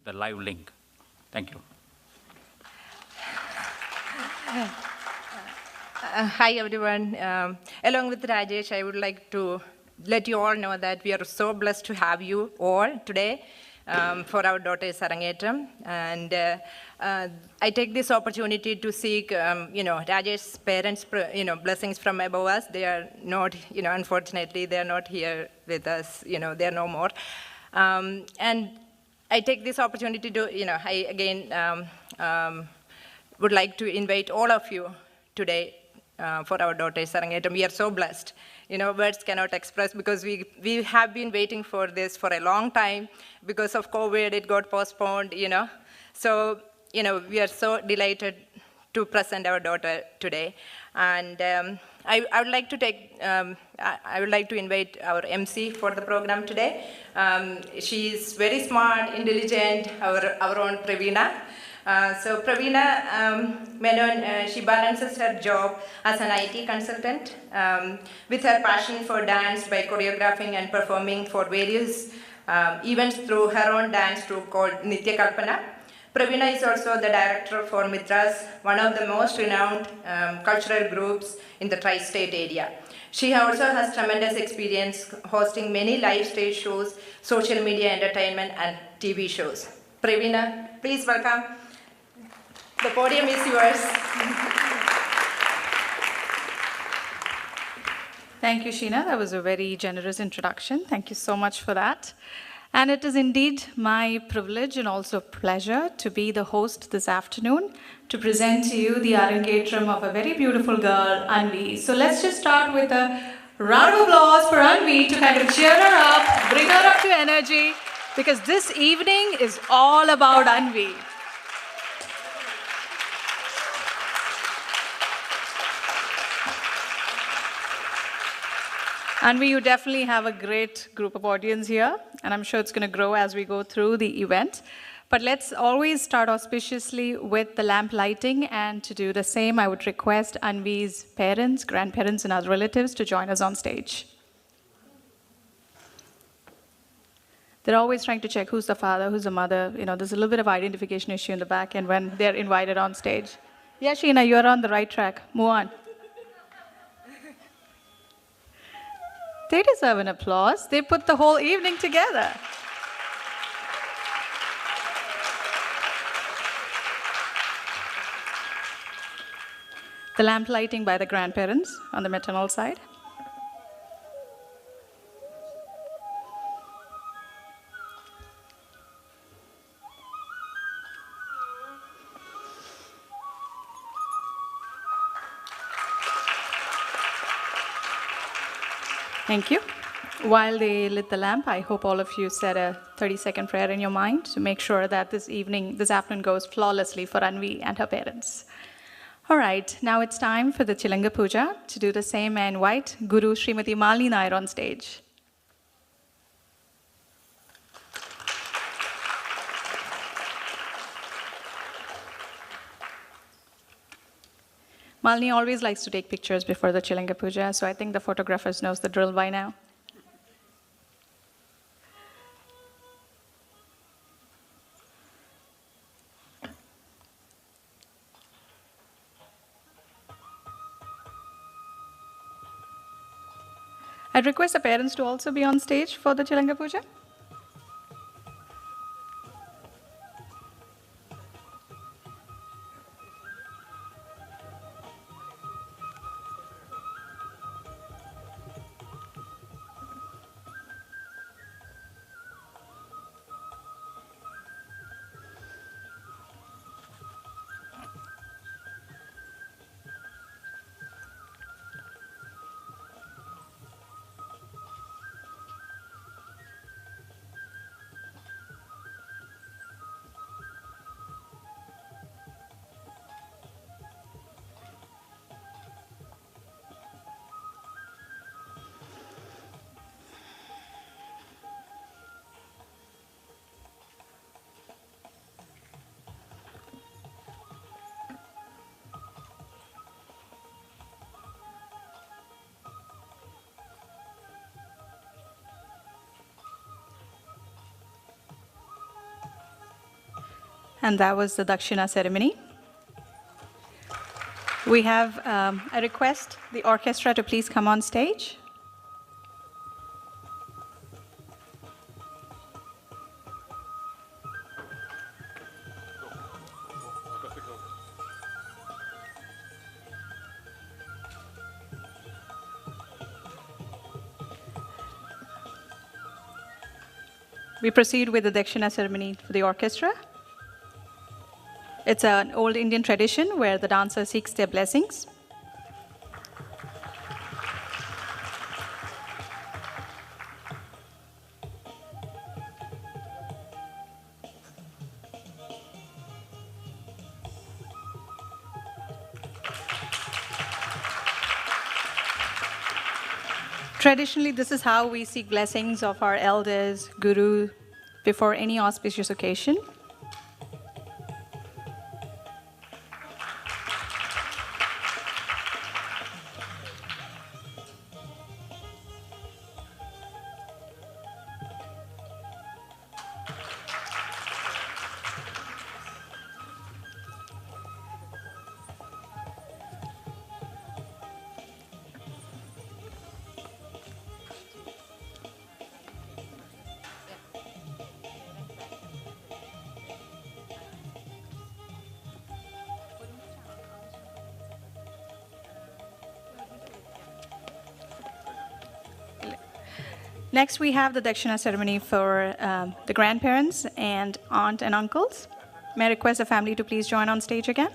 The live link. Thank you. Hi everyone. Along with Rajesh, I would like to let you all know that we are so blessed to have you all today for our daughter's Arangetram. And I take this opportunity to seek, Rajesh's parents, blessings from above us. They are not, unfortunately, they are not here with us. They are no more. And I take this opportunity to, I again would like to invite all of you today for our daughter's Arangetram. We are so blessed. Words cannot express, because we have been waiting for this for a long time. Because of COVID, it got postponed, So, we are so delighted to present our daughter today. And I would like to invite our MC for the program today. She is very smart, intelligent, our own Pravina. So Pravina Menon, she balances her job as an IT consultant with her passion for dance by choreographing and performing for various events through her own dance troupe called Nitya Kalpana. Pravina is also the director for Mitras, one of the most renowned cultural groups in the tri-state area. She also has tremendous experience hosting many live stage shows, social media entertainment, and TV shows. Pravina, please welcome. The podium is yours. Thank you, Sheena. That was a very generous introduction. Thank you so much for that. And it is indeed my privilege and also pleasure to be the host this afternoon to present to you the Arangetram of a very beautiful girl, Anvi. So let's just start with a round of applause for Anvi to kind of cheer her up, bring her up to energy, because this evening is all about Anvi. Anvi, you definitely have a great group of audience here, and I'm sure it's going to grow as we go through the event. But let's always start auspiciously with the lamp lighting, and to do the same, I would request Anvi's parents, grandparents, and other relatives to join us on stage. They're always trying to check who's the father, who's the mother. There's a little bit of identification issue in the back end when they're invited on stage. Yeah, Sheena, you're on the right track. Move on. They deserve an applause. They put the whole evening together. The lamp lighting by the grandparents on the maternal side. Thank you. While they lit the lamp, I hope all of you said a 30-second prayer in your mind to make sure that this afternoon goes flawlessly for Anvi and her parents. All right, now it's time for the Chilanga Puja. To do the same, I invite Guru Srimati Malini Nair on stage. Malini always likes to take pictures before the Chilanga Puja, so I think the photographers knows the drill by now. I'd request the parents to also be on stage for the Chilanga Puja. And that was the Dakshina ceremony. We have a request, the orchestra to please come on stage. We proceed with the Dakshina ceremony for the orchestra. It's an old Indian tradition where the dancer seeks their blessings. Traditionally, this is how we seek blessings of our elders, guru, before any auspicious occasion. Next, we have the Dakshina ceremony for the grandparents and aunt and uncles. May I request the family to please join on stage again?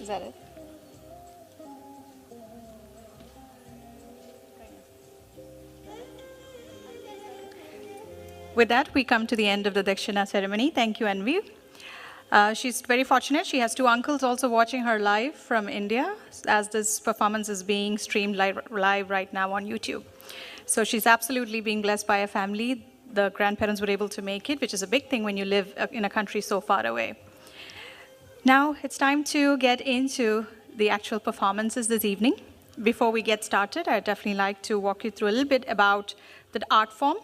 Is that it? With that, we come to the end of the Dakshina ceremony. Thank you, Anvi. She's very fortunate. She has two uncles also watching her live from India, as this performance is being streamed live right now on YouTube. So she's absolutely being blessed by a family. The grandparents were able to make it, which is a big thing when you live in a country so far away. Now it's time to get into the actual performances this evening. Before we get started, I'd definitely like to walk you through a little bit about the art form,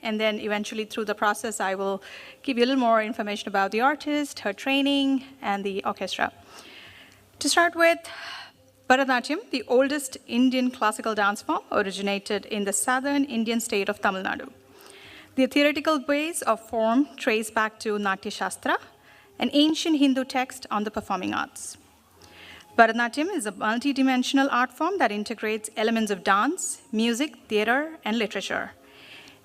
and then eventually through the process, I will give you a little more information about the artist, her training, and the orchestra. To start with, Bharatanatyam, the oldest Indian classical dance form, originated in the southern Indian state of Tamil Nadu. The theoretical base of form trace back to Natya Shastra, an ancient Hindu text on the performing arts. Bharatanatyam is a multi-dimensional art form that integrates elements of dance, music, theater, and literature.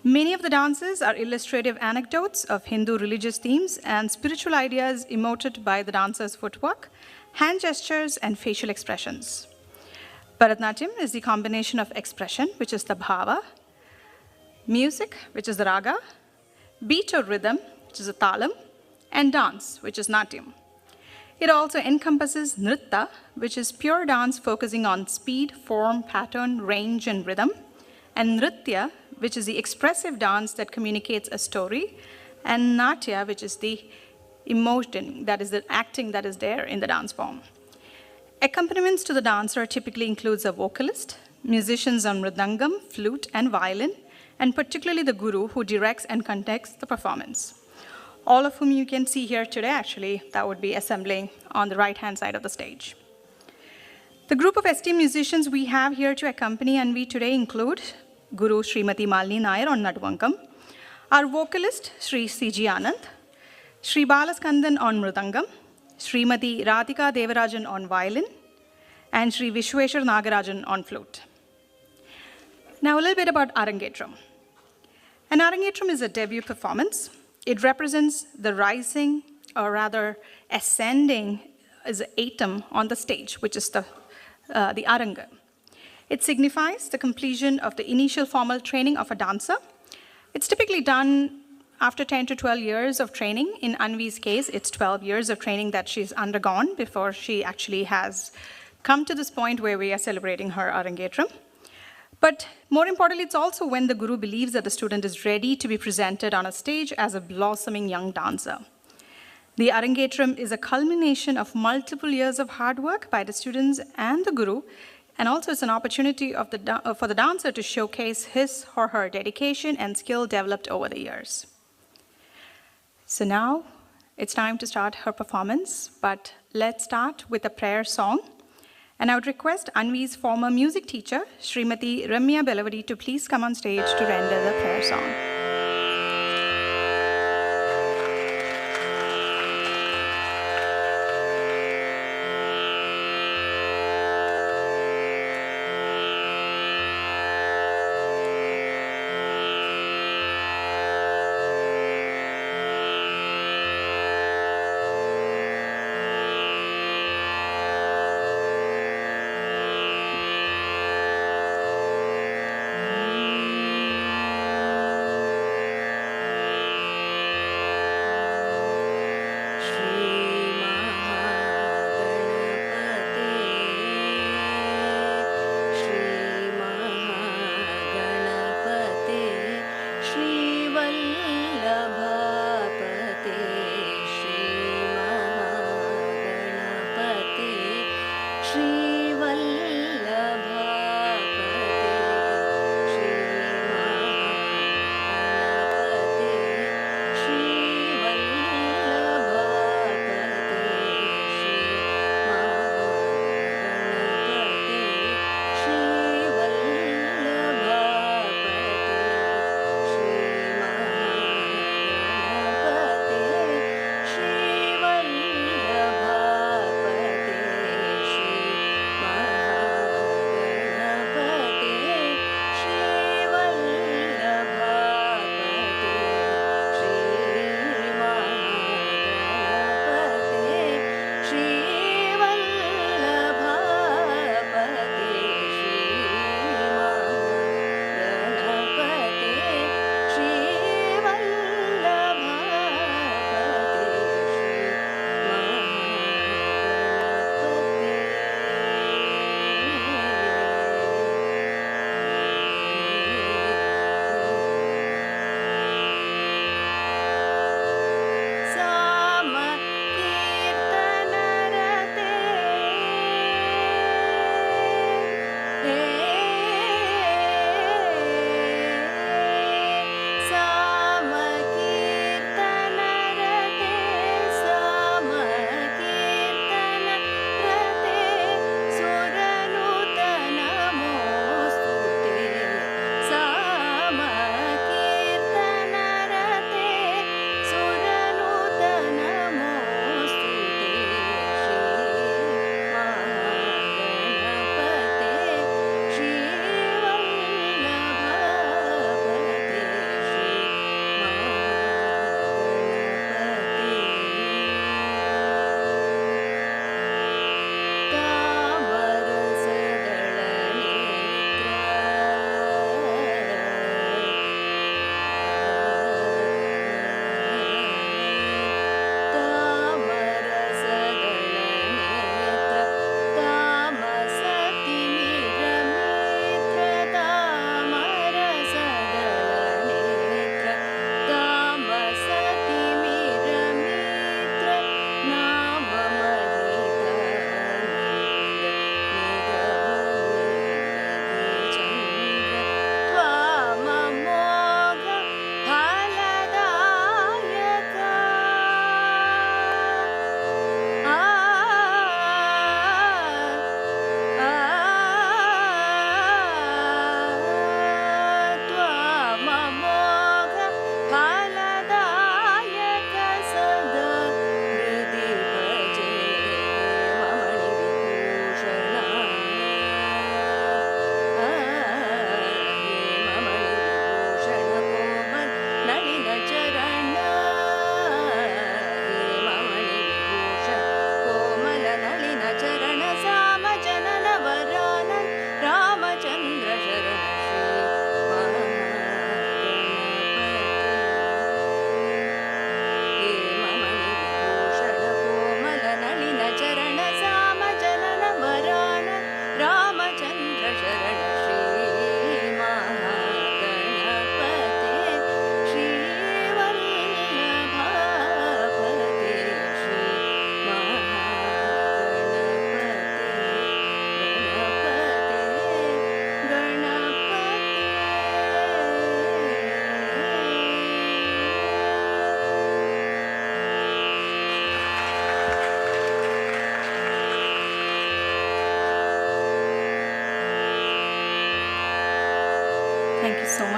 Many of the dances are illustrative anecdotes of Hindu religious themes and spiritual ideas emoted by the dancer's footwork, hand gestures, and facial expressions. Bharatanatyam is the combination of expression, which is the bhava, music, which is the raga, beat or rhythm, which is the talam, and dance, which is natyam. It also encompasses nritta, which is pure dance focusing on speed, form, pattern, range, and rhythm, and nritya, which is the expressive dance that communicates a story, and natya, which is the emotion, that is the acting that is there in the dance form. Accompaniments to the dancer typically includes a vocalist, musicians on mridangam, flute, and violin, and particularly the guru who directs and conducts the performance. All of whom you can see here today, actually, that would be assembling on the right-hand side of the stage. The group of esteemed musicians we have here to accompany Anvi today include Guru Srimati Malini Nair on Nadvankam, our vocalist Sri C.G. Anand, Sri Balaskandan on Mridangam, Srimati Radhika Devarajan on violin, and Sri Vishweshwar Nagarajan on flute. Now a little bit about Arangetram. An Arangetram is a debut performance. It represents the rising, or rather ascending, as an atom on the stage, which is the aranga. It signifies the completion of the initial formal training of a dancer. It's typically done after 10 to 12 years of training. In Anvi's case, it's 12 years of training that she's undergone before she actually has come to this point where we are celebrating her Arangetram. But more importantly, it's also when the guru believes that the student is ready to be presented on a stage as a blossoming young dancer. The Arangetram is a culmination of multiple years of hard work by the students and the guru, and also it's an opportunity for the dancer to showcase his or her dedication and skill developed over the years. So now it's time to start her performance, but let's start with a prayer song. And I would request Anvi's former music teacher, Srimati Ramya Belavadi, to please come on stage to render the prayer song.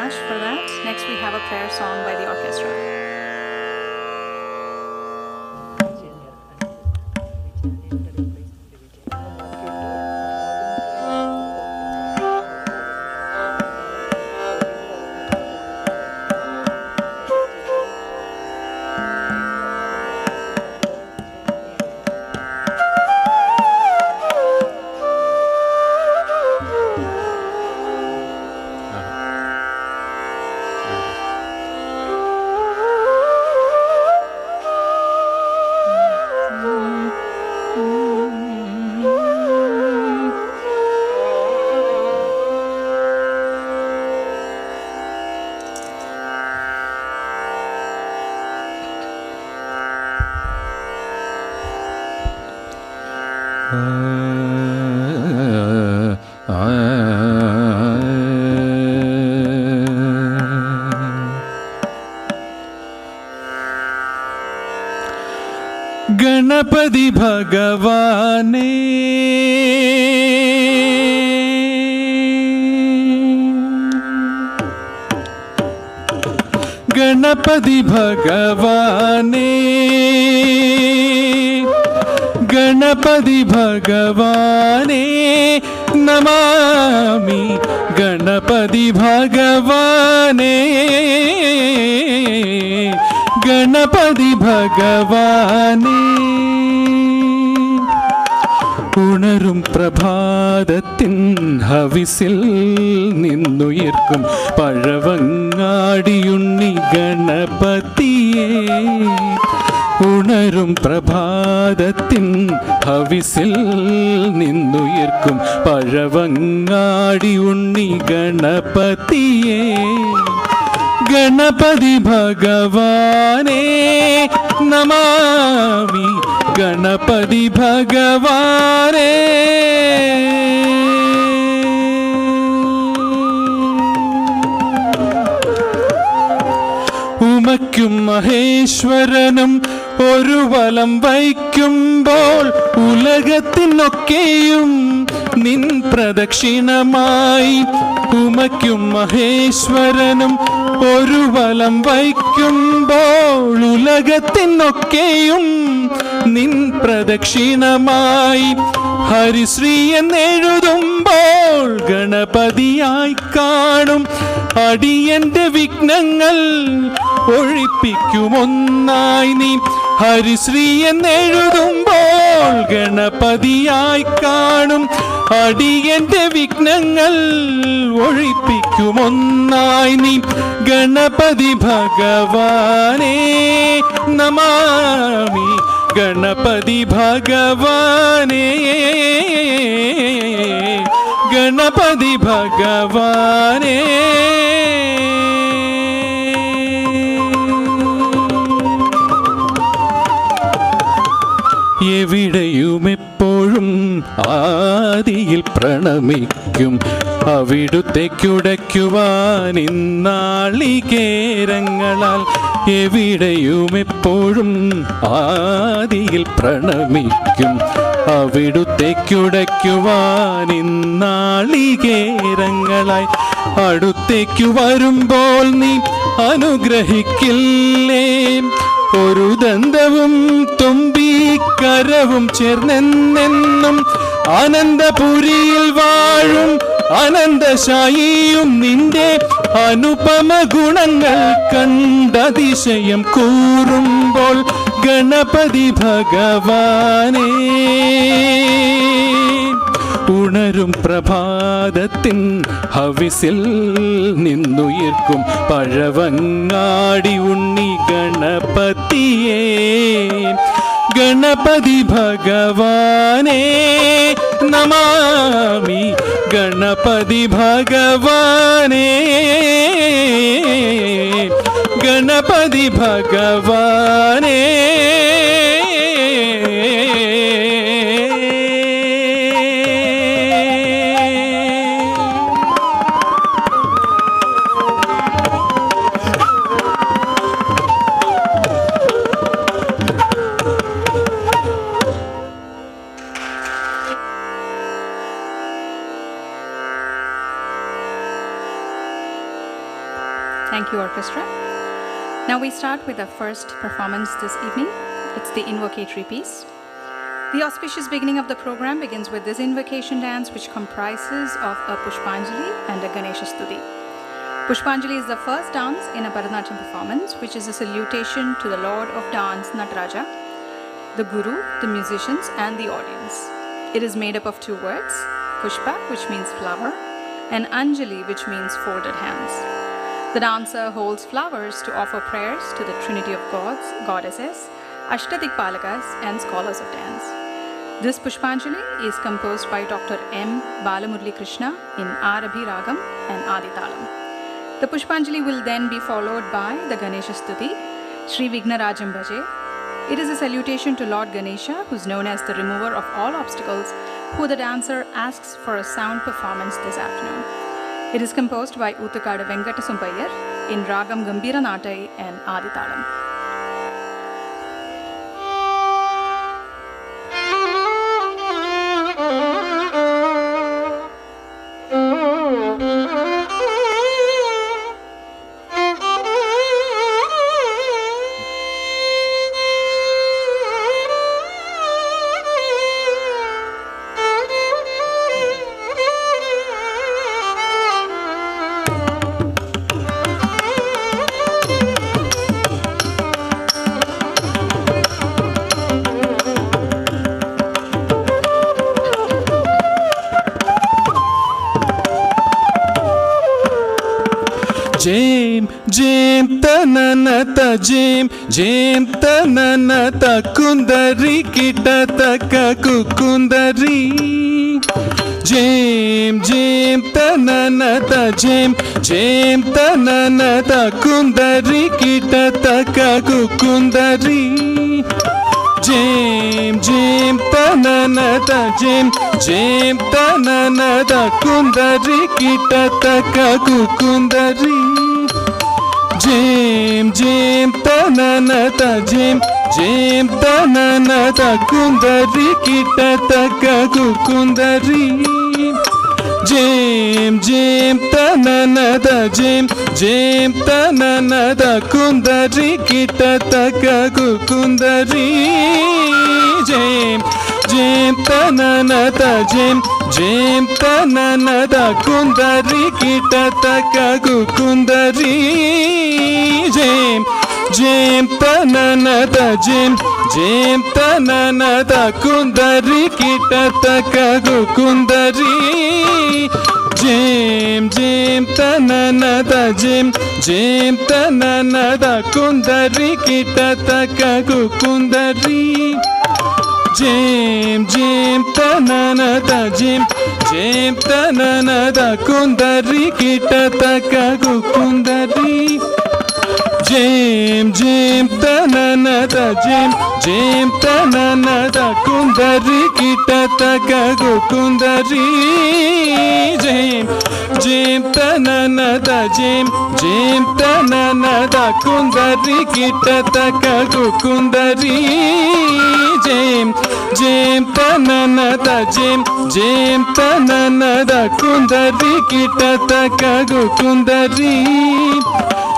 much for that. Next, we have a prayer song by the orchestra. Ganapathi ഭഗവാനേ ഗണപതി ഭഗവാനേ ഗണപതി ഭഗവാനേ നമാമി ഗണപതി ഭഗവാനേ ഗണപതി ഭഗവാനേ ഉണരും പ്രഭാതത്തിൻ ഹവിസിൽ നിന്നുയർക്കും പഴവങ്ങാടിയുണ്ണി ഗണപതിയേ ഉണരും പ്രഭാതത്തിൻ ഹവിസിൽ നിന്നുയർക്കും പഴവങ്ങാടി ഉണ്ണി ഗണപതിയേ ഗണപതി ഭഗവാനേ നമാമി ഗണപതി ഭഗവാനേ ഉമയ്ക്കും മഹേശ്വരനും ഒരു വലം വയ്ക്കുമ്പോൾ ഉലകത്തിനൊക്കെയും നിൻ പ്രദക്ഷിണമായി ഉമയ്ക്കും മഹേശ്വരനും ഒരു വലം വയ്ക്കുമ്പോൾ ഉലകത്തിനൊക്കെയും നിൻ പ്രദക്ഷിണമായി ഹരിശ്രീ എന്നെഴുതുമ്പോൾ ഗണപതിയായി കാണും അടിയന്റെ വിഘ്നങ്ങൾ ഒഴിപ്പിക്കുമൊന്നായി നീ ഹരിശ്രീ എന്നെഴുതുമ്പോൾ ഗണപതിയായി കാണും അടിയന്റെ വിഘ്നങ്ങൾ ഒഴിപ്പിക്കുമൊന്നായി നീ ഗണപതി ഭഗവാനേ നമാമി ഗണപതി ഭഗവാനേ ഗണപതി ഭഗവാനേ എവിടെയും എപ്പോഴും ആദിയിൽ പ്രണമിക്കും അവിടുത്തേക്കുടയ്ക്കുവാൻ ഇന്നാളികേരങ്ങളാൽ എവിടെയും എപ്പോഴും ആദിയിൽ പ്രണമിക്കും അവിടുത്തേക്കുടയ്ക്കുവാൻ ഇന്നാളികേരങ്ങളായി അടുത്തേക്കു വരുമ്പോൾ നീ അനുഗ്രഹിക്കില്ലേ ഒരു ദന്തവും തുമ്പിക്കരവും ചേർന്നെന്നും ആനന്ദപുരിയിൽ വാഴും അനന്തശായിയും നിന്റെ അനുപമ ഗുണങ്ങൾ കണ്ടതിശയം കൂറുമ്പോൾ ഗണപതി ഭഗവാനേ ഉണരും പ്രഭാതത്തിൻ ഹവിസിൽ നിന്നുയർക്കും പഴവങ്ങാടി ഉണ്ണി ഗണപതിയേ ഗണപതി ഭഗവാനേ നമാമി ഗണപതി ഭഗവാനേ ഗണപതി ഭഗവാനേ Thank you, orchestra. Now we start with our first performance this evening. It's the invocatory piece. The auspicious beginning of the program begins with this invocation dance, which comprises of a Pushpanjali and a Ganesha Stuti. Pushpanjali is the first dance in a Bharatanatyam performance, which is a salutation to the Lord of Dance, Nataraja, the Guru, the musicians, and the audience. It is made up of two words, Pushpa, which means flower, and Anjali, which means folded hands. The dancer holds flowers to offer prayers to the Trinity of Gods, Goddesses, Ashtadikpalakas, and scholars of dance. This Pushpanjali is composed by Dr. M. Balamurli Krishna in Arabhi Ragam and Aditalam. The Pushpanjali will then be followed by the Ganesha Stuti, Sri Vignarajam Bhaje. It is a salutation to Lord Ganesha, who is known as the remover of all obstacles, who the dancer asks for a sound performance this afternoon. It is composed by Uthukada Venkata Sumpayar in Ragam Gambira Natai and Aditalam. Jim, Jim, tananata, Jim, Jim, tananata, kundari, kitataka, kukundari. Jim, Jim, tananata, Jim, Jim, tananata, kundari, kitataka, kukundari. Jim, Jim, tananata, Jim, Jim, tananata, kundari, kitataka, kukundari. Jim, Jim, tananata, Jim, Jim, tananata, kundari, kitataka, kukundari. Jim, Jim, tananata, Jim, Jim, tananata, kundari, kitataka, kukundari. Jim, Jim, tananata, Jim, Jim, tananata, kundari, kitataka, kukundari. Jim, Jim, tananata, Jim, Jim, tananata, kundari, kitataka, kukundari. Jim, Jim, tananata, Jim, Jim, tananata, kundari, kitataka, kukundari. Jim, Jim, tananata, Jim, Jim, tananata, kundari, kitataka, kukundari. Jim, Jim, tananata, Jim, Jim, tananata, kundari, kitataka, kukundari. Jim, Jim, tananata, Jim, Jim, tananata, kundari, kitataka, kukundari. Jim, Jim, tananata, Jim, Jim, tananata, kundari, kitataka, kukundari.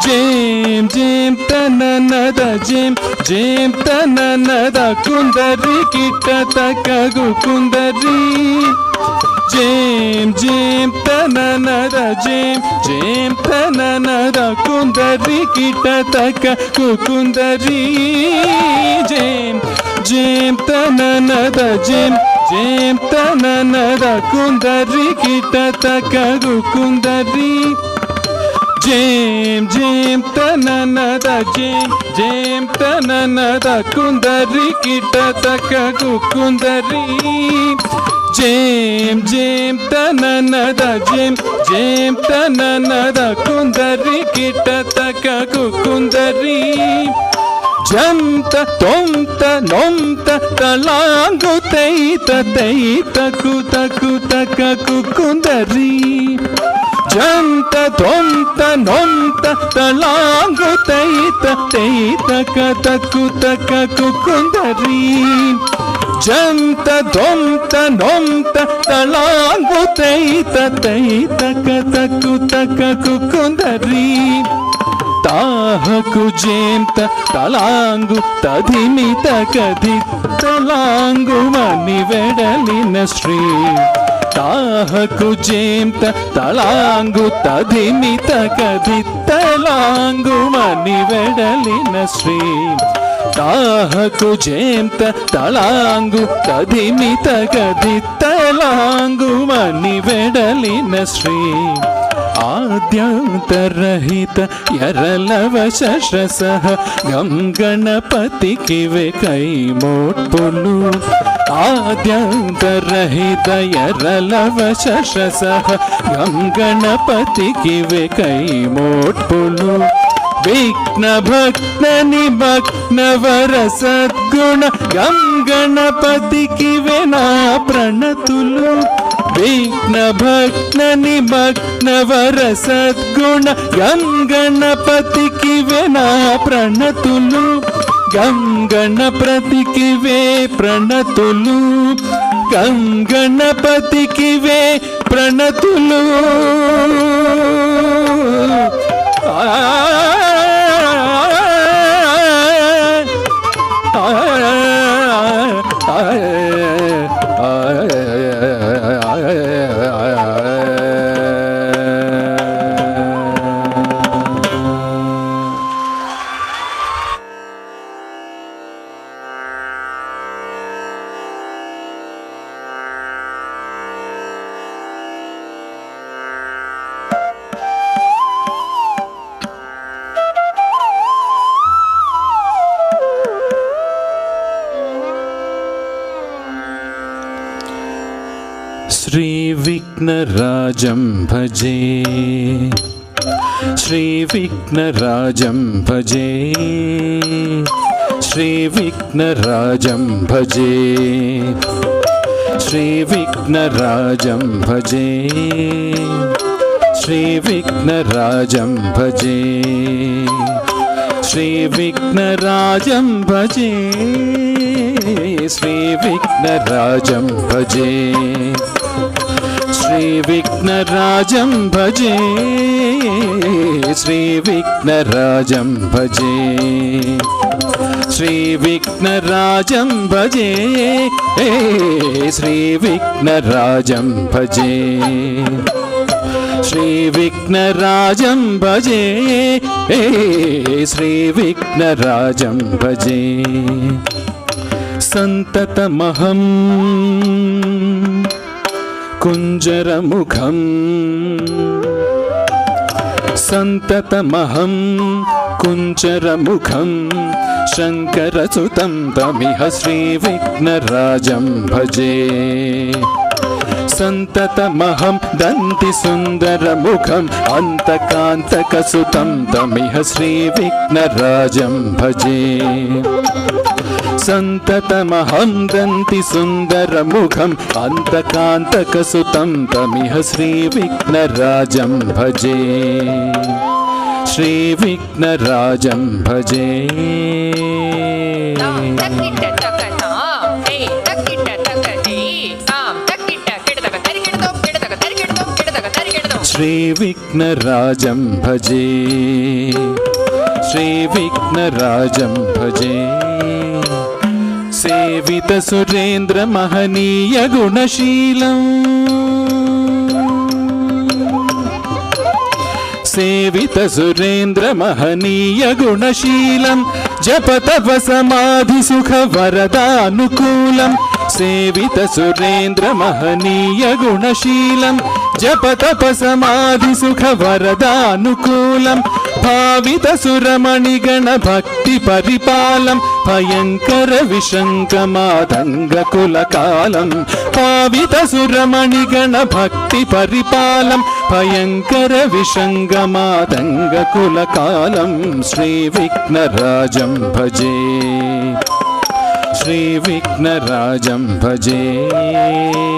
Jim, Jim, tananata, Jim, Jim, tananata, kundari, kitataka, kukundari. Jim, Jim, tananata, Jim, Jim, tananata, kundari, kitataka, kukundari. Jim, Jim, tananata, Jim, Jim, tananata, kundari, kitataka, kukundari. Jim, Jim, tananata, Jim, Jim, tananata, kundari, kitataka, kukundari. Jim, Jim, tananata, Jim, Jim, tananata, kundari, kitataka, kukundari. Janta, tomta, nomta, talango, teita, teita, kuta, kuta, kukundari. Janta, tomta, nomta, talango, teita, teita, kata, kuta, kukundari. Janta, tomta, nomta, talango, teita, teita, kata, kuta, kukundari. తాహకు జేంత తలాంగు తధిమిత కధిత్తలాంగు మని వెడలిన శ్రీ తాహకు జేంత తలాంగు తధిమిత కధిత్తలాంగు మని వెడలిన శ్రీ తాహకు జేంత తలాంగు తధిమిత కధిత్తలాంగు మని వెడలిన శ్రీ ఆద్యాంతరహిత ఎరలవశసహ గం గణపతికి వెకై మోట్పులు ఆద్యాంతరహిత ఎరలవశసహ గం గణపతికి వెకై మోట్పులు విఘ్న భక్త నిమగ్న వర సద్గుణ గం గణపతికి వెనా ప్రణతులు విఘ్న భక్త నిమగ్న వర సద్గుణ గం గణపతికి వెనా ప్రణతులు గం గణపతికి వే ప్రణతులు గం గణపతికి వే ప్రణతులు श्रीविघ्नराजं भजे श्रीविघ्नराजं भजे श्रीविघ्नराजं भजे श्रीविघ्नराजं भजे श्रीविघ्नराजं भजे श्रीविघ्नराजं भजे श्रीविघ्नराजं भजे श्रीविघ्नराजं भजे श्रीविघ्नराजं भजे श्रीविघ्नराजं भजे श्रीविघ्नराजं भजे श्रीविघ्नराजं भजे श्रीविघ्नराजं भजे सन्ततमहं कुञ्जरमुखं सन्ततमहं कुञ्जरमुखं शङ्करसुतं तमिह श्रीविघ्नराजं भजे सन्ततमहं दन्तिसुन्दरमुखम् अन्तकान्तकसुतं तमिह श्रीविघ्नराजं भजे सन्ततमहं दन्तिसुन्दरमुखम् अन्तकान्तकसुतं तमिह श्रीविघ्नराजं भजे श्रीविघ्नराजं भजे श्रीविघ्नराजं भजे श्रीविघ्नराजं भजे सेवित सुरेन्द्र महनीय गुणशीलम् सेवित सुरेन्द्र महनीय गुणशीलम् जप तप समाधि सुख वरदानुकूलम् सेवित सुरेन्द्र महनीय गुणशीलम् जप तप समाधि सुख वरदानुकूलम् भावित सुरमणिगण भक्ति परिपालम् भयंकर विशंकमातंग कुलकालम् भावित सुरमणिगण भक्ति परिपालम् भयंकर विशंकमातंग कुलकालम् श्रीविघ्नराजं भजे श्रीविघ्नराजं भजे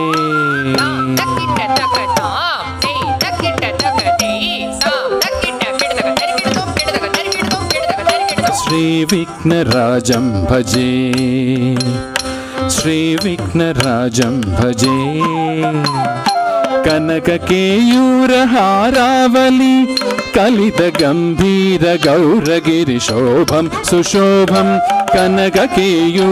श्रीविघ्नराजं भजे श्रीविघ्नराजं भजे कनक केयूर हारावली కలిత గంభీర గౌరగిరి శోభం సుశోభం కనక కేయూరహారావళి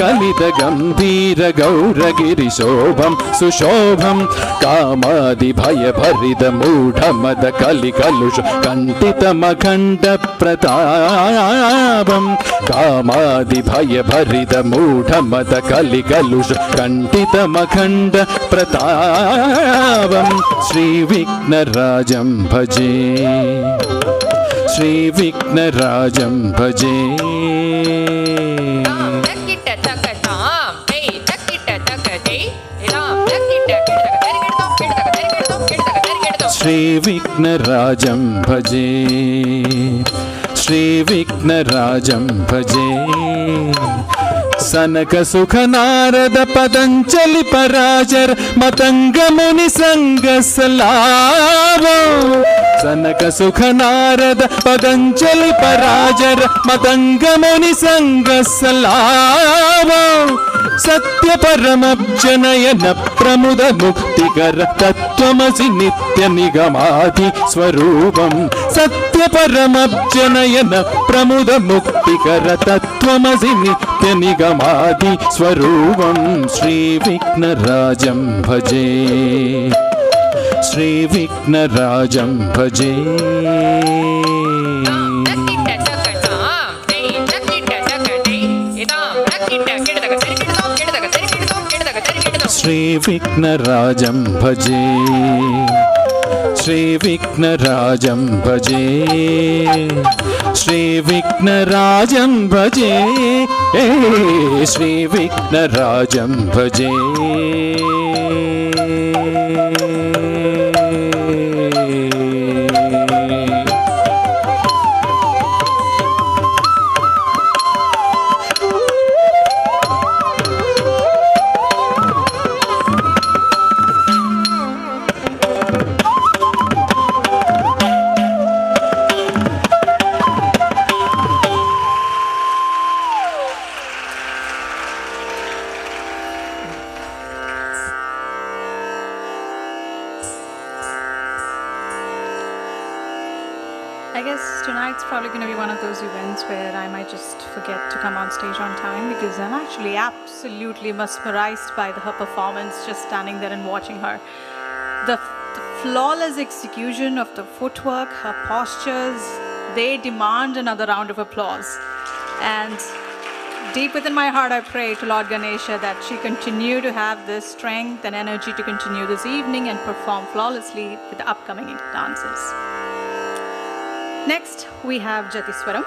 కలిత గంభీర గౌరగిరి శోభం సుశోభం కామాది భయ భరిత మూఢ మద కలి కలుష కంఠిత మఖండ ప్రతాపం కామాది భయ భరిత మూఢ మద కలి కలుష కంఠిత మఖండ ప్రతాపం శ్రీ విఘ్నరాజం భజే శ్రీ విఘ్నరాజం భజే శ్రీ విఘ్నరాజం భజే శ్రీ విఘ్నరాజం భజే సనక సుఖ నారద పదంజలి పరాజర్ మతంగ ముని సంగ సలాభం సనక సుఖ నారద పదంజలి పరాజర్ మతంగ ముని సంగ సలాభం సత్య పరమజనయన ప్రముద ముక్తికర తత్వమసి నిత్య నిగమాధి స్వరూపం సత్య పరమజనయన ప్రముద ముక్తికర తత్వమసి నిత్య నిగమాధి స్వరూపం శ్రీ విఘ్నరాజం భజే శ్రీ విఘ్నరాజం భజే శ్రీ విఘ్నరాజం భజే శ్రీ విఘ్నరాజం భజే శ్రీ విఘ్నరాజం భజే శ్రీ విఘ్నరాజం భజే I guess tonight's probably going to be one of those events where I might just forget to come on stage on time because I'm actually absolutely mesmerized by her performance, just standing there and watching her. The flawless execution of the footwork, her postures, they demand another round of applause. And deep within my heart, I pray to Lord Ganesha that she continue to have this strength and energy to continue this evening and perform flawlessly with the upcoming dances. Next, we have Jatiswaram.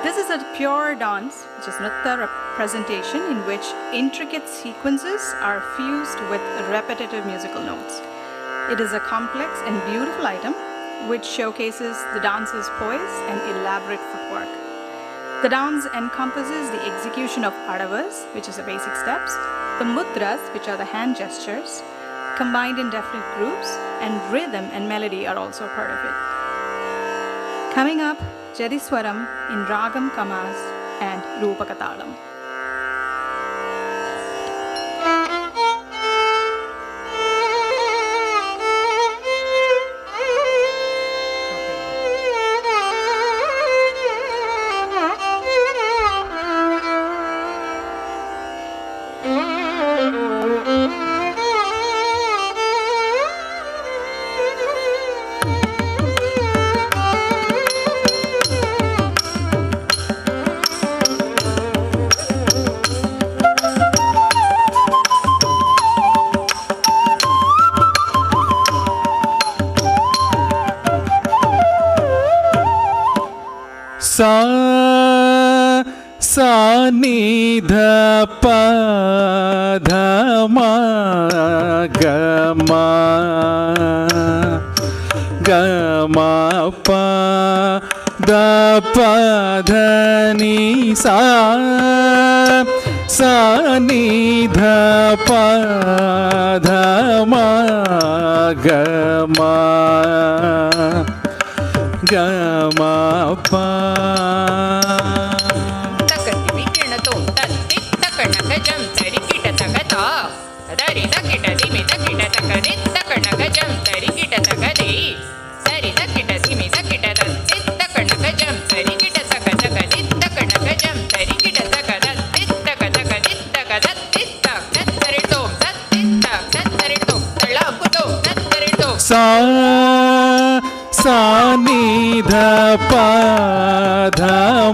This is a pure dance, which is Nritta representation in which intricate sequences are fused with repetitive musical notes. It is a complex and beautiful item which showcases the dancer's poise and elaborate footwork. The dance encompasses the execution of adavas, which is the basic steps, the mudras, which are the hand gestures, combined in definite groups, and rhythm and melody are also a part of it. Coming up, Jatiswaram in Ragam Kamas and Rupakatalam. sa sa ni dha pa dha ma ga ma pa da pa dha ni sa sa ni dha pa dha ma ga ma Gama pa takati vikinatu tatti takanaga jam tari kita takata tadari takita dimi takita takari takanaga jam tari kita takata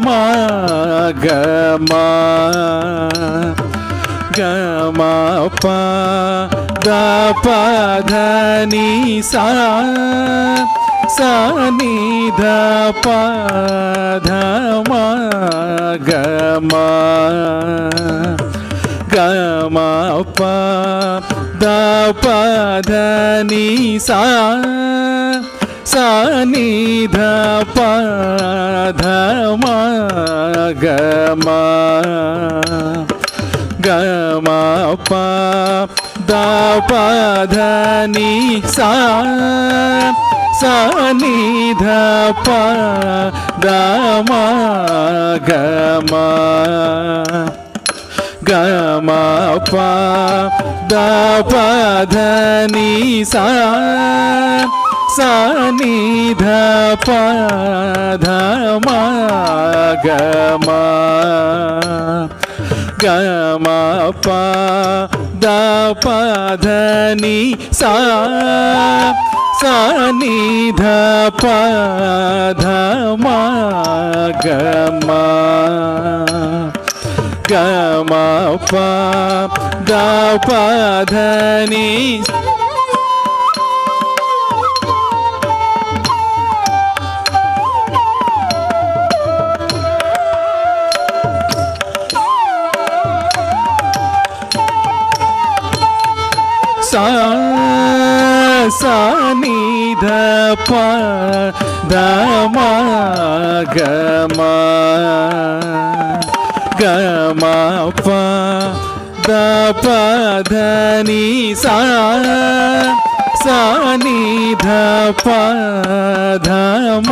ma ga ma ga ma pa da pa dha ni sa sa ni dha pa dha ma ga ma pa da pa dha ni sa sa ni dha pa dha ma ga ma pa da pa dha ni sa sa ni dha pa da ma ga ma pa da pa dha ni sa sa ni dha pa dha ma ga ma pa da pa dha ni sa sa ni dha pa dha ma ga ma pa da pa dha ni sa sa ni dha pa dha ma ga ma pa da pa dha ni sa sa ni dha pa dha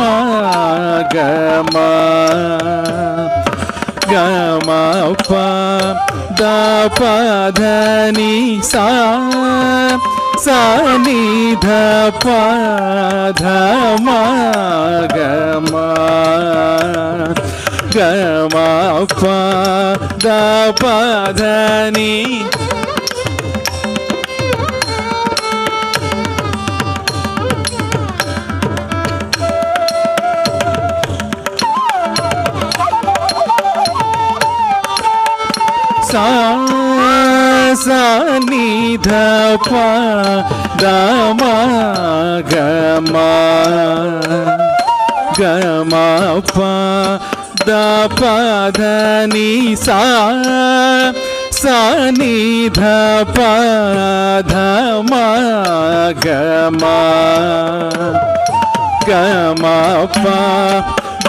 ma ga ma pa da pa dha ni sa sa ni dha pa dha ma ga ma pa da pa dha ni sa sa ni dha pa da ma ga ma pa da pa dha ni sa sa ni dha pa dha ma ga ma pa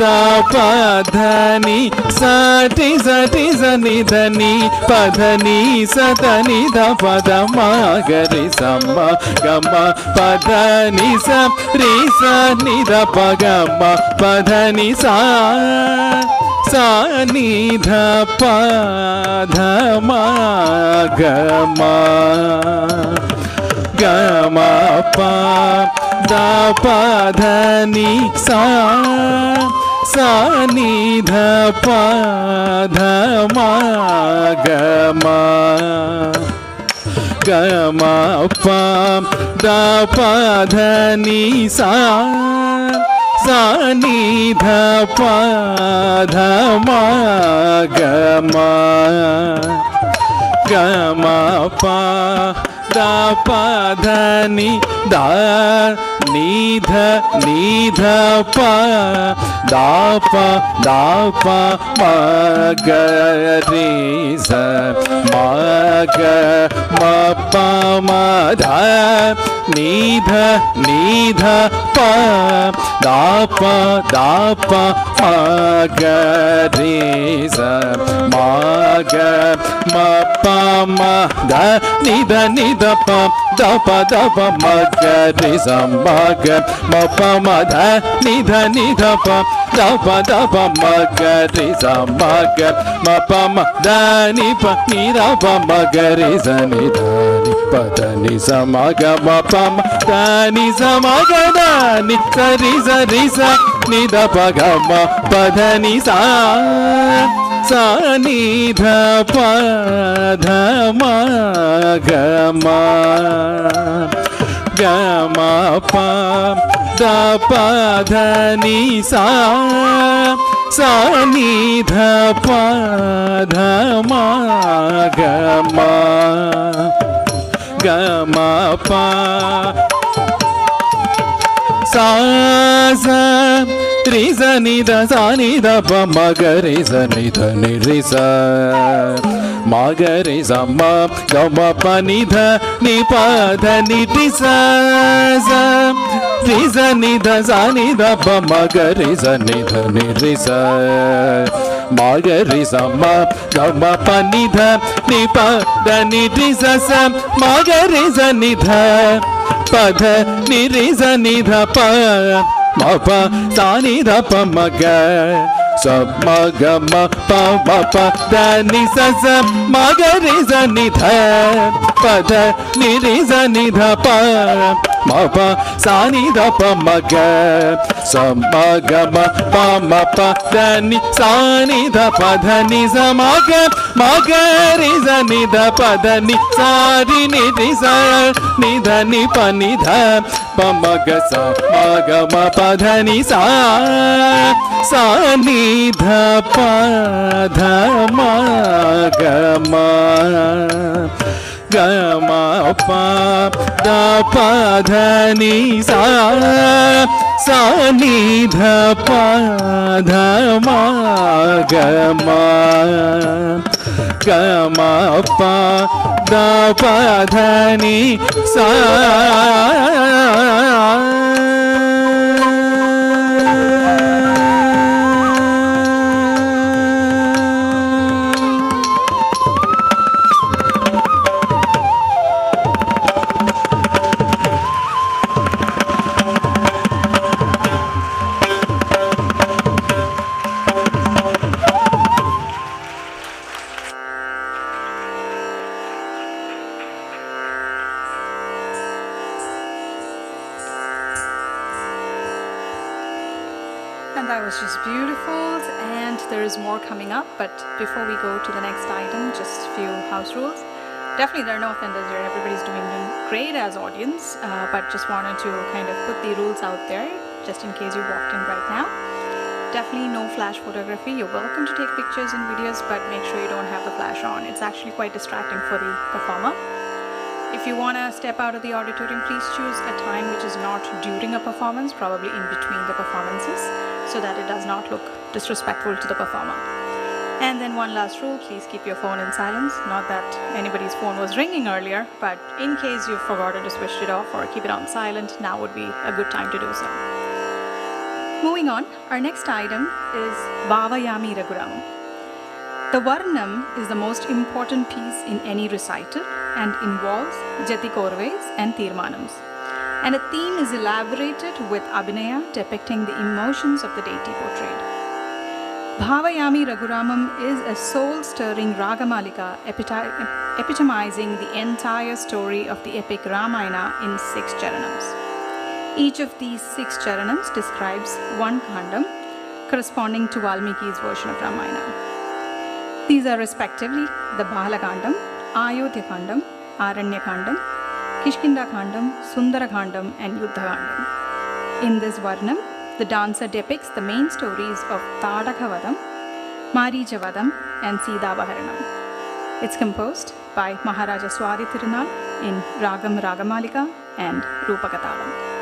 da pa dha ni sa ti sa ni dha ni pa dha ni sa dha ni dha pa dha ma ga ri sa ma ga ma pa dha ni sa ri sa ni dha pa ga ma pa dha ni sa sa ni dha pa dha ma ga ma pa da pa dha ni sa sa ni dha pa dha ma ga ma pa da pa dha ni sa sa ni dha pa dha ma ga ma pa da pa dha ni da ni dha pa da pa ma ga ri sa ma ga ma pa ma dha ni dha pa da pa ma ga ri sa ma ga ma pa ma dha ni dha pa da pa ma ga ri sa ma ga ma pa ma dha ni dha pa da pa ma ga ri sa ma ga ma pa ma dha ni dha pa ma ga ri sa ni dha ni pa dha ni sa ma ga ma pa ma dha ni sa ma ga dha ni sa ri sa ni dha pa ga ma pa dha ni sa sa ni dha pa dha ma ga ma pa da pa dha ni sa sa ni dha pa dha ma ga ma pa sa sa ri sa ni da pa ma ga ri sa ni da ni ri sa ma ga ri sa ma ga ma pa ni dha ni pa dha ni ri sa sa ri sa ni da pa ma ga ri sa ni dha ni ri sa ma ga ri sa ma ga ma pa ni dha ni pa dha ni ri sa sa ma ga ri sa ni dha pa dha ni ri sa ni dha pa ma pa sa ni dha pa ma ga sa ma ga ma pa dha ni sa sa ma ga ri sa ni dha pa dha ni ri sa ni dha pa ma pa sa ni dha pa ma ga sa ma ga ma pa dha ni sa ni dha pa dha ni sa ma ga ri sa ni dha pa dha ni sa ri ni ri sa ni dha ni pa pa ma ga sa ma ga ma pa dha ni sa ni dha pa dha ma ga ma pa da pa dha ni sa ni dha pa dha ma ga ma pa da pa dha ni sa And that was just beautiful, and there is more coming up, but before we go to the next item, just a few house rules. Definitely there are no offenders here, everybody's doing great as audience, but just wanted to kind of put the rules out there, just in case you walked in right now. Definitely no flash photography. You're welcome to take pictures and videos, but make sure you don't have the flash on. It's actually quite distracting for the performer. If you want to step out of the auditorium, please choose a time which is not during a performance, probably in between the performances, so that it does not look disrespectful to the performer. And then one last rule, please keep your phone in silence. Not that anybody's phone was ringing earlier, but in case you've forgotten to switch it off or keep it on silent, now would be a good time to do so. Moving on, our next item is Bhavayami Raghuramam. The Varnam is the most important piece in any recital and involves Jati Korves and Tirmanams. And a theme is elaborated with Abhinaya depicting the emotions of the deity portrayed. Bhavayami Raghuramam is a soul-stirring Ragamalika epitomizing the entire story of the epic Ramayana in 6 charanams. Each of these 6 charanams describes one khandam corresponding to Valmiki's version of Ramayana. These are respectively the Balakandam, Ayodhya Khandam, Aranya Khandam, Kishkinda Khandam, Sundara Khandam, and Yuddha Khandam. In this Varnam, the dancer depicts the main stories of Tadakavadam, Marijavadam, and Sidabaharanam. It's composed by Maharaja Swadi Tirunal in Ragam Ragamalika and Rupakatalam.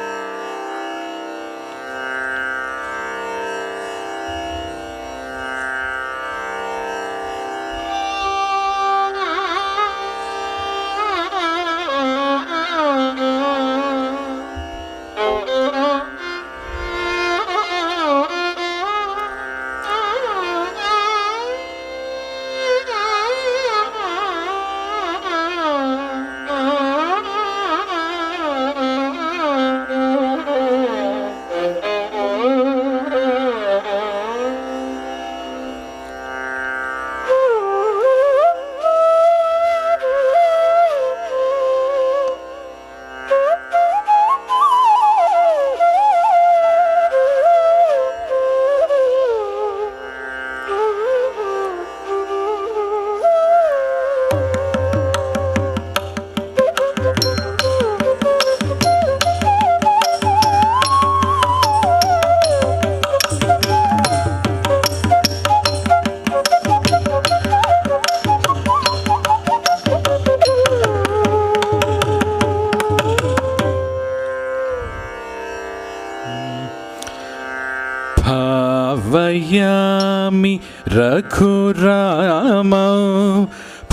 రఘురామౌ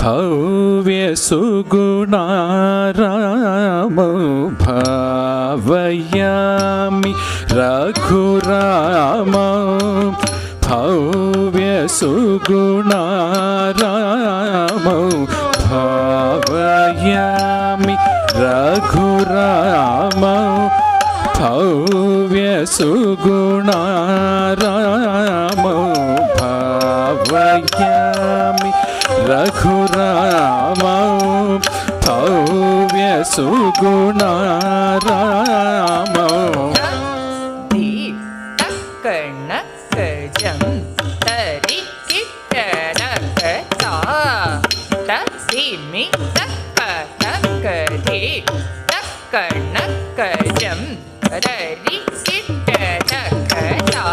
భవ్య సుగుణారామౌ భావయామి రఘురామౌ భవ్య సుగుణారామౌ భావయామి రఘురామౌ భవ్య సుగుణారామౌ భావయామి రఘురామౌ భవ్య సుగుణారామౌ కర్ణకజం తరికిటరకతా తసిమి తక్కనకదే తక్కనకజం తరికిటరకతా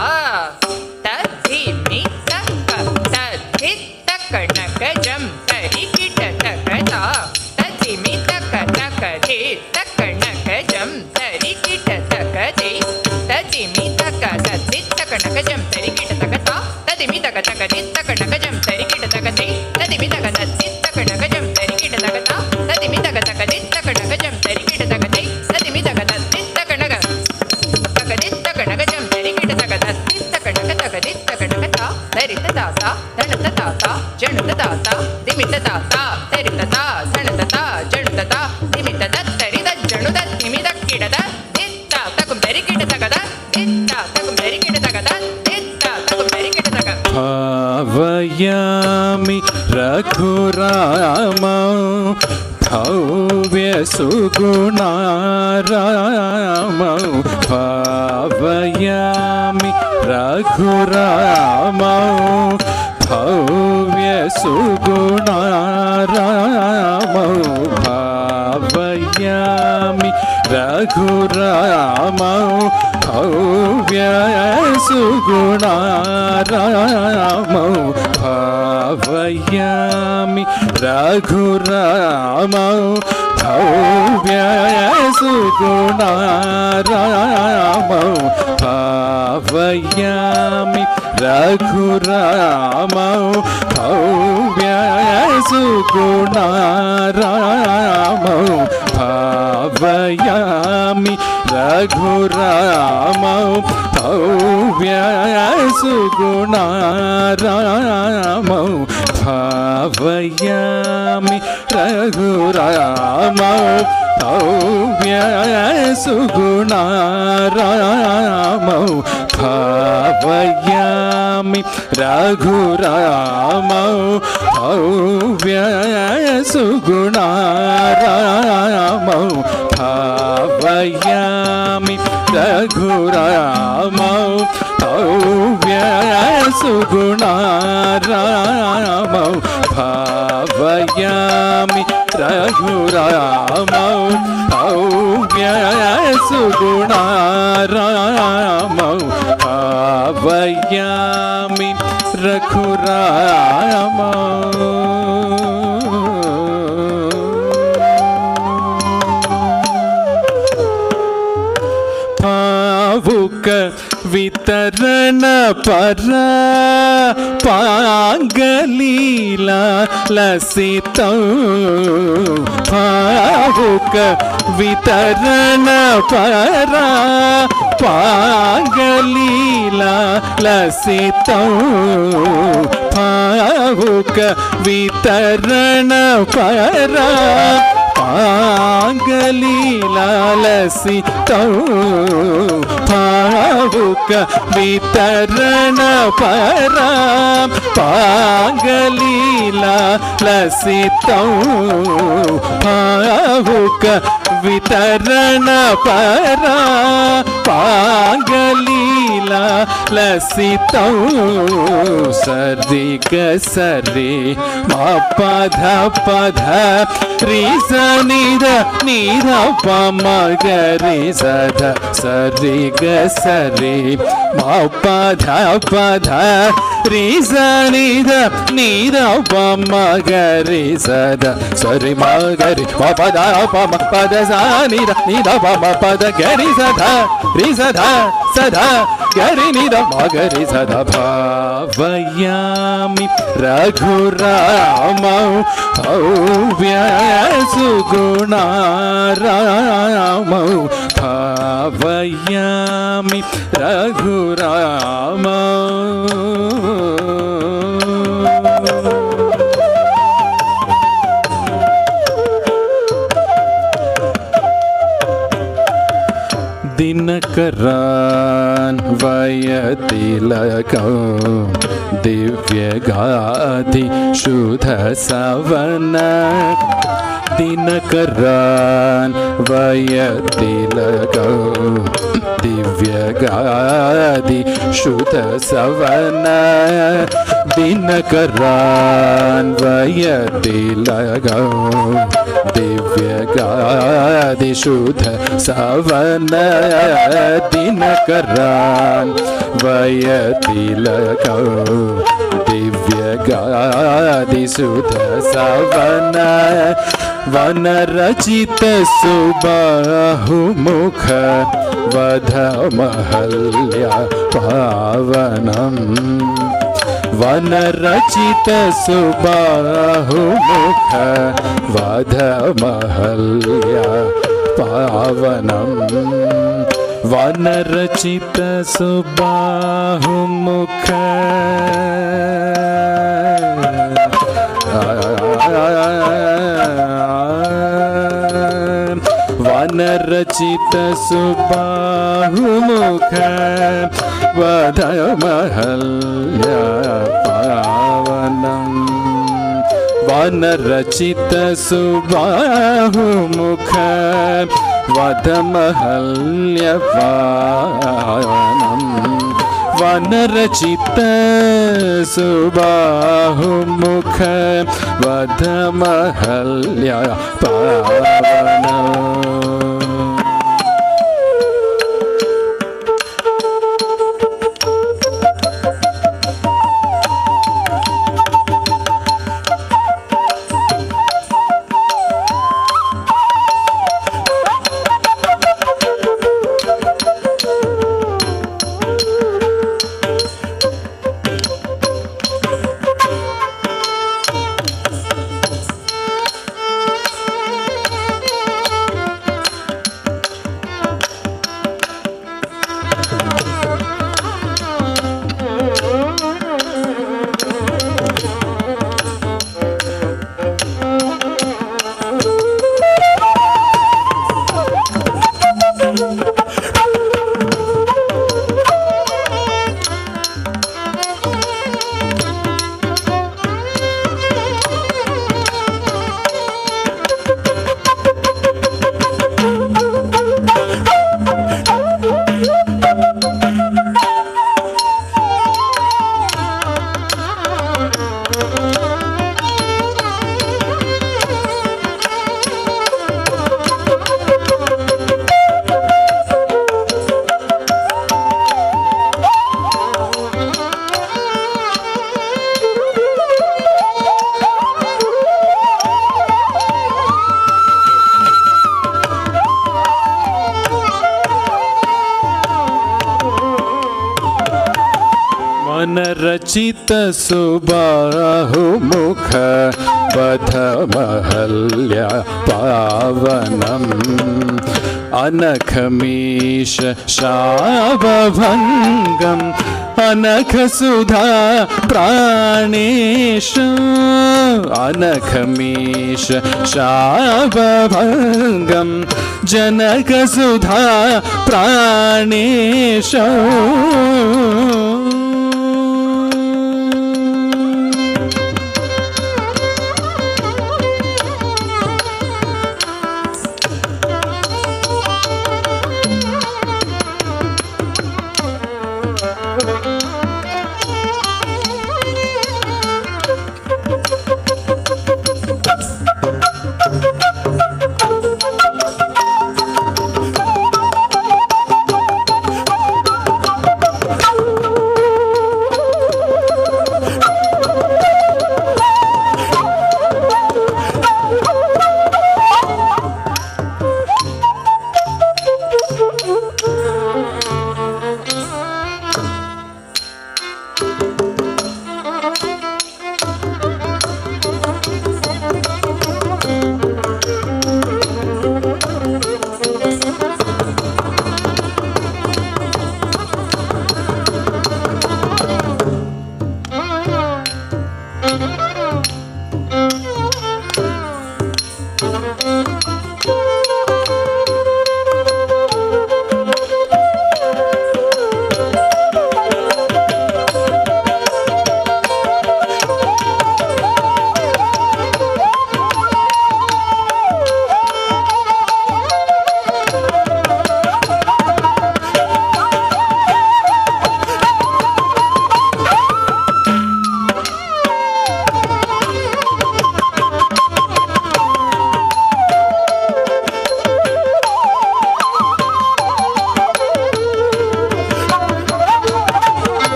తసిమి తక్క తరికిటకనకజం తరికిటరకతా తసిమి తక్కనకదే తక్కనకజం తరికిటరకదే తదిమి తక తదిత్తకనకజం తరికిటతకతా తదిమి తక తకదిత్తకనకజం తరికిటతకతే తదిమి తక తదిత్తకనకజం తరికిటతకతా తదిమి తక తకదిత్తకనకజం తరికిటతకతే తదిమి తక తదిత్తకనక తకదిత్తకనకజం తరికిటతకదిత్తకనకతకదిత్తకనకతా తరితతాతా ధనతతాతా జనుతతాతా దిమితతాతా తరితతా ధనతతా జనుతతా దిమితదత్తరిద జనుదత్తిమిదక్కిడద భావయామి రఘురామౌ భవ్య సుగుణారామౌ భావయామి రఘురామౌ భవ్య సుగుణారామౌ భావయామి రఘురామౌ భవ్య సుగుణారామౌ భావయామి రఘురామౌ భవ్య సుగుణారామౌ భావయామి రఘురామౌ భవ్య సుగుణారామౌ భావయామి రఘురామౌ భవ్య సుగుణారామౌ భావయామి రఘురామౌ భవ్య సుగుణారామౌ భావయామి రఘురామౌ భవ్య సుగుణారామౌ భావయామి రఘురామౌ భవ్య సుగుణారామౌ భావయామి రఘురామౌ భవ్య సుగుణారామౌ భావయామి రఘురామౌ. భావుక వితరణ పర పాంగలీలా లసితం భావుక వితరణ పర పాంగలీలా లసితం భావుక వితరణ పర పాంగలీలా లసితం భావుక వితరణ పర పాంగలీలా లసితం భావుక వితరణ పర పాంగలీలా లసితం సరిగ సరి మా పధ పధ రి సనిధ నిధ పమగరి సధ సరిగ సరి మా పధ పధ ri sa ni da pa ma ga ri sa da sa ri ma ga ri pa pa da sa ni da pa ma pa da ga ri sa da ga ri ni da ma ga ri sa da bhavayami Raghurama Bhavya Suguna Rama Bhavayami Raghurama Dinakaran Vayatilakam Divyagati Shuddha Savana Dinakaran Vayatilakam Divyagati Shuddha Savana Dinakaran Vayatilakam Divyagati Shuddha Savana Dinakaran Vayatilakam Divyagati Shuddha Savana Vanarachita Subahu Mukha Vadha Mahalya Pavanam Vanarachita Subahu Mukha Vadha Mahalya Pavanam Vanarachita Subahu Mukha Vanarachita Subahu Mukha Vadha Mahalya Pavanam Vanarachita Subahu Mukha Vadha Mahalya Pavanam Vanarachita Subahu Mukha Vadha Mahalya Pavanam रचित सुबाहु मुख पथ महल्या पावनम अनखमीश शावभंगम अनख सुधा प्राणेश अनखमीश शावभंगम जनक सुधा प्राणेश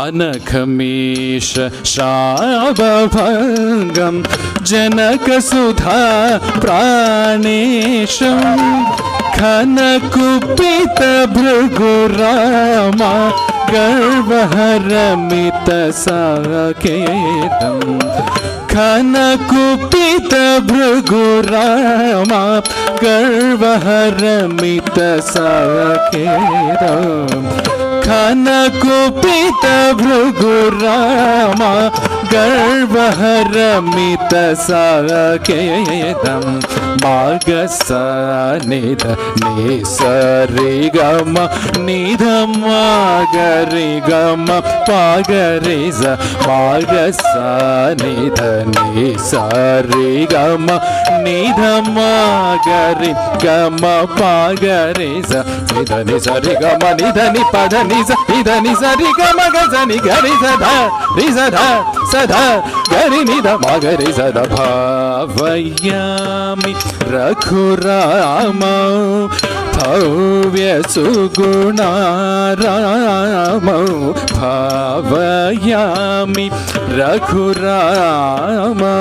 अनघमीश शावभङ्गं जनकसुधा प्राणेशं खनकुपितभृगुरामा गर्वहरमितसाकेतं खनकुपितभृगुरामा गर्वहरमितसाकेतं खनकुपितभृगुरामा गर्वहरमितसाकेतं मागसनिध निसरिगम निधमागरिगम पागरिज मागसनिध निसरिगम निधमागरिगम पागरिज निध निसरिगम निध निपद निज निध निसरिगम गजनि गरि सदा रि सदा सदा गरि निध मगरि सदा भावयामि रघुरामौ भव्य सुगुणारामौ भावयामि रघुरामौ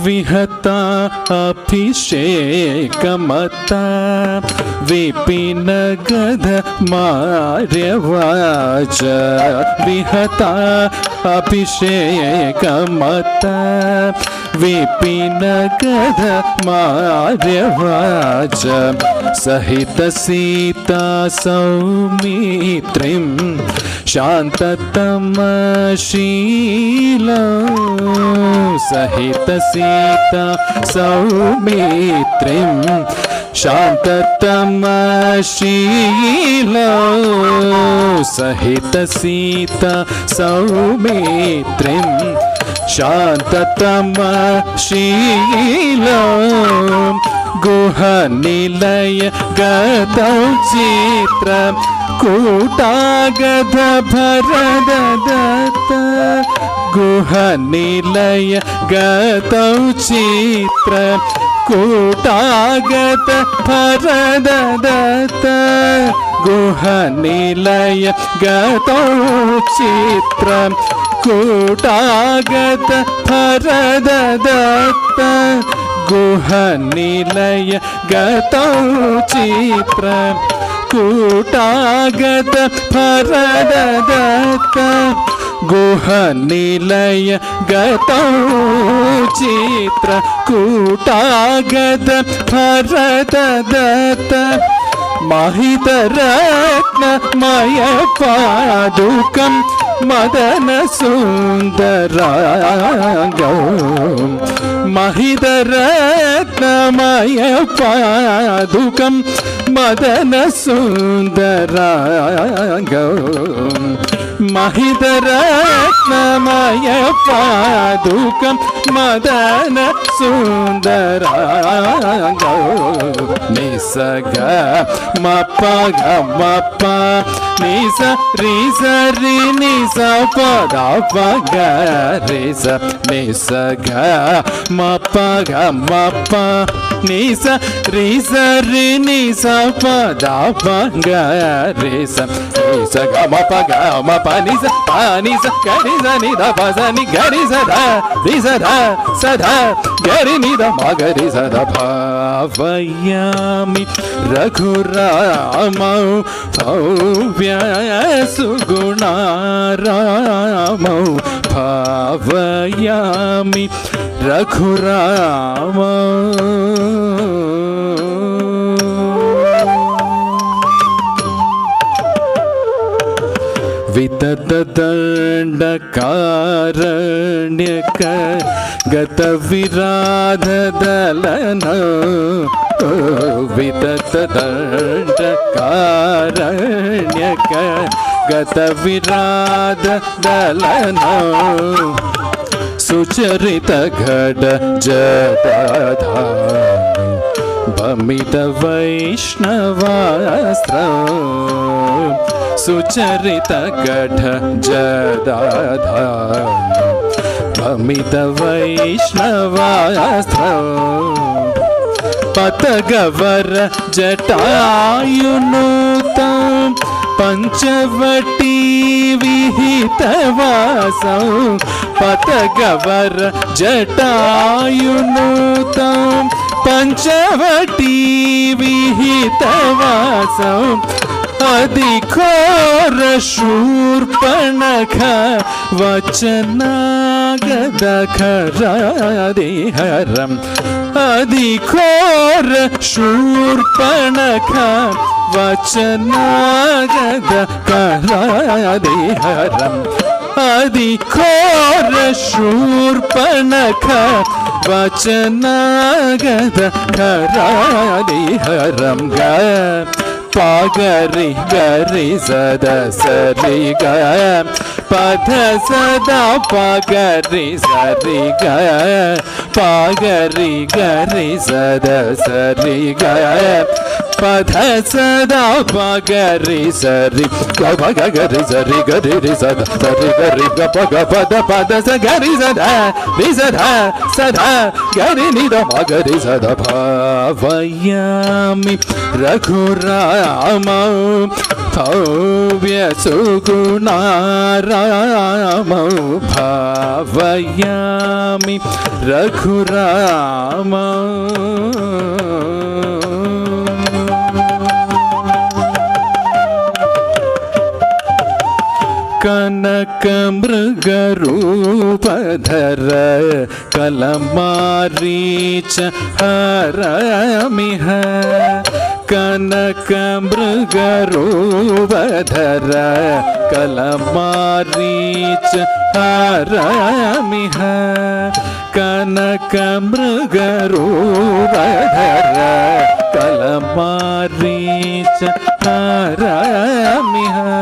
विहता अभिषेकमता विपिन गध मार्यवाच विहता अभिषेकमता विपिन गध मार्यवाच सहित सीता सौमित्रिं शान्ततमशीलौ सहित सीता सौमित्रिं शान्ततमशीलौ सहित सीता सौमित्रिं शान्ततमशीलौ गुहनिलय गतौ चित्र कूटागध भरदत्त गुहनिलय गतौ चित्र कूटागत भरदत्त गुहनिलय गतौ चित्र कूटागत भरदत्त गुहनिलय गतौ चित्र कूटागत भरदत्त गुहनिलय गतौ चित्र कूटागत भरदत्त महितरत्नमय पादुकं मदन सुन्दराङ्गौ महितरत्नमय पादुकं मदन सुन्दराङ्गौ महितरत्नमय पादुकं मदन सुन्दराङ्गौ निसग मप गमप निस रिस रि निस पद पग रिस निसग मप गमप निस रिस रि निस पद पग रिस निस गमप गमप निस पानिस गरि स नि ध प स नि गरि स ध रि स ध स ध gari ni da ma gari sa da bhavayami Raghuramau bhavya sugunaramau bhavayami Raghuramau Vidadadandakaranyak Gataviradadalana Vidadadandakaranyak Gataviradadalana Sucharita Gada Jadadhanu Bhamita Vaishnavastra Sucharita Gadha Jadadhanu Bhamita Vaishnavastra Patagavara Jatayunutam Panchavati Vihitavasam Patagavara Jatayunutam Panchavati Vihitavasam Adhikora Shurpanakha Vachanagadakharadeharam Adhikora Shurpanakha Vachanagadakharadeharam Adhikora Shurpanakha Vachanagadakharadeharam Pagari gari sada sari ga Pada sada pagari sari ga Pagari gari sada sari ga Pada sada pagari sari ga Pagari sari gari sada sari gari ga Pada pada sa gari sada ri sada sada gari ni da magari sada bhavayami Raghuramau bhavya sugunaramau bhavayami Raghuramau Kanakamrugarupadhara Kalamaricha haramiha Kanakamrugarupadhara Kalamaricha haramiha Kanakamrugarupadhara Kalamaricha haramiha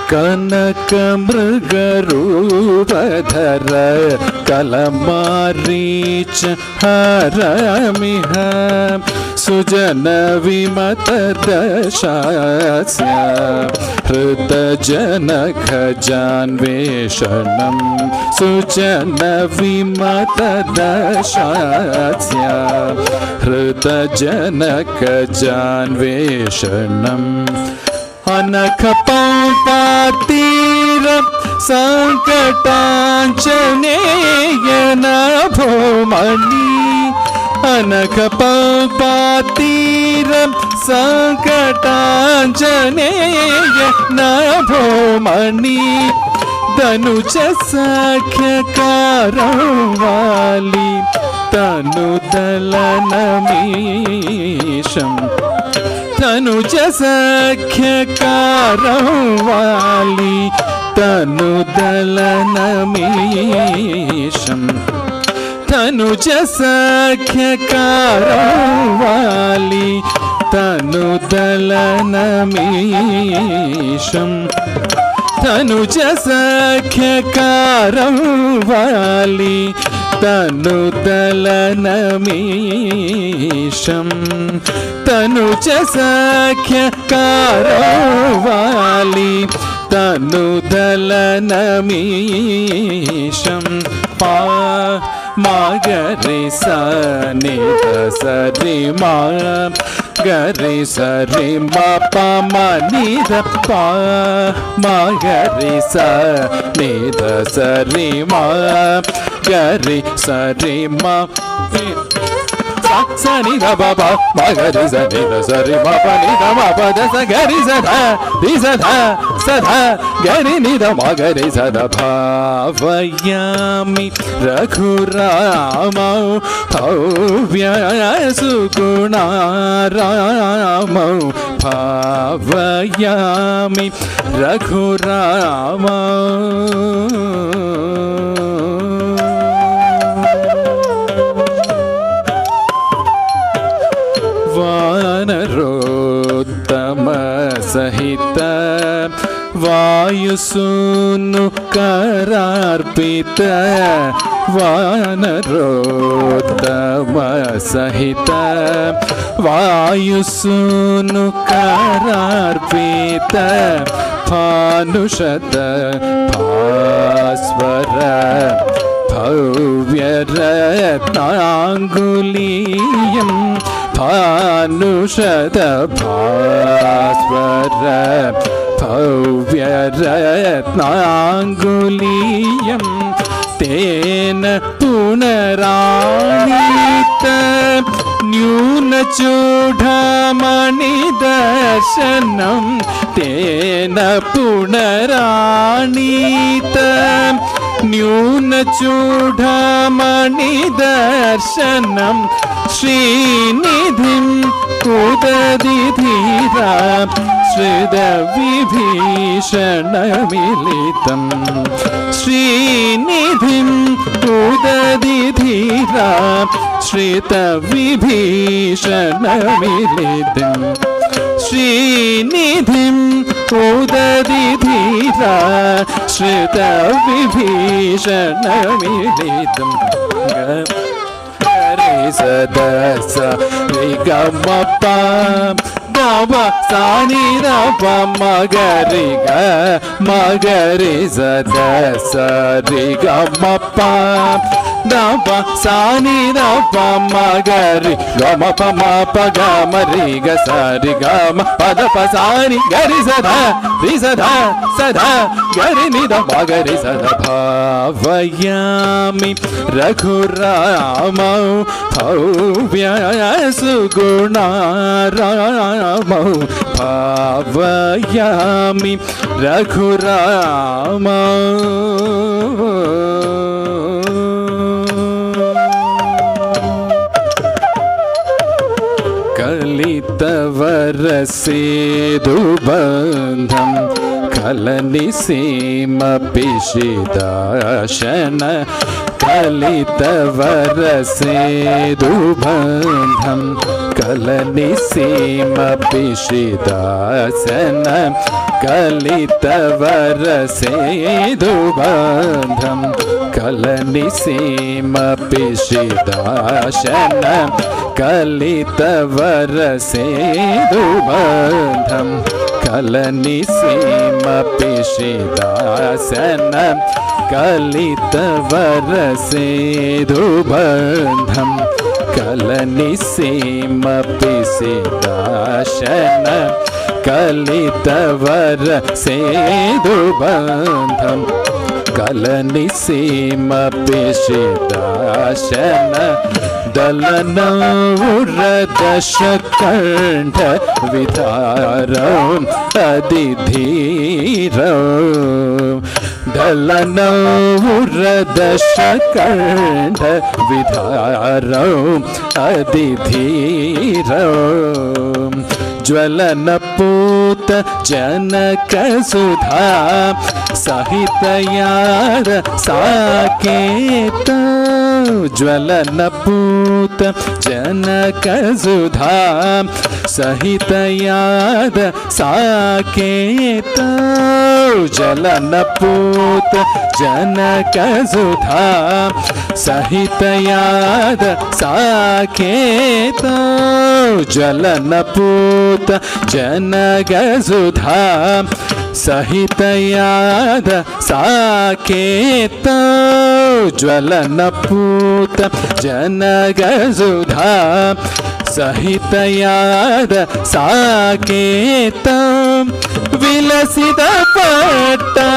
कनक मृगरूपधर कलमारीच हरमिह सुजन विमत दशास्य हृतजनक जान्वेषणं सुजन विमत दशास्य हृतजनक जान्वेषणम् अनख पंपातीर संकटांचनेय नभोमणि अनख पंपातीर संकटांचनेय नभोमणि तनुज सख्यकारवाली तनुदलनमीशम् तनुज सख्यकारवाली तनुदलनमीशम् तनुज सख्यकारवाली तनुदलनमीशम् तनुज सख्यकारवाली तनुदलनमीशम् तनुज सख्यकारवाली तनुदलनमीशम् पा मागरि सनि सरि मा गरि सरि मा प मनि ध पा मागरि सनि सरि मा गरि सरि मा सनि ध प प मगरि सनि ध सरि मा प नि ध मा प ध स गरि स ध रि स ध गरि नि ध मगरि स ध भावयामि रघुरामौ भव्य सुगुणारामौ भावयामि रघुरामौ वानरोत्तम सहित वायुसूनु करार्पित वानरोत्तम सहित वायुसूनु करार्पित भानुषत भास्वर भव्यरत्नाङ्गुलीयं भानुषत भास्वर भव्यरत्नाङ्गुलीयं तेन पुनरानीत न्यूनचूडामणिदर्शनं तेन पुनरानीत न्यूनचूडामणिदर्शनं श्रीनिधिं उदधि धीरा श्रितविभीषणमिलितं श्रीनिधिं उदधि धीरा श्रितविभीषणमिलितं श्रीनिधिं उदधि धीरा श्रितविभीषणमिलितं गरि सदस रिगमपा गम सानि रप मगरि ग मगरि सदस रिगमपा दप सानि रप मगरि गम प म प ग म रि ग स रि ग म प द प सानि गरि स ध रि स ध गरि नि ध मगरि स ध भावयामि रघुरामौ भव्य सुगुणारामौ भावयामि रघुरामौ कलितवरसेदुबन्धं कलनिसीमपिशिदाशन कलितवरसेदुबन्धं कलनिसीमपिशिदासन कलितवरसेदुबन्धं कलनिसीमपिशिदासन कलितवरसेदुबन्धं कलनिसीमपिशिदासन कलितवरसेदुबन्धं कलनिसीमपिशिदासन कलितवरसेदुबन्धं कलनिसीमपिशिदासन दलनौरदशकण्ठ वितारम् अदिधीरम् दलनौरदशकण्ठ वितारम् अदिधीरम् ज्वलनपूत जनकसुधा सहितयार साकेत ज्वलनपूत जनकसुधा सहितयाद साकेत ज्वलनपूत जनकसुधा सहितयाद साकेत ज्वलनपूत जनकसुधा सहितयाद साकेत ज्वलनपूत जनकसुधा सहितयाद साकेत विलसित पट्टाभिषेक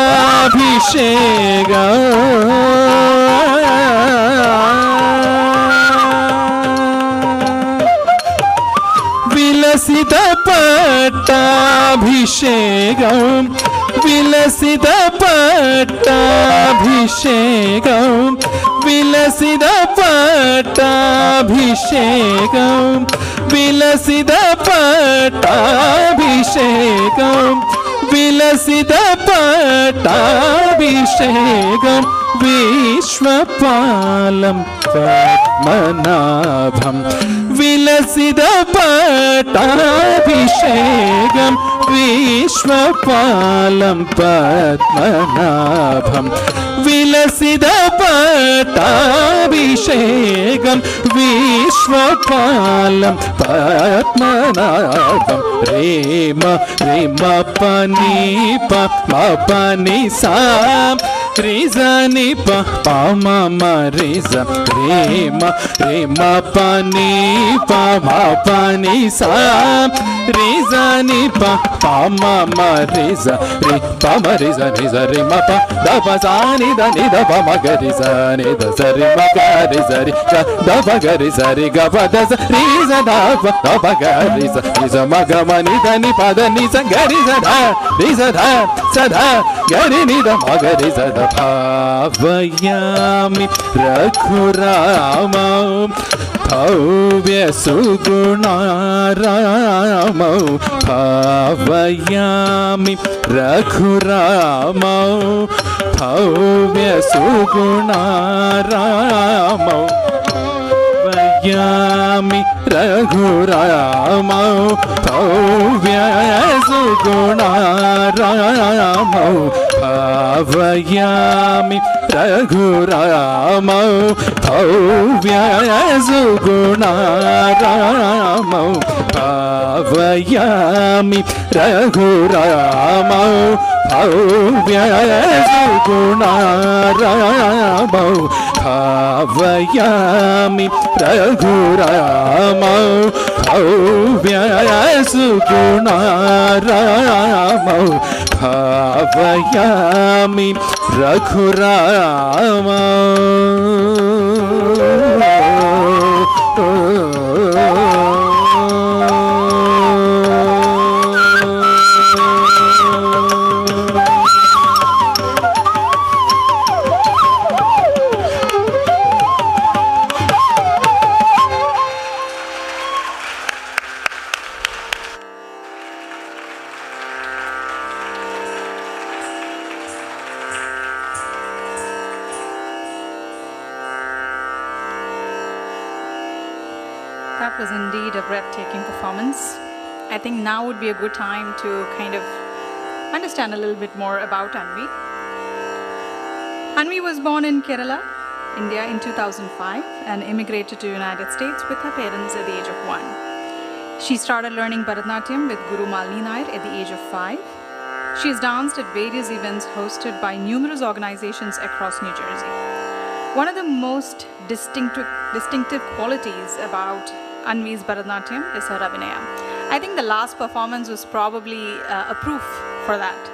विलसित पट्टाभिषेकं विलसित पट्टाभिषेकं विलसित पट्टाभिषेकं विलसित पट्टाभिषेकं विलसित पट्टाभिषेकं विश्वपालं पद्मनाभं विलसित पट्टाभिषेकं विश्वपालं पद्मनाभं विलसित पट्टाभिषेकं विश्वपालं पद्मनाभं रेम रेम पनी पनी सा रिजनि पमा रिज रेम रेम पनी पनी सा रिजनि पमा रिज रे पम रिज निज रे म प द प सा नि द नि द प म ग रि स नि द स रि म ग रि स रि ग द प ग रि स रि ग प द स रि स द प द प ग रि स म ग म नि द नि प द नि स ग रि स ध स ध ग रि नि द म ग रि स द भावयामि रघुरामौ भव्य सुगुणारामौ भावयामि रघुरामौ भव्य सुगुणारामौ भावयामि रघुरामौ भव्य सुगुणारामौ भावयामि रघुरामौ भव्य सुगुणारामौ भावयामि रघुरामौ भव्य सुगुणारामौ भावयामि रघुरामौ भव्य सुगुणारामौ भावयामि रघुरामौ was indeed a breathtaking performance. I think now would be a good time to kind of understand a little bit more about Anvi. Anvi was born in Kerala, India in 2005 and immigrated to the United States with her parents at the age of 1. She started learning Bharatanatyam with Guru Malini Nair at the age of 5. She has danced at various events hosted by numerous organizations across New Jersey. One of the most distinctive qualities about Anvi's Bharatanatyam is her abhinaya. I think the last performance was probably a proof for that.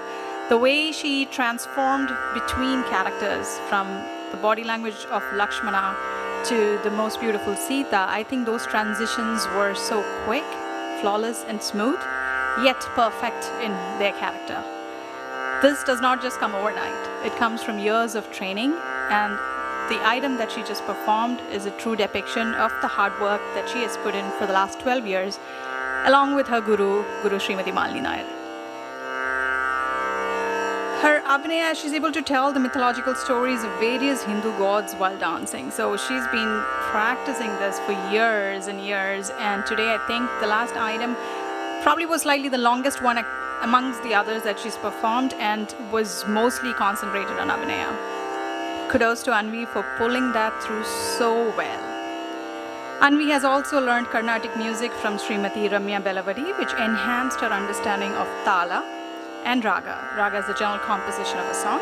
The way she transformed between characters from the body language of Lakshmana to the most beautiful Sita, I think those transitions were so quick, flawless and smooth, yet perfect in their character. This does not just come overnight. It comes from years of training, and the item that she just performed is a true depiction of the hard work that she has put in for the last 12 years, along with her Guru Srimati Malini Nair. Her abhinaya, she's able to tell the mythological stories of various Hindu gods while dancing. So she's been practicing this for years and years, and today I think the last item probably was slightly the longest one amongst the others that she's performed and was mostly concentrated on abhinaya. Kudos to Anvi for pulling that through so well. Anvi has also learned Carnatic music from Srimati Ramya Belavadi, which enhanced her understanding of tala and raga. Raga is the general composition of a song,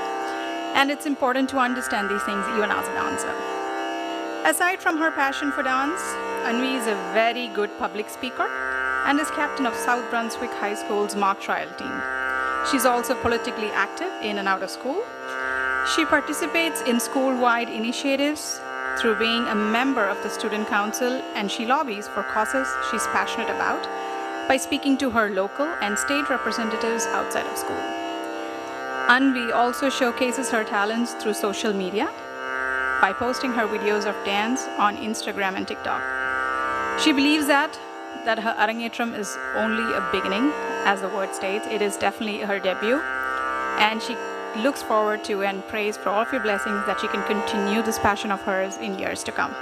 and it's important to understand these things even as a dancer. Aside from her passion for dance, Anvi is a very good public speaker and is captain of South Brunswick High School's mock trial team. She's also politically active in and out of school. She participates in school-wide initiatives through being a member of the student council, and she lobbies for causes she's passionate about by speaking to her local and state representatives outside of school. Anvi also showcases her talents through social media by posting her videos of dance on Instagram and TikTok. She believes that her Arangetram is only a beginning, as the word states. It is definitely her debut, and she looks forward to and prays for all of your blessings that she can continue this passion of hers in years to come.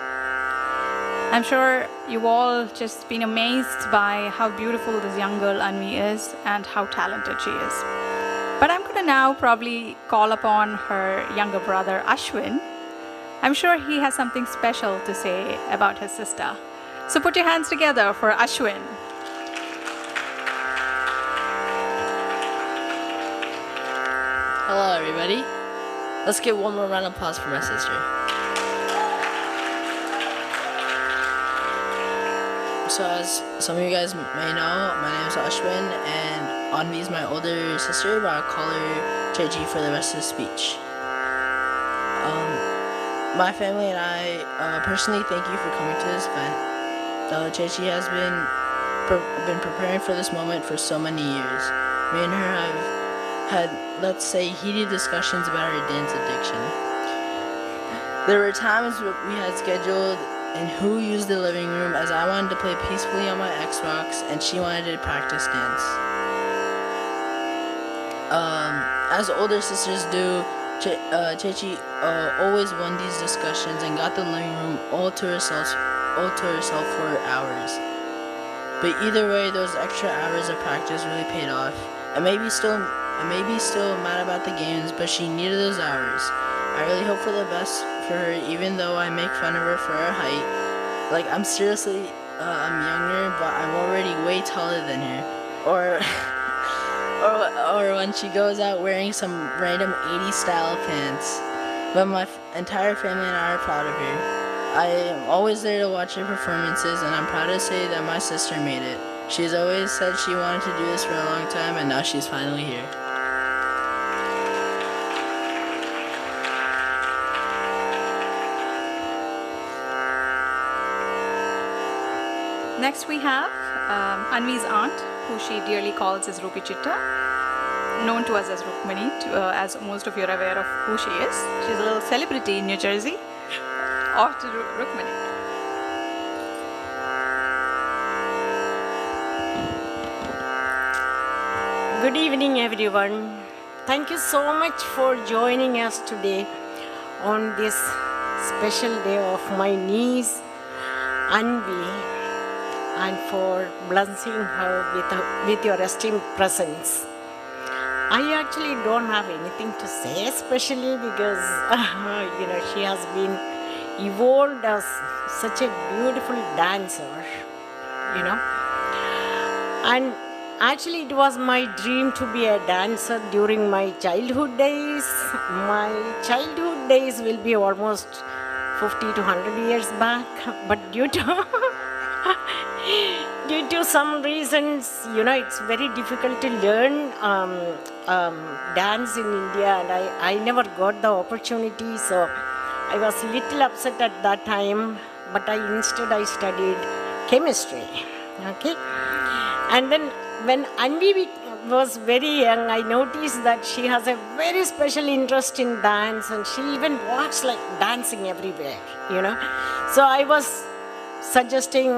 I'm sure you all just been amazed by how beautiful this young girl Anvi is and how talented she is. But I'm going to now probably call upon her younger brother Ashwin. I'm sure he has something special to say about his sister. So put your hands together for Ashwin. Hello, everybody. Let's give one more round of applause for my sister. So as some of you guys may know, my name is Ashwin, and Anvi is my older sister, but I'll call her Chechi for the rest of the speech. My family and I personally thank you for coming to this event. Chechi has been preparing for this moment for so many years. Me and her have had, let's say, heated discussions about her dance addiction. There were times we had scheduled and who used the living room, as I wanted to play peacefully on my Xbox and she wanted to practice dance. As older sisters do, Chechi always won these discussions and got the living room all to herself for hours. But either way, those extra hours of practice really paid off. I may be still mad about the games, but she needed those hours. I really hope for the best for her, even though I make fun of her for her height. Like, I'm younger, but I'm already way taller than her. Or when she goes out wearing some random 80s style pants. But my entire family and I are proud of her. I am always there to watch her performances, and I'm proud to say that my sister made it. She's always said she wanted to do this for a long time, and now she's finally here. Next we have Anvi's aunt, who she dearly calls as Rupi Chitta, known to us as Rukmini, as most of you are aware of who she is. She's a little celebrity in New Jersey. Off to Rukmini. Good evening, everyone. Thank you so much for joining us today on this special day of my niece, Anvi. and for blessing her with your esteemed presence. I actually don't have anything to say, especially because she has been evolved as such a beautiful dancer, you know. And actually, it was my dream to be a dancer during my childhood days. My childhood days will be almost 50 to 100 years back, but due to some reasons, it's very difficult to learn dance in India, and I never got the opportunity, so I was a little upset at that time, but instead I studied chemistry, okay? And then when Anvi was very young, I noticed that she has a very special interest in dance, and she even walks like dancing everywhere, So I was suggesting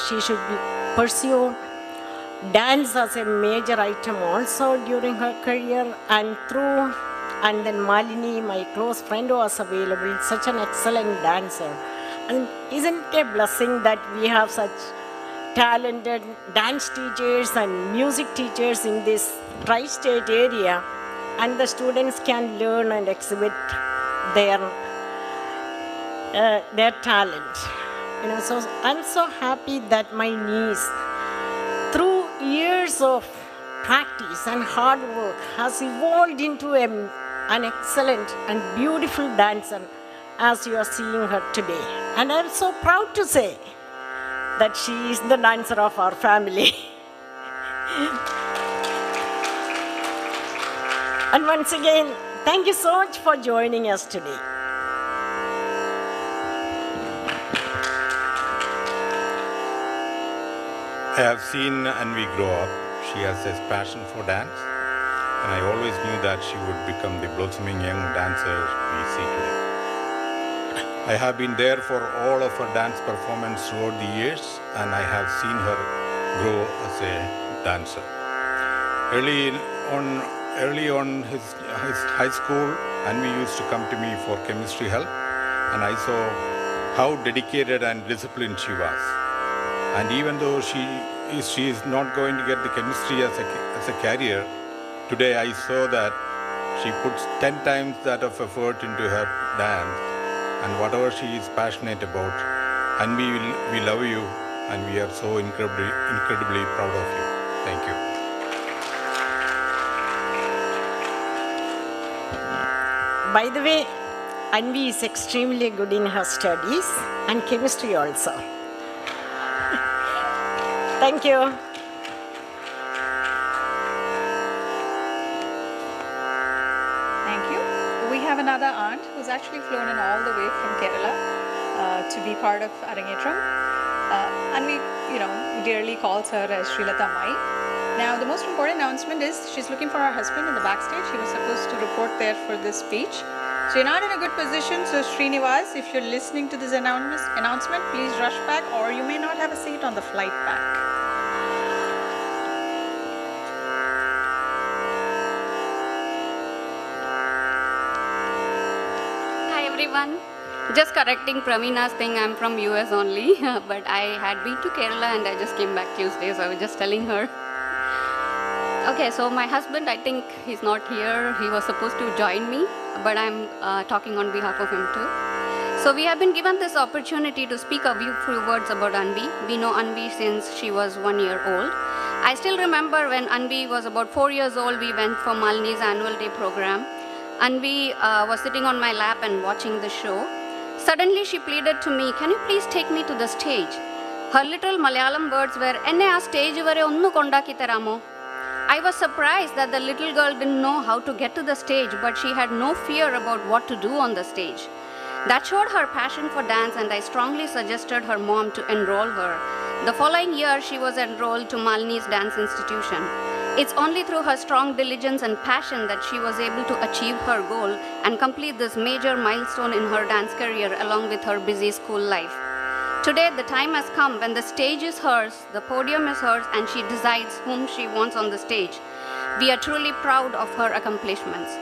she should pursue dance as a major item also during her career, and then Malini, my close friend, was available, such an excellent dancer. And isn't it a blessing that we have such talented dance teachers and music teachers in this tri-state area, and the students can learn and exhibit their talent. So I'm so happy that my niece, through years of practice and hard work, has evolved into an excellent and beautiful dancer, as you are seeing her today. And I'm so proud to say that she is the dancer of our family. And once again, thank you so much for joining us today. I have seen Anvi grow up. She has this passion for dance, and I always knew that she would become the blossoming young dancer we see today. I have been there for all of her dance performance throughout the years, and I have seen her grow as a dancer. Early on his high school, Anvi used to come to me for chemistry help, and I saw how dedicated and disciplined she was. And even though she is not going to get the chemistry as a career, today I saw that she puts 10 times that of effort into her dance, and whatever she is passionate about. And we love you, and we are so incredibly proud of you. Thank you. By the way, Anvi is extremely good in her studies and chemistry also. Thank you. Thank you. We have another aunt who's actually flown in all the way from Kerala to be part of Arangetram. And we, dearly calls her as Srilata Mai. Now, the most important announcement is she's looking for her husband in the backstage. He was supposed to report there for this speech. So you're not in a good position. So Srinivas, if you're listening to this announcement, please rush back, or you may not have a seat on the flight back. Hi everyone. Just correcting Pramina's thing, I'm from US only, but I had been to Kerala and I just came back Tuesday, so I was just telling her. Okay, so my husband, I think he's not here. He was supposed to join me, but I'm talking on behalf of him too. So we have been given this opportunity to speak a few words about Anvi. We know Anvi since she was 1 year old. I still remember when Anvi was about 4 years old, we went for Malini's annual day program. Anvi was sitting on my lap and watching the show. Suddenly she pleaded to me, "Can you please take me to the stage?" Her literal Malayalam words were, "Enne aa stage vare onnu kondaki taramo." I was surprised that the little girl didn't know how to get to the stage, but she had no fear about what to do on the stage. That showed her passion for dance, and I strongly suggested her mom to enroll her. The following year, she was enrolled to Malini's dance institution. It's only through her strong diligence and passion that she was able to achieve her goal and complete this major milestone in her dance career along with her busy school life. Today, the time has come when the stage is hers, the podium is hers, and she decides whom she wants on the stage. We are truly proud of her accomplishments.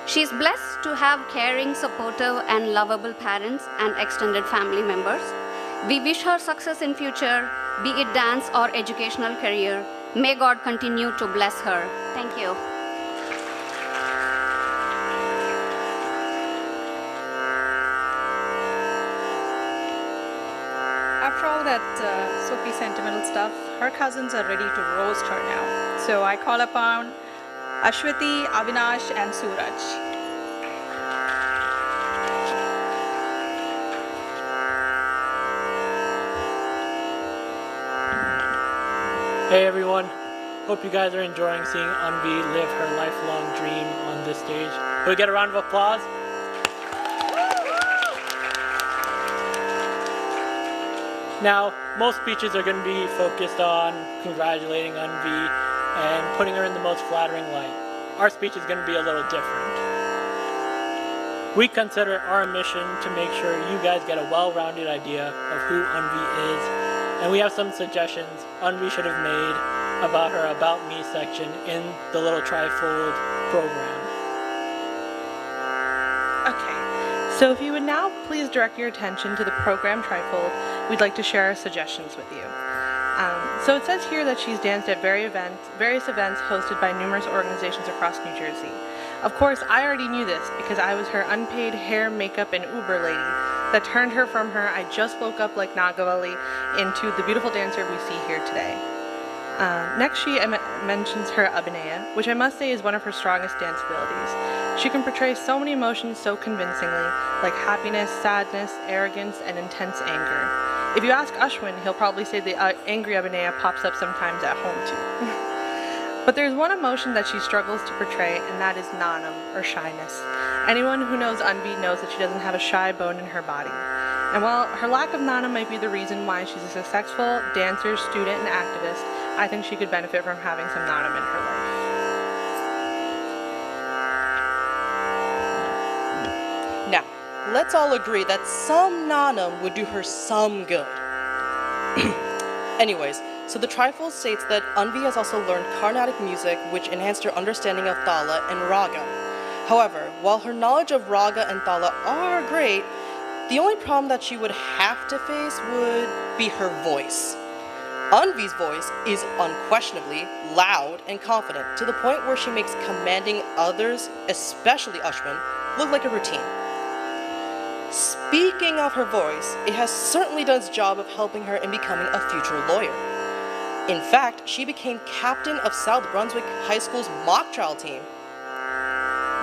She is blessed to have caring, supportive, and lovable parents and extended family members. We wish her success in future, be it dance or educational career. May God continue to bless her. Thank you. After all that soapy sentimental stuff, her cousins are ready to roast her now. So I call upon Ashwati, Avinash, and Suraj. Hey everyone, hope you guys are enjoying seeing Anvi live her lifelong dream on this stage. Can we get a round of applause? Now, most speeches are going to be focused on congratulating Anvi and putting her in the most flattering light. Our speech is going to be a little different. We consider our mission to make sure you guys get a well-rounded idea of who Anvi is, and we have some suggestions Anvi should have made about her About Me section in the little trifold program. Okay, so if you would now please direct your attention to the program trifold, we'd like to share our suggestions with you. So it says here that she's danced at various events hosted by numerous organizations across New Jersey. Of course, I already knew this because I was her unpaid hair, makeup, and Uber lady that turned her from her I just woke up like Nagavali into the beautiful dancer we see here today. Next, she mentions her abhinaya, which I must say is one of her strongest dance abilities. She can portray so many emotions so convincingly, like happiness, sadness, arrogance, and intense anger. If you ask Ashwin, he'll probably say the angry abhinaya pops up sometimes at home too. But there's one emotion that she struggles to portray, and that is nanam, or shyness. Anyone who knows Anvi knows that she doesn't have a shy bone in her body. And while her lack of nanam might be the reason why she's a successful dancer, student, and activist, I think she could benefit from having some nanam in her life. Now, let's all agree that some nanam would do her some good. Anyways, so the trifold states that Anvi has also learned Carnatic music, which enhanced her understanding of thala and raga. However, while her knowledge of raga and thala are great, the only problem that she would have to face would be her voice. Anvi's voice is unquestionably loud and confident, to the point where she makes commanding others, especially Ashwin, look like a routine. Speaking of her voice, it has certainly done its job of helping her in becoming a future lawyer. In fact, she became captain of South Brunswick High School's mock trial team.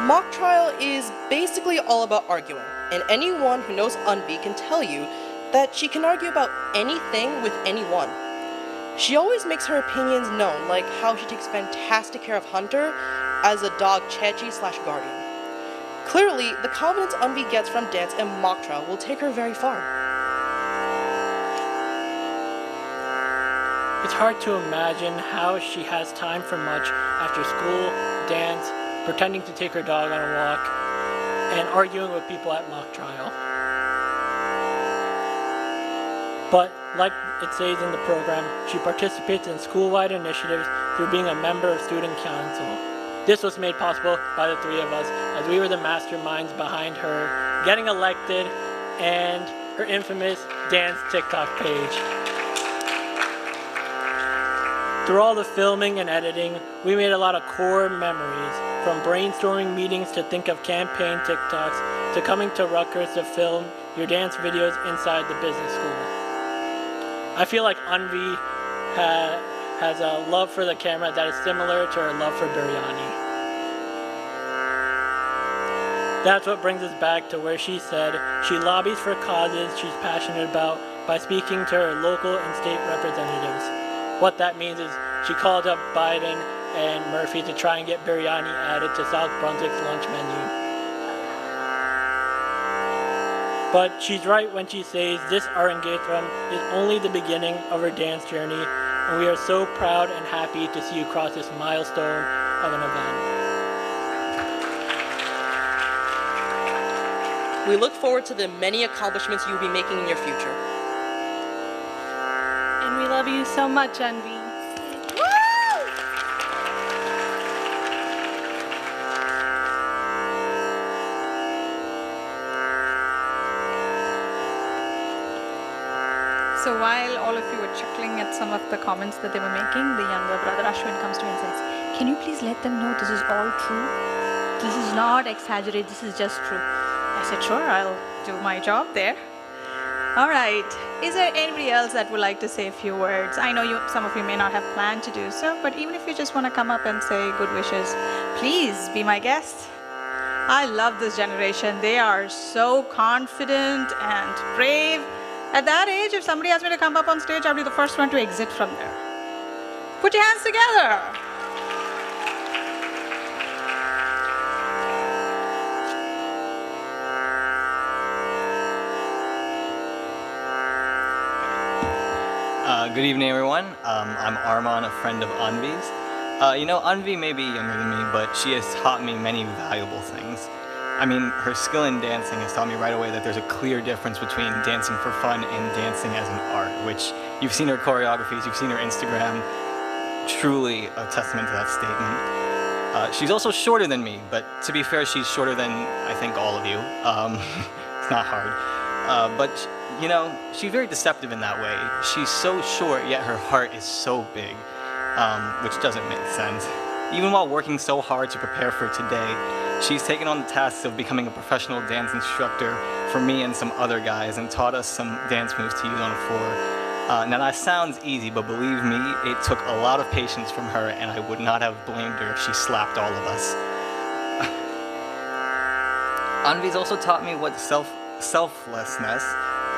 Mock trial is basically all about arguing, and anyone who knows Anvi can tell you that she can argue about anything with anyone. She always makes her opinions known, like how she takes fantastic care of Hunter as a dog Chechi/guardian. Clearly, the confidence Anvi gets from dance and mock trial will take her very far. It's hard to imagine how she has time for much after school, dance, pretending to take her dog on a walk, and arguing with people at mock trial. But, like it says in the program, she participates in school-wide initiatives through being a member of student council. This was made possible by the three of us, as we were the masterminds behind her getting elected and her infamous dance TikTok page. Through all the filming and editing, we made a lot of core memories, from brainstorming meetings to think of campaign TikToks, to coming to Rutgers to film your dance videos inside the business school. I feel like Anvi has a love for the camera that is similar to her love for biryani. That's what brings us back to where she said she lobbies for causes she's passionate about by speaking to her local and state representatives. What that means is she called up Biden and Murphy to try and get biryani added to South Brunswick's lunch menu. But she's right when she says this Arangetram is only the beginning of her dance journey, and we are so proud and happy to see you cross this milestone of an event. We look forward to the many accomplishments you will be making in your future. And we love you so much, Anvi. So while all of you were chuckling at some of the comments that they were making, the younger brother Ashwin comes to me and says, "Can you please let them know this is all true? This is not exaggerated, this is just true." I said, "Sure, I'll do my job there." All right. Is there anybody else that would like to say a few words? I know some of you may not have planned to do so, but even if you just want to come up and say good wishes, please be my guest. I love this generation. They are so confident and brave. At that age, if somebody asked me to come up on stage, I'll be the first one to exit from there. Put your hands together. Good evening, everyone. I'm Arman, a friend of Anvi's. Anvi may be younger than me, but she has taught me many valuable things. I mean, her skill in dancing has taught me right away that there's a clear difference between dancing for fun and dancing as an art, which you've seen her choreographies, you've seen her Instagram. Truly a testament to that statement. She's also shorter than me, but to be fair, she's shorter than I think all of you. It's not hard. But she's very deceptive in that way. She's so short, yet her heart is so big, which doesn't make sense. Even while working so hard to prepare for today, she's taken on the task of becoming a professional dance instructor for me and some other guys and taught us some dance moves to use on the floor. Now that sounds easy, but believe me, it took a lot of patience from her, and I would not have blamed her if she slapped all of us. Anvi's also taught me what selflessness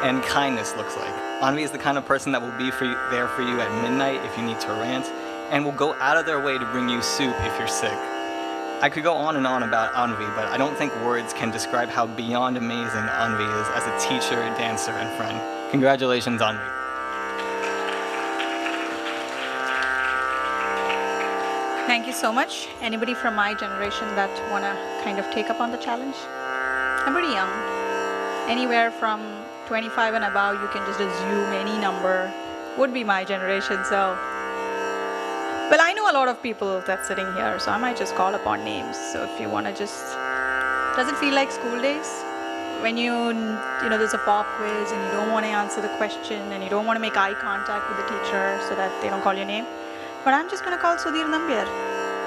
and kindness looks like. Anvi is the kind of person that will be there for you at midnight if you need to rant, and will go out of their way to bring you soup if you're sick. I could go on and on about Anvi, but I don't think words can describe how beyond amazing Anvi is as a teacher, dancer, and friend. Congratulations, Anvi. Thank you so much. Anybody from my generation that want to kind of take up on the challenge? I'm pretty young. Anywhere from 25 and above, you can just assume any number would be my generation. So, well, I know a lot of people that's sitting here, so I might just call upon names. So if you want to just, does it feel like school days? When there's a pop quiz and you don't want to answer the question and you don't want to make eye contact with the teacher so that they don't call your name. But I'm just going to call Sudhir Nambiar.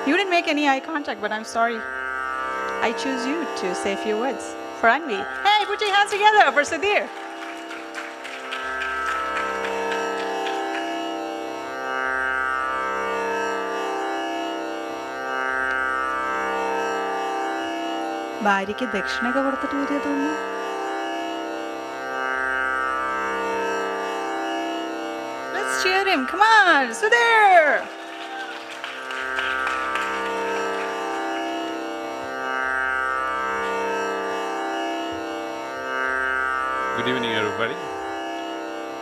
You didn't make any eye contact, but I'm sorry. I choose you to say a few words for Anvi. Hey, put your hands together for Sudhir. ഭാര്യയ്ക്ക് ദക്ഷിണയൊക്കെ കൊടുത്തിട്ട് വരിക തോന്നുന്നു. Let's cheer him. Come on, Sudhir. Good evening, everybody.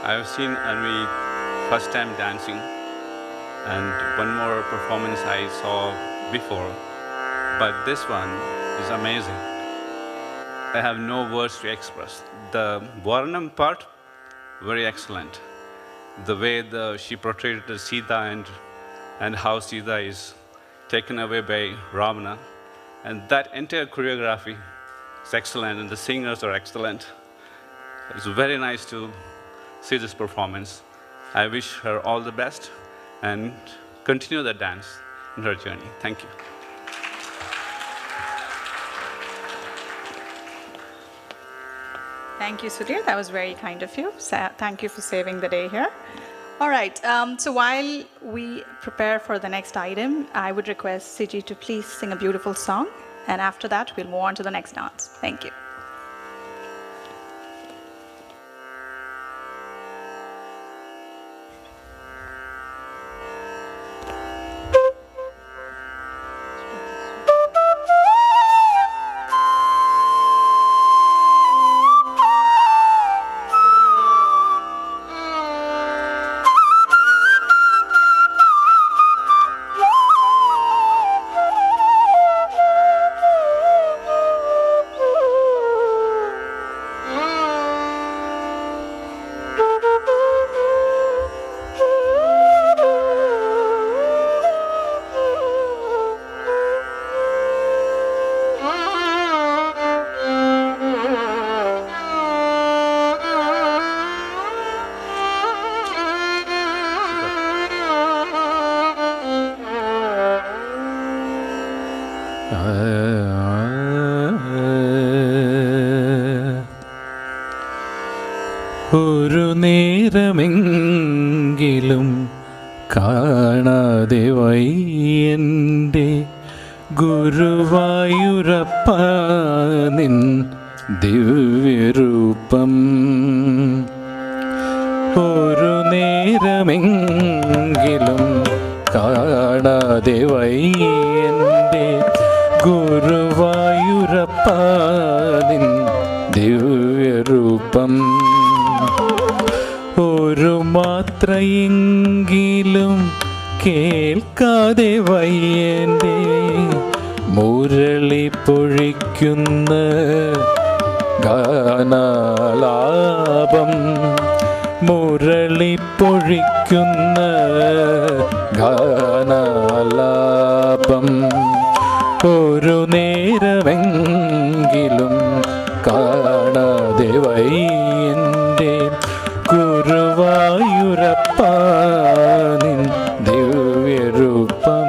I have seen Anvi first time dancing, and one more performance I saw before, but this one is amazing. I have no words to express. The Varanam part, very excellent. The way she portrayed the Sita and how Sita is taken away by Ravana, and that entire choreography is excellent, and the singers are excellent. It's very nice to see this performance. I wish her all the best and continue the dance in her journey. Thank you. Thank you, Sudhir. That was very kind of you. Thank you for saving the day here. All right. So while we prepare for the next item, I would request Siji to please sing a beautiful song. And after that, we'll move on to the next dance. Thank you. ഒരു നേരമെങ്കിലും കാണാതെ വയ്യൻ്റെ ഗുരുവായൂരപ്പ നിൻ ദിവ്യരൂപം. ഒരു നേരമെങ്കിലും കാണാതെ വയ്യൻ്റെ ഗുരുവായൂരപ്പ നിൻ ദിവ്യരൂപം. ഒരു മാത്രയെങ്കിലും കേൾക്കാതെ വയ്യൻ്റെ മുരളി പൊഴിക്കുന്ന ഗാനാലാപം. മുരളി പൊഴിക്കുന്ന ഗാനാലാപം. ഒരു നേരമെങ്കിലും കാണാതെ വയ്യൻ്റെ ഗുരുവായൂരപ്പ നിൻ ദിവ്യരൂപം.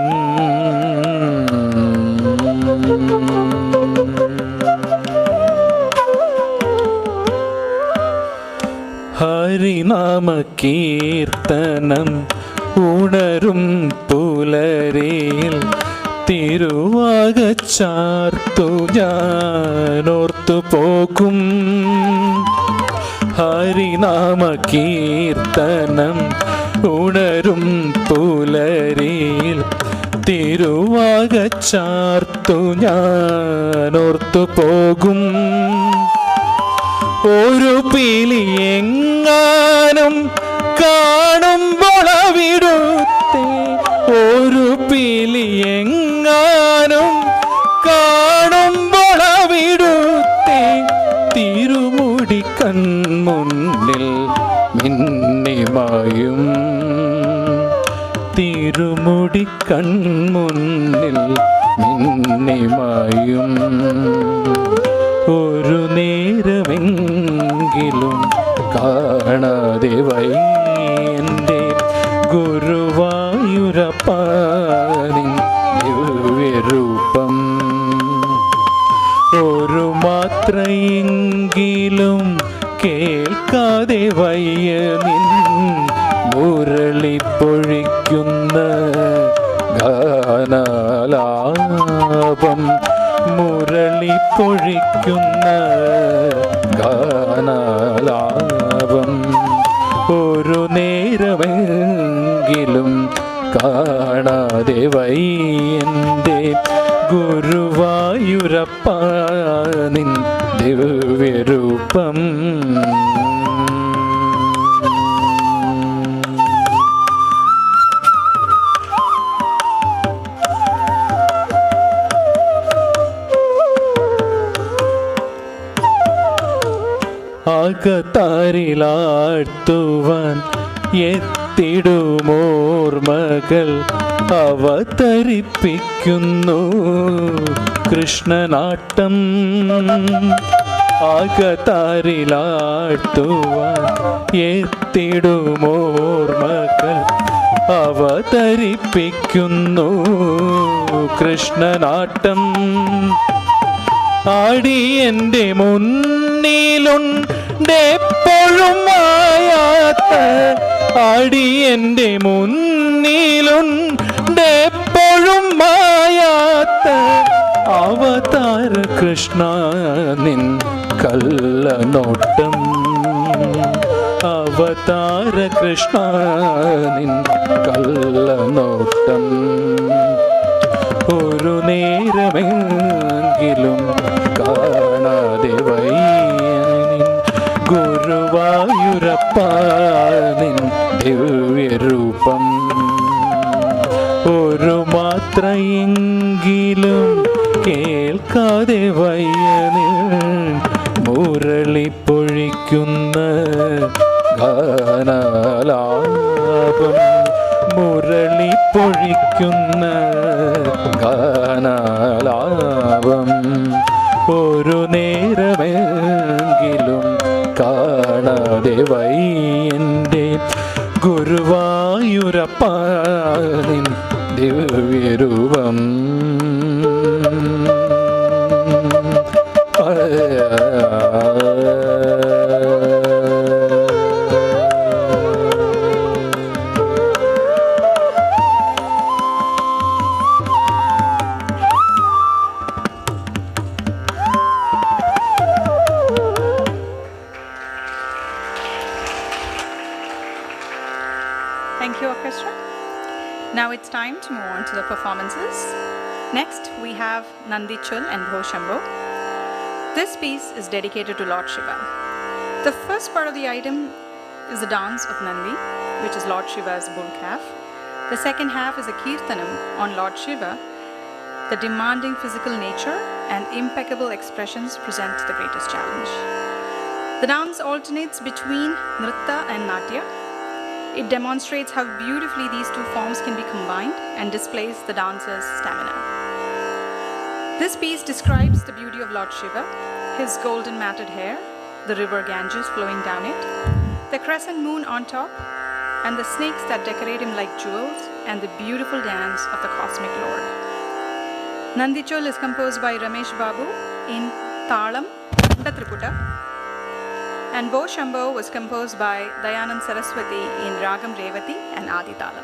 ഹരിനാമ കീർത്തനം ഉണരും പുലരിൽ തിരുവാകച്ചാർത്തു ഞാനോർത്തു പോകും. ഹരിനാമ കീർത്തനം ഉണരും പുലരിൽ തിരുവാകച്ചാർത്തു ഞാനോർത്തു പോകും. ഒരു പിലിയെങ്ങാനും കാണുമ്പോൾ അവിടുത്തെ, ഒരു പിലിയെങ്ങാനും കാണുമ്പോൾ അവിടുത്തെ തിരുമുടി കൺമുന്നിൽ മിന്നിമായും. തിരുമുടി കൺമുന്നിൽ മിന്നിമായും. ഒരു നേരമെങ്കിലും കാണാതെ വയ്യൻ്റെ ഗുരുവായൂരപ്പ നിൻ ദിവ്യരൂപം. ഒരു മാത്രയെങ്കിലും കേൾക്കാതെ വയ്യ നിൻ മുരളി പൊഴിക്കുന്ന ഗാനാലാപം. മുരളി പൊഴിക്കുന്ന ഗാനാലാപം. ഒരു നേരമെങ്കിലും കാണാതെ വയ്യൻ്റെ ഗുരുവായൂരപ്പ നിൻ ദിവ്യരൂപം. അകത്താരിലാഴ്ത്തുവാൻ എത്തിടുമോർമകൾ അവതരിപ്പിക്കുന്നു കൃഷ്ണനാട്ടം. അകത്താരിലാഴ്ത്തുവാൻ എത്തിടുമോർമകൾ അവതരിപ്പിക്കുന്നു കൃഷ്ണനാട്ടം. ആടിയൻ്റെ മുന്നിലുണ്ടെപ്പോഴും മായാത്ത, ആടിയൻ്റെ മുന്നിലുണ്ടെപ്പോഴും മായാത്ത അവതാര കൃഷ്ണ നിൻ കള്ളനോട്ടം. അവതാര കൃഷ്ണ നിൻ കള്ളനോട്ടം. ഒരു നേരമെങ്കിലും കാണാതെ വയ്യനിൻ ഗുരുവായൂരപ്പ നിൻ ദിവ്യരൂപം. ഒരു മാത്രയെങ്കിലും കേൾക്കാതെ വയ്യനിൻ മുരളി പൊഴിക്കുന്ന ഗാനാലാപം. മുരളി പൊഴിക്കുന്ന ഗാനാലാപം. ഒരു നേരമെങ്കിലും കാണാതെ വയ്യൻ്റെ ഗുരുവായൂരപ്പ നിൻ ദിവ്യരൂപം. the performances. Next, we have Nandi Chul and Bhoshambho. This piece is dedicated to Lord Shiva. The first part of the item is the dance of Nandi, which is Lord Shiva's bull calf. The second half is a kirtanam on Lord Shiva. The demanding physical nature and impeccable expressions present the greatest challenge. The dance alternates between Nritta and Natya. It demonstrates how beautifully these two forms can be combined and displays the dancer's stamina. This piece describes the beauty of Lord Shiva, his golden matted hair, the river Ganges flowing down it, the crescent moon on top, and the snakes that decorate him like jewels, and the beautiful dance of the cosmic Lord. Nandi Chol is composed by Ramesh Babu in Talam, Triputa, and Bhoshambho was composed by Dayanand Saraswati in Ragam Revati and Adi Talam.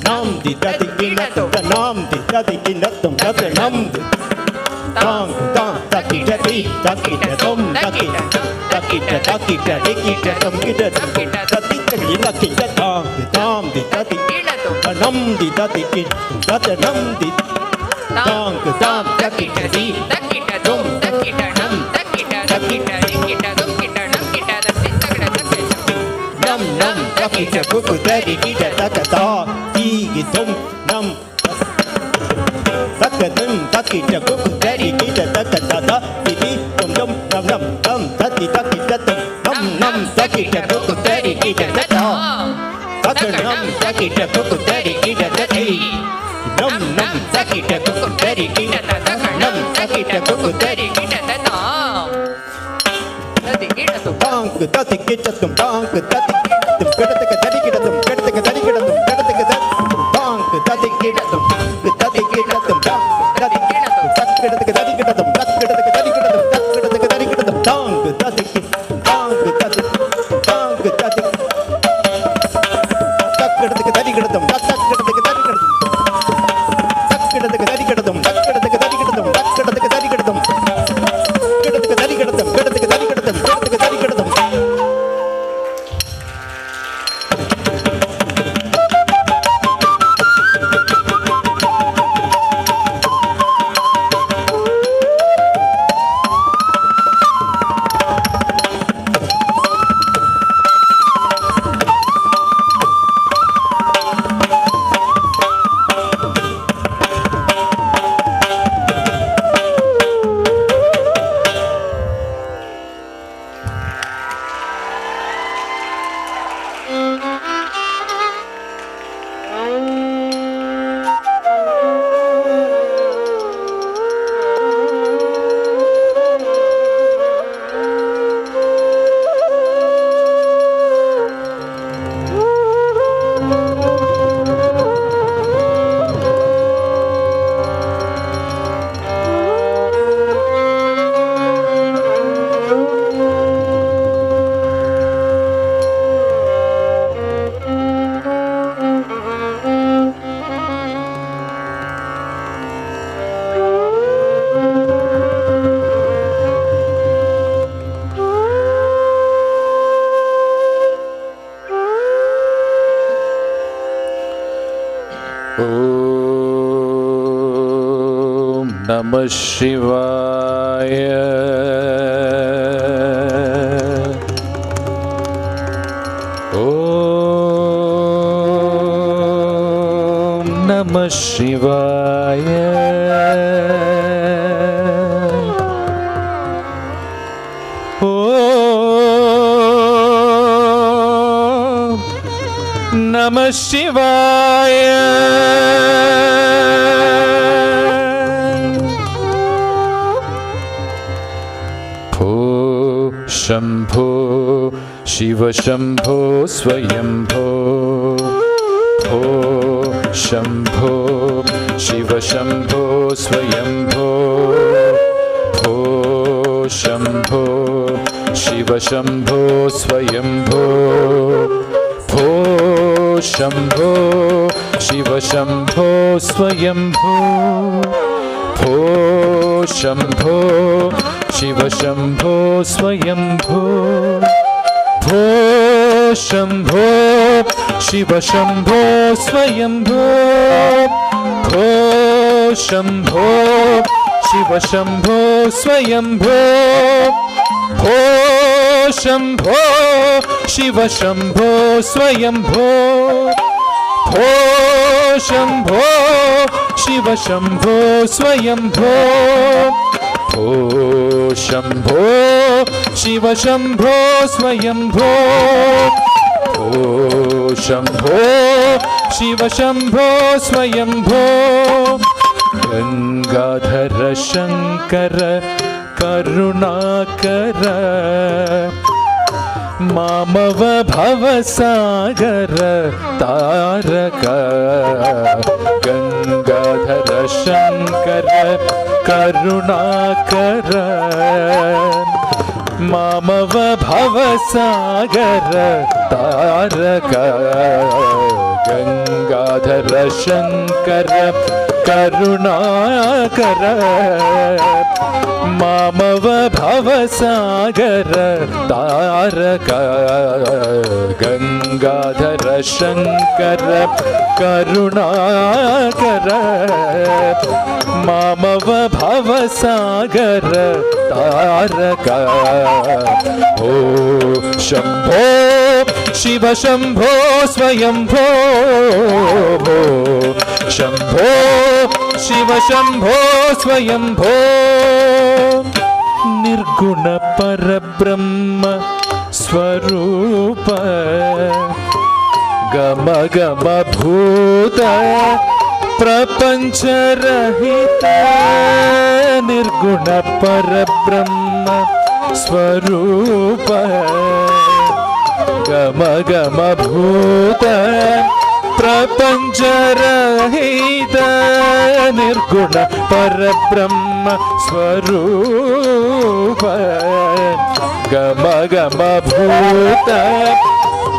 Nam di da di tadikindatum tadanam tang tang takita ti takita tum takita takita takita dikita tum kita takita yinakita tang tam di takita tanam di takita tadanam di tang tam takita di takita tum takita nam takita takita dikita tum kita nam kita nam nam takita kuku tadikita takata tigitum nam takatum takita kuku tadikita takata titi tum tum nam nam tam tati takita tum nam nam takita kuku tadikita takata takanam takita kuku tadikita tati nam nam takita kuku tadikita takanam takita kuku tadikita tata tang tati kita tum tang tati tum kadata tati kita tum kadata tati kita tum kadata tang tati kita tum tati kita tum tang tati kita tum kadata tati kita tum kadata tati kita tum kadata tati kita tum tang tati tang tati tang tati kadata tati kita tum kadata tati kita tum kadata tati kita tum kadata tati kita tum kadata tati kita tum kadata tati kita tum kadata tati kita tum Namah Shivaya. Om Namah Shivaya. Om Namah Shivaya. Shambho Shiva Shambho Swayambho Ho Shambho Shiva Shambho Swayambho Ho Shambho Shiva Shambho Swayambho Ho Shambho Shiva Shambho Swayambho Ho Shambho Shiva Shambho Swayambho Ho Shambho Shiva Shambho Swayambho Ho Shambho Shiva Shambho Swayambho Ho Shambho Shiva Shambho Swayambho Ho Shambho Shiva Shambho Swayambho Ho Shambho Shiva Shambho Swayambho Ho Shambho Shiva Shambho Swayambho Gangadhara Shankara Karunakara Mamava Bhavasagara Taraka Gangadhara Shankara Karunakara Mamava Bhavasagara Taraka Gangadhara Shankara Karunakara ಮಾಮವ ಭವಸಾಗರ ತಾರಕ ಗಂಗಾಧರ ಶಂಕರ ಕರುಣಾಕರ ಮಾಮವ ಭವಸಾಗರ ತಾರಕ ಓ ಶಂಭೋ ಶಿವ ಶಂಭೋ ಸ್ವಯಂಭೋ ಶಂಭೋ ಶಿವ ಶಂಭೋ ಸ್ವಯಂಭೋ ನಿರ್ಗುಣ ಪರಬ್ರಹ್ಮ ಸ್ವರೂಪ ಗಮ ಗಮ ಭೂತ ಪ್ರಪಂಚರಹಿತ ನಿರ್ಗುಣ ಪರಬ್ರಹ್ಮ ಸ್ವರೂಪ ಗಮ ಗಮ ಭೂತ ಪ್ರಪಂಚರಹಿತ ನಿರ್ಗುಣ ಪರಬ್ರಹ್ಮ ಸ್ವರೂಪ ಗಮ ಗಮ ಭೂತ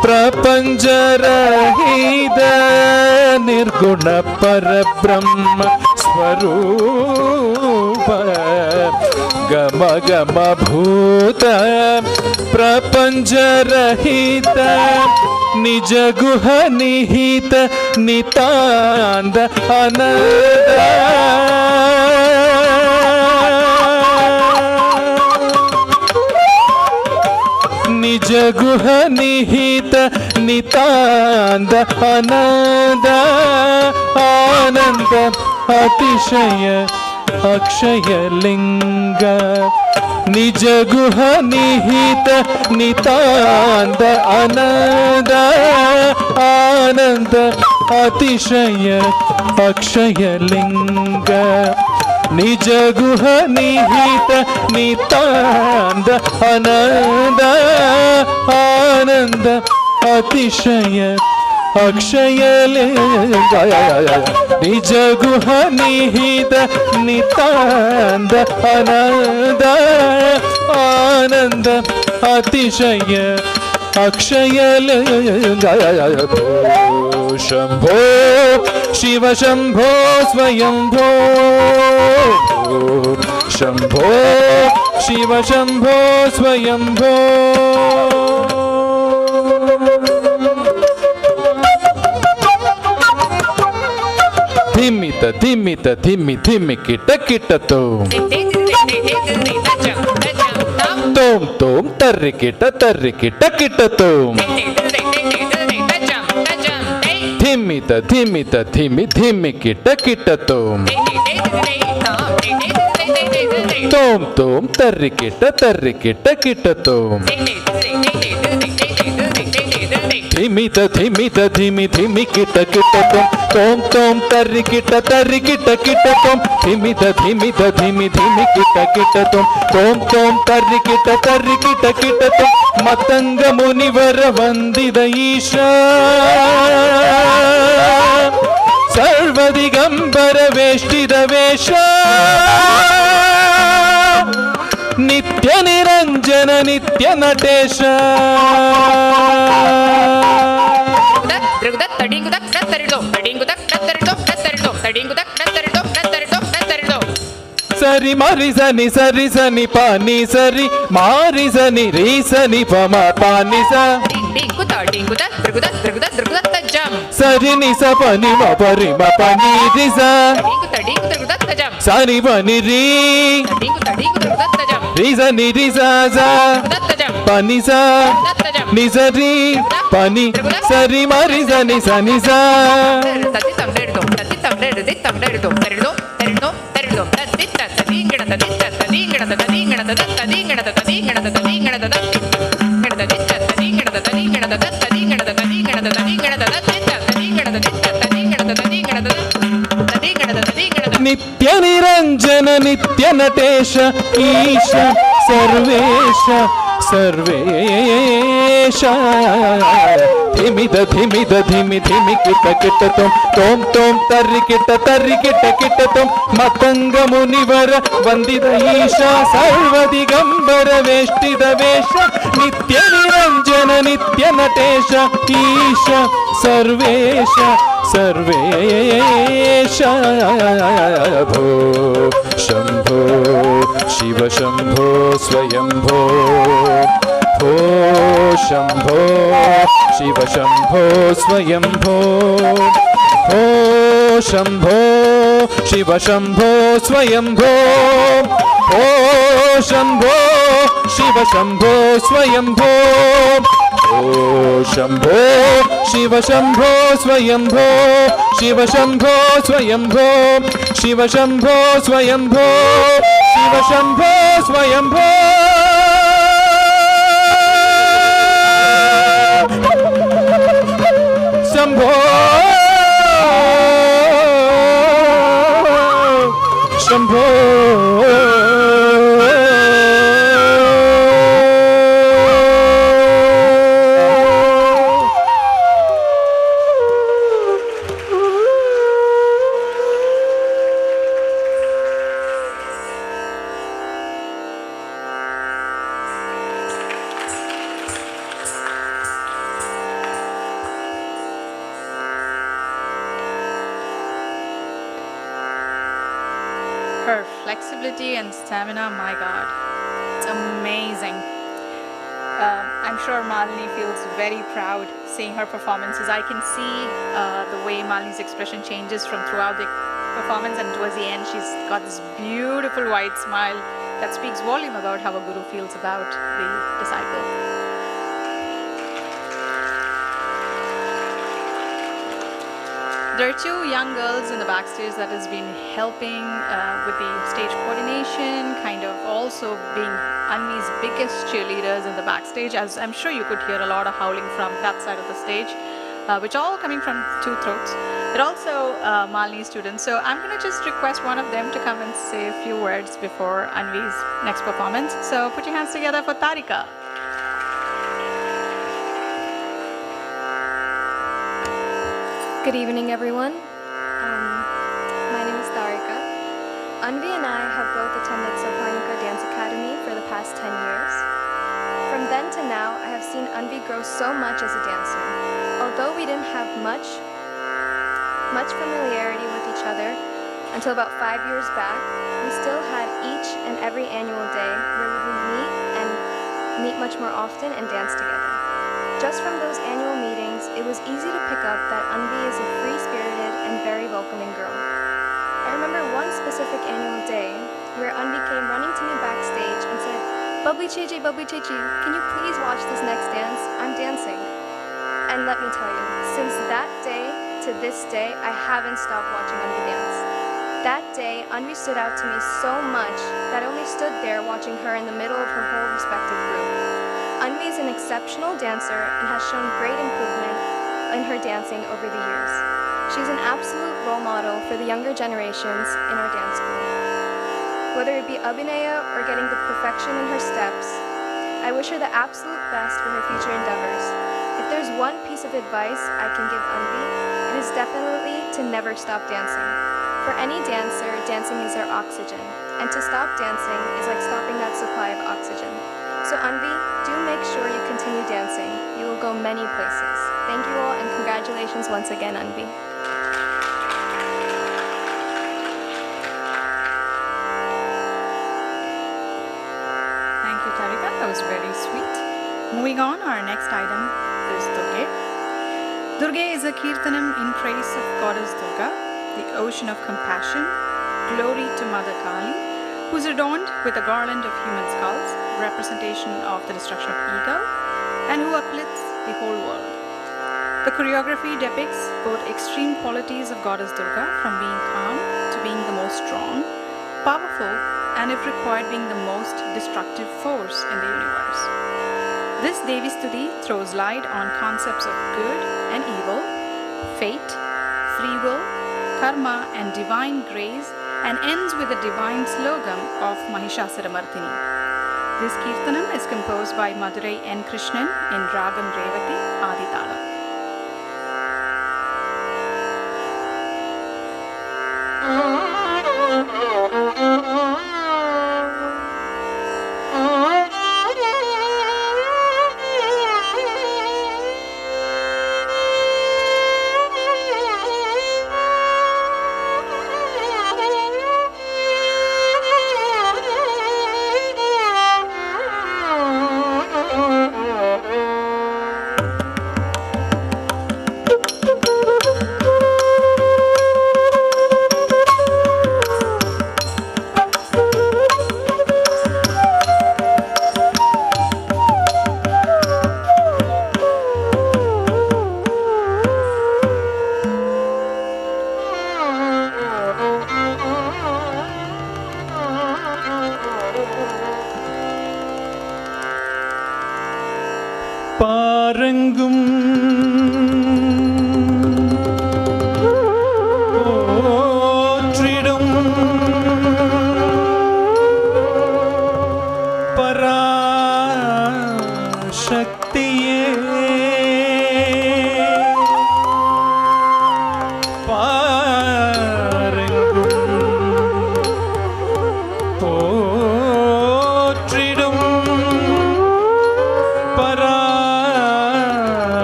ಪ್ರಪಂಚರಹಿತ ನಿರ್ಗುಣ ಪರಬ್ರಹ್ಮ ಸ್ವರೂಪ ಗಮ ಗಮ ಭೂತ ಪ್ರಪಂಚರಹಿತ ನಿಜ ಗುಹ ನಿಹಿತ ನಿತಾಂದ ಅನಂತ ನಿಜ ಗುಹ ನಿಹಿತ ನಿತಾಂದ ಅನಂದ ಆನಂದ ಅತಿಶಯ ಅಕ್ಷಯ ಲಿಂಗ ನಿಜ ಗುಹ ನಿಹಿತ ನಿತಾಂದ ಅನಂದ ಆನಂದ ಅತಿಶಯ ಅಕ್ಷಯ ಲಿಂಗ ನಿಜ ಗುಹ ನಿಹಿತ ನಿತಾಂದ ಅನಂದ ಆನಂದ ಅತಿಶಯ ಅಕ್ಷಯ ಲಿಂಗ ನಿಜ ಗುಹ ನಿಹಿತ ನಿತಾಂದ ಅನಂದ ಆನಂದ ಅತಿಶಯ ಅಕ್ಷಯ ಲಿಂಗ ಶಂಭೋ ಶಿವ ಶಂಭೋ ಸ್ವಯಂಭೋ ಶಂಭೋ ಶಿವ ಶಂಭೋ ಸ್ವಯಂಭೋ ಧಿಮ್ಮಿತ ಧಿಮ್ಮಿತ ಧಿಮ್ಮಿ ಧಿಮ್ಮಿ ಕಿಟ ಕಿಟತು ತೋಂ ತೋಂ ತರ್ರಿ ಕಿಟ ಕಿಟತು ಧಿಮ್ಮಿತ ಧಿಮ್ಮಿತ ಧಿಮ್ಮಿ ಧಿಮ್ಮಿ ಕಿಟ ಕಿಟತು ತೋಂ ತೋಂ ತರ್ರಿ ಕಿಟ ಕಿಟತು ಧಿಮಿತ ಧಿಮಿತ ಧಿಮಿ ಧಿಮಿ ಕಿಟ ಕಿಟತು ತೋಂ ತೋಂ ತರ್ರಿ ಕಿಟ ಕಿಟತು ಧಿಮಿತ ಧಿಮಿತ ಧಿಮಿ ಧಿಮಿ ಕಿಟ ಕಿಟತು ತೋಂ ತೋಂ ತರ್ರಿ ಕಿಟ ಕಿಟತು ಮತಂಗ ಮುನಿವರ ವಂದಿದ ಈಶ ಸರ್ವದಿಗಂಬರ ವೇಷ್ಟಿದ ವೇಷ ನಿತ್ಯ ನಿರಂಜನ ನಿತ್ಯ ನಟೇಶ ಸರಿ ಮರಿ ಸನಿ ಪಾನಿ ಸರಿ ಮಾರಿ ಸನಿ ರೀ ಸನಿ ಪಮ ಪಾನಿ ಸರಿ ನಿ ಸ ಪನಿ ಮ ಪರಿ ಮ ಪನಿ ರಿ ಸರಿ ಪನಿ ರೀ ಸನಿ ರಿ ಪನಿ ಸ ನಿ ಸರಿ ಪನಿ ಸರಿ ಮರಿ ಸನಿ ಸನಿ ಸ ನಿತ್ಯ ನಿರಂಜನ ನಿತ್ಯ ನಟೇಶ ಈಶ ಸರ್ವೇಶ ಸರ್ವೇಶ ಧಿಮಿದ ಧಿಮಿದ ಧಿಮಿ ಧಿಮಿ ಕಿಟ ಕಿಟತು ತೋಂ ತೋಂ ತರ್ರಿ ಕಿಟ ಕಿಟತು ಮತಂಗ ಮುನಿವರ ವಂದಿದ ಈಶ ಸರ್ವದಿಗಂಬರ ವೇಷ್ಟಿದ ವೇಷ ನಿತ್ಯ ನಿರಂಜನ ನಿತ್ಯ ನಟೇಶ ಈಶ ಸರ್ವೇಶ सर्वेशा भो शम्भो शिव शम्भो स्वयम्भो भो शम्भो शिव शम्भो स्वयम्भो भो शम्भो शिव शम्भो स्वयम्भो भो शम्भो शिव शम्भो स्वयम्भो ओ Shambho Shiv Shambho स्वयम्भो Shiv Shambho स्वयम्भो Shiv Shambho स्वयम्भो Shiv Shambho स्वयम्भो Shambho Shambho Her flexibility and stamina, my God, it's amazing. I'm sure Malini feels very proud seeing her performances. I can see the way Malini's expression changes from throughout the performance, and towards the end she's got this beautiful white smile that speaks volume about how a guru feels about the disciple. There are two young girls in the backstage that has been helping with the stage coordination, kind of also being Anvi's biggest cheerleaders in the backstage, as I'm sure you could hear a lot of howling from that side of the stage, which are all coming from two throats. They're also Malini students, so I'm going to just request one of them to come and say a few words before Anvi's next performance. So put your hands together for Tarika. Good evening, everyone. My name is Tarika. Anvi and I have both attended Sowparnika Dance Academy for the past 10 years. From then to now, I have seen Anvi grow so much as a dancer. Although we didn't have much familiarity with each other until about 5 years back, we still had each and every annual day where we would meet much more often and dance together. Just from those annual meetings, it was easy to pick up that Anvi is a free-spirited and very welcoming girl. I remember one specific annual day where Anvi came running to me backstage and said, Bubbly Chechi, can you please watch this next dance? I'm dancing." And let me tell you, since that day to this day, I haven't stopped watching Anvi dance. That day, Anvi stood out to me so much that I only stood there watching her in the middle of her whole respective group. Anvi is an exceptional dancer and has shown great improvement in her dancing over the years. She's an absolute role model for the younger generations in our dance school. Whether it be Abhinaya or getting the perfection in her steps, I wish her the absolute best for her future endeavors. If there's one piece of advice I can give Anvi, it is definitely to never stop dancing. For any dancer, dancing is their oxygen, and to stop dancing is like stopping that supply of oxygen. So Anvi, do make sure you continue dancing. You will go many places. Thank you all, and congratulations once again, Anvi. Thank you, Tarika. That was very sweet. Moving on, our next item is Durge. Durge is a kirtanam in praise of Goddess Durga, the ocean of compassion, glory to Mother Kali, who is adorned with a garland of human skulls, representation of the destruction of ego, and who uplifts the whole world. The choreography depicts both extreme qualities of Goddess Durga, from being calm to being the most strong, powerful, and if required, being the most destructive force in the universe. This Devi Stuti throws light on concepts of good and evil, fate, free will, karma, and divine grace, and ends with a divine slogan of Mahishasuramardini. This kirtanam is composed by Madurai N. Krishnan in Ragam Revati Aditalam. பாரங்கும் போற்றிடும் பராசக்தியே போற்றிடும்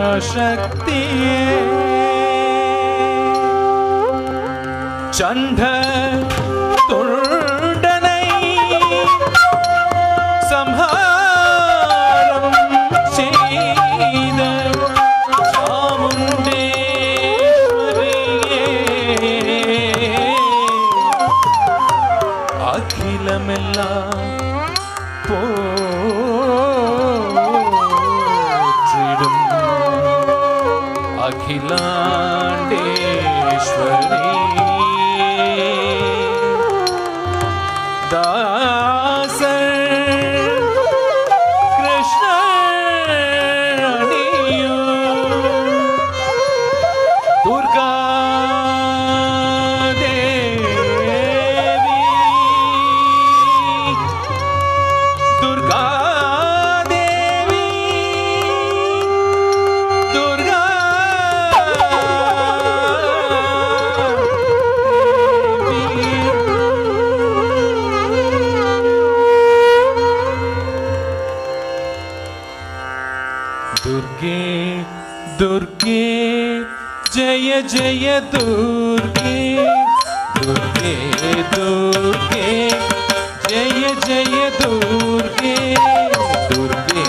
பராசக்தியே சண்ட துர்டனை சம்ஹாரம் செய்த அகிலமெல்லாம் போற்றிடும் அகிலாண்டேஸ்வரி தாசர் கிருஷ்ணனியோ துர்கா दुर्गे जय जय दुर्गे दुर्गे दुर्गे जय जय दुर्गे दुर्गे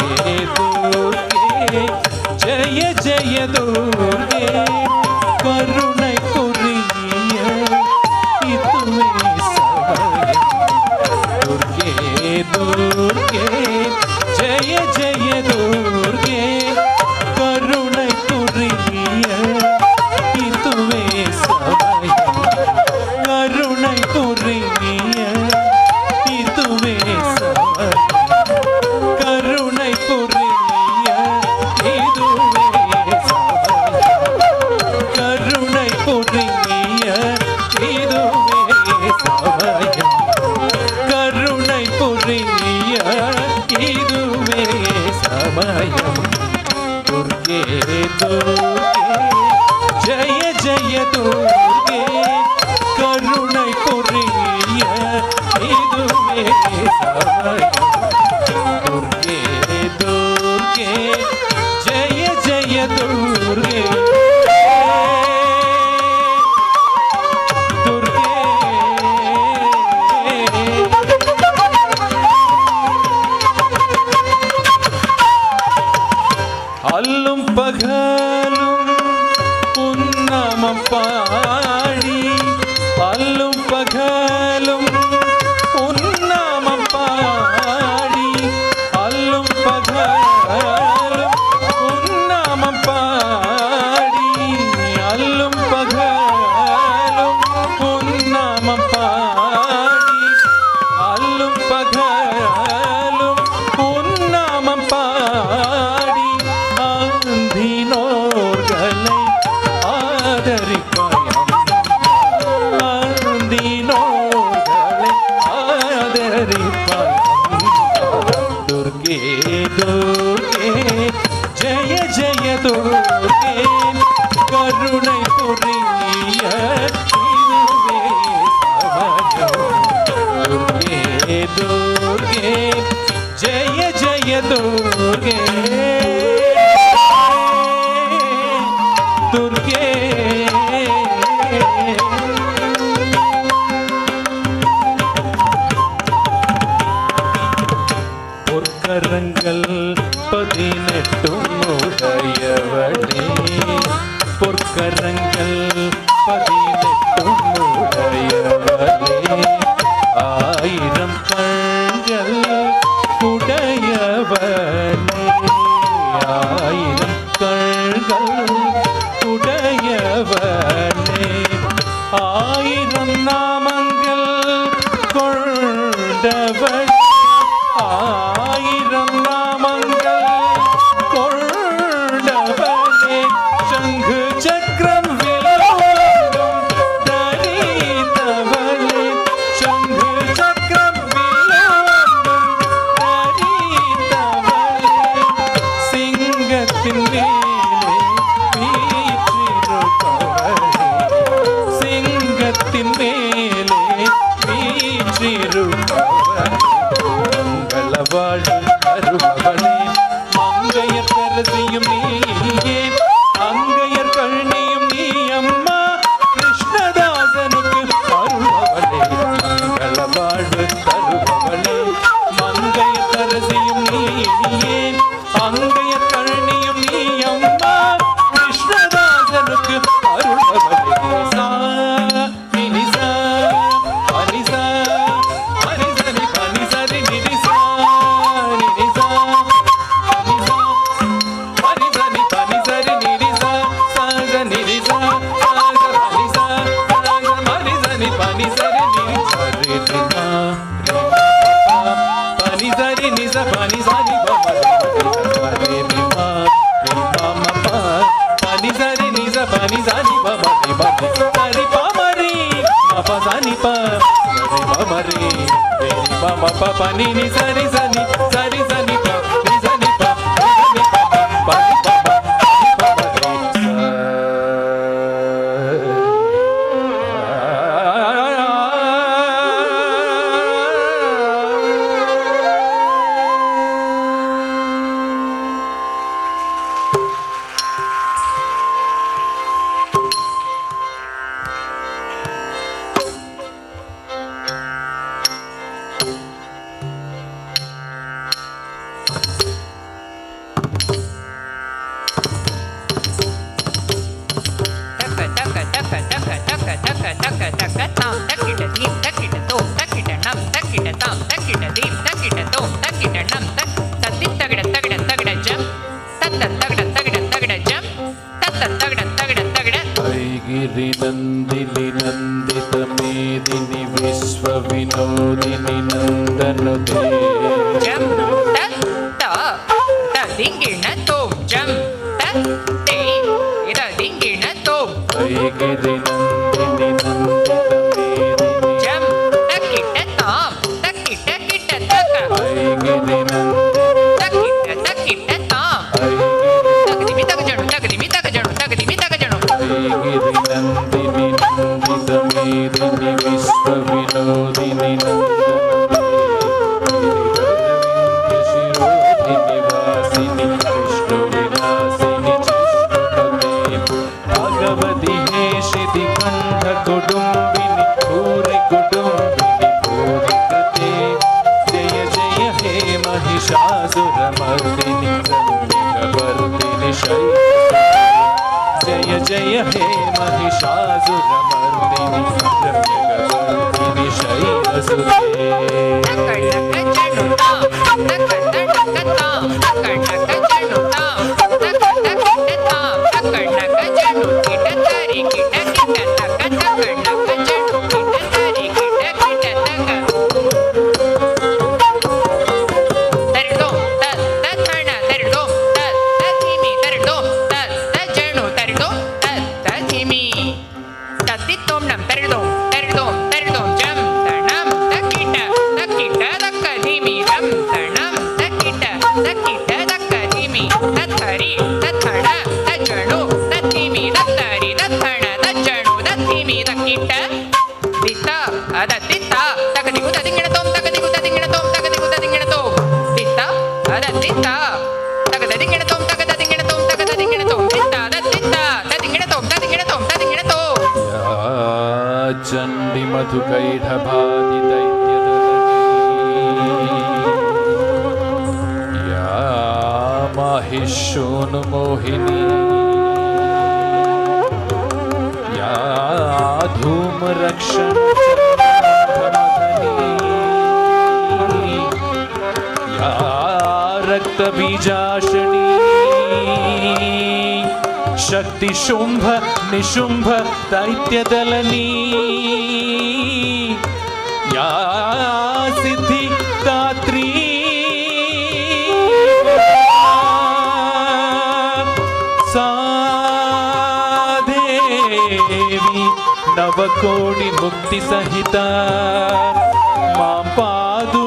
दुर्गे जय जय दुर्गे करुणை புரிய இதுவே சமயம் दुर्गे दुर्गे जय जय दुर्गे करुणை புரிய இதுவே சமயம் கருணை புரிய இதுவே சமயம் கருணை புரிய இதுவே சமயம் கருணை புரிய இதுவே சமயம் கருணை புரிய இதுவே சமயம் दुर्गे दुर्गे जय जय दुर्गे करुणை புரிய இதுவே சமயம் दुर्गे दुर्गे जय जय दुर्गे அல்லும் பகலும் உன்னாமம் பாடி அல்லும் பகலும் உன்னாமம் பாடி அல்லும் பகலும் உன்னாமம் பாடி அல்லும் பகலும் உன்னாமம் பாடி அல்லும் பகலும் உன்னாமம் பாடி ஆந்தினோர்களை ஆதரிப்பாயம் ஆந்தினோர்களை ஆதரிப்பாயம் दुर्गे दुर्गे जय जय दुर्गे करुणை புரிய இதுவே சமயம் दुर्गे दुर्गे जय जय दुर्गे दुर्गे பொற்கரங்கள் 18 உடையவளே பொற்கரங்கள் 18 உடையவளே ஆயிரம் கண்கள் உடையவனே ஆயிரம் கண்கள் உடையவனே ஆயிரம் நாமங்கள் கொண்டவன் ஆயிரம் நாமங்கள் கொண்டவனே ma pa pa ni ni sa ni pa ni sa ni pa ni sa ni pa ni pa pa ni pa pa ni pa pa ni sa. ऐगिरि नन्दिनि नन्दित मेदिनि विश्व विनोदिनि नन्दनुते जम त दिंगिण तोम जम ते इद दिंगिण तोम ऐगिरि नन्दिनि नन्दित मेदिनि जम तकिट ताम तकिट किट तक ऐगिरि तकिट तकिट ताम तकदिमि तक जणु तकदिमि तक जणु तकदिमि तक जणु ऐगिरि नन्दिनि नन्दित मेदिनि विश्व विनोदिनि नन्दनुते गिरिवरविन्द्यशिरोधिनि वासिनि विष्णुविलासिनि चिष्णुपते भगवति हेशिति कण्ठकुटुम्बिनि भूरि कुटुम्बिनि भूरि कृते जय जय हे महिषासुरमर्दिनि रम्यकवर्दिनि शैलसुते जय जय हे महिषासुरमर्दिनि रम्यकवर्दिनि शैलसुते चण्डी मधुकैढभाति दैत्यदलनी या माहिष्योन्मोहिनी या धूमरक्षणचन्द्रमथनी या रक्तबीजाशनी शक्ति शुंभ निशुंभ दैत्यदलनी या सिद्धि दात्री सा देवी नवकोटि मुक्ति सहिता मां पादु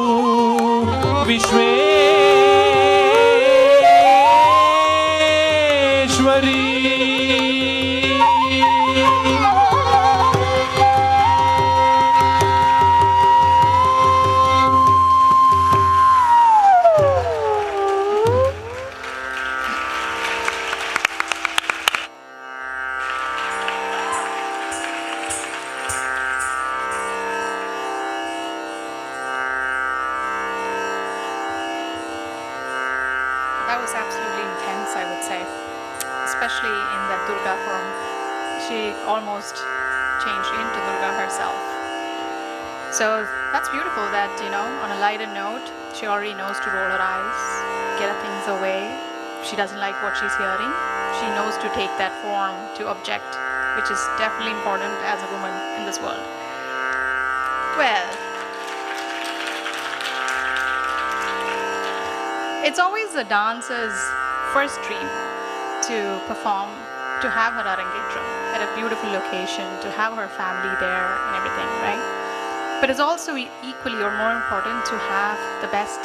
Vishweshwari. That was absolutely intense, I would say, especially in that Durga form. She almost changed into Durga herself. So that's beautiful that, on a lighter note, she already knows to roll her eyes, get things away. She doesn't like what she's hearing. She knows to take that form to object, which is definitely important as a woman in this world. Well, it's always a dancer's first dream to perform, to have her Arangetram at a beautiful location, to have her family there and everything, right? But it's also equally or more important to have the best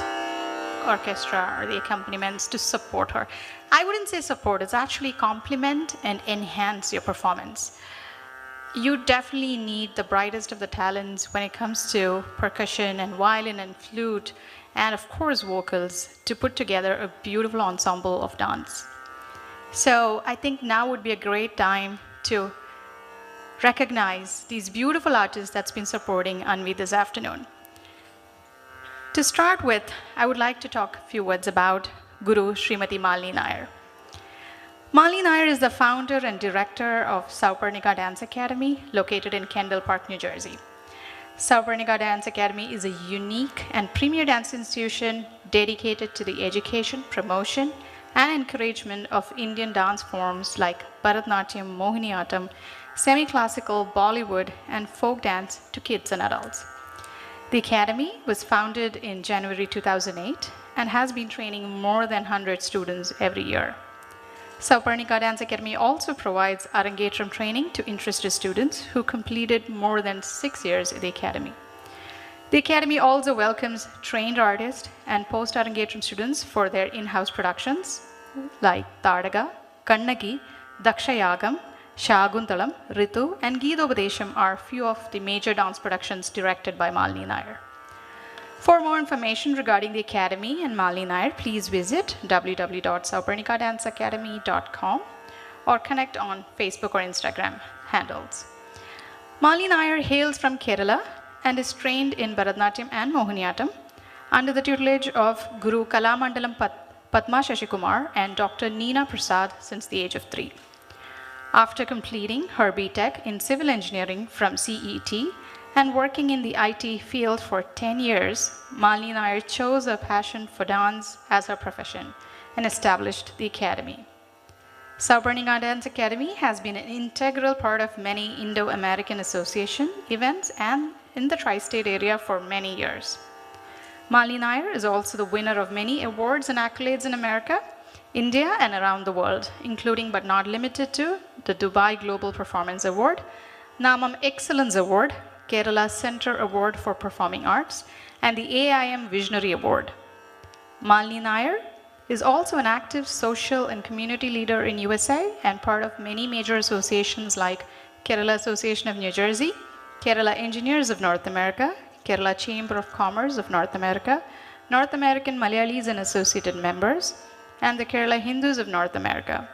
orchestra or the accompaniments to support her. I wouldn't say support, it's actually complement and enhance your performance. You definitely need the brightest of the talents when it comes to percussion and violin and flute and of course vocals to put together a beautiful ensemble of dance. So I think now would be a great time to recognize these beautiful artists that's been supporting Anvi this afternoon. To start with, I would like to talk a few words about Guru Srimati Malini Nair. Malini Nair is the founder and director of Sowparnika Dance Academy, located in Kendall Park, New Jersey. Sowparnika Dance Academy is a unique and premier dance institution dedicated to the education, promotion, and encouragement of Indian dance forms like Bharatanatyam, Mohiniyattam, semi-classical, Bollywood, and folk dance to kids and adults. The academy was founded in January 2008 and has been training more than 100 students every year. Sowparnika Dance Academy also provides Arangetram training to interested students who completed more than 6 years at the academy. The academy also welcomes trained artists and post-Arangetram students for their in-house productions like Tadaga, Kannagi, Dakshayagam, Shaguntalam, Ritu, and Geetobadesham are few of the major dance productions directed by Malini Nair. For more information regarding the Academy and Malini Nair, please visit www.sowparnikadanceacademy.com or connect on Facebook or Instagram handles. Malini Nair hails from Kerala and is trained in Bharatanatyam and Mohiniyattam under the tutelage of Guru Kalamandalam Padma Shashikumar and Dr. Neena Prasad since the age of 3. After completing her B.Tech in Civil Engineering from CET and working in the IT field for 10 years, Malini Nair chose a passion for dance as her profession and established the academy. Sowparnika Dance Academy has been an integral part of many Indo-American Association events and in the tri-state area for many years. Malini Nair is also the winner of many awards and accolades in America, India, and around the world, including but not limited to the Dubai Global Performance Award, Namam Excellence Award, Kerala Center Award for Performing Arts, and the AIM Visionary Award. Malini Nair is also an active social and community leader in USA and part of many major associations like Kerala Association of New Jersey, Kerala Engineers of North America, Kerala Chamber of Commerce of North America, North American Malayalis and Associated Members, and the Kerala Hindus of North America.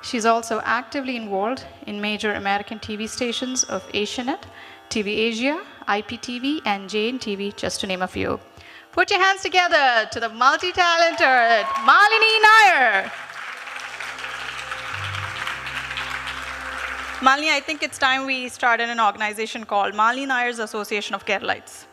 She's also actively involved in major American TV stations of Asianet, TV Asia, IPTV, and JNTV, just to name a few. Put your hands together to the multi-talented Malini Nair. Malini, I think it's time we started an organization called Malini Nair's Association of Keralites.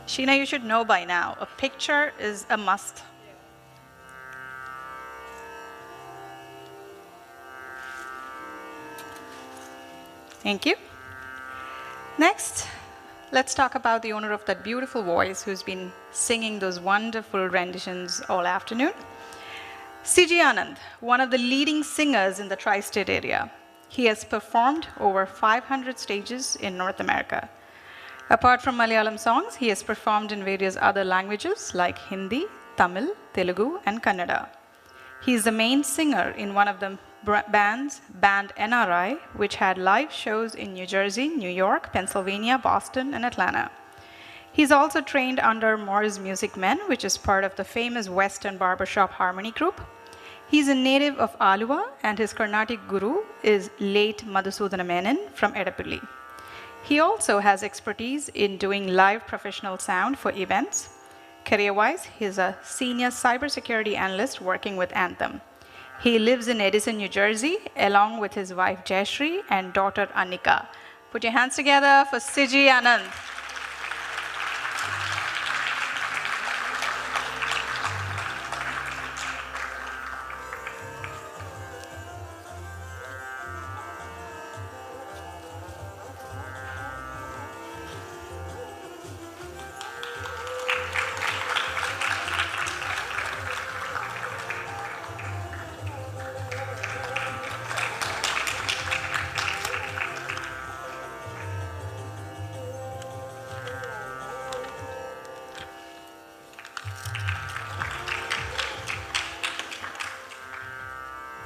Sheena, you should know by now, a picture is a must. Thank you. Next, let's talk about the owner of that beautiful voice who's been singing those wonderful renditions all afternoon. C.G. Anand, one of the leading singers in the tri-state area. He has performed over 500 stages in North America. Apart from Malayalam songs, he has performed in various other languages like Hindi, Tamil, Telugu, and Kannada. He is the main singer in one of the bands, Band NRI, which had live shows in New Jersey, New York, Pennsylvania, Boston, and Atlanta. He's also trained under Moore's Music Men, which is part of the famous Western barbershop harmony group. He's a native of Aluva, and his Carnatic guru is late Madhusudana Menon from Edapalli. He also has expertise in doing live professional sound for events. Career-wise, he's a senior cybersecurity analyst working with Anthem. He lives in Edison, New Jersey, along with his wife Jayashree and daughter Annika. Put your hands together for C.G. Anand.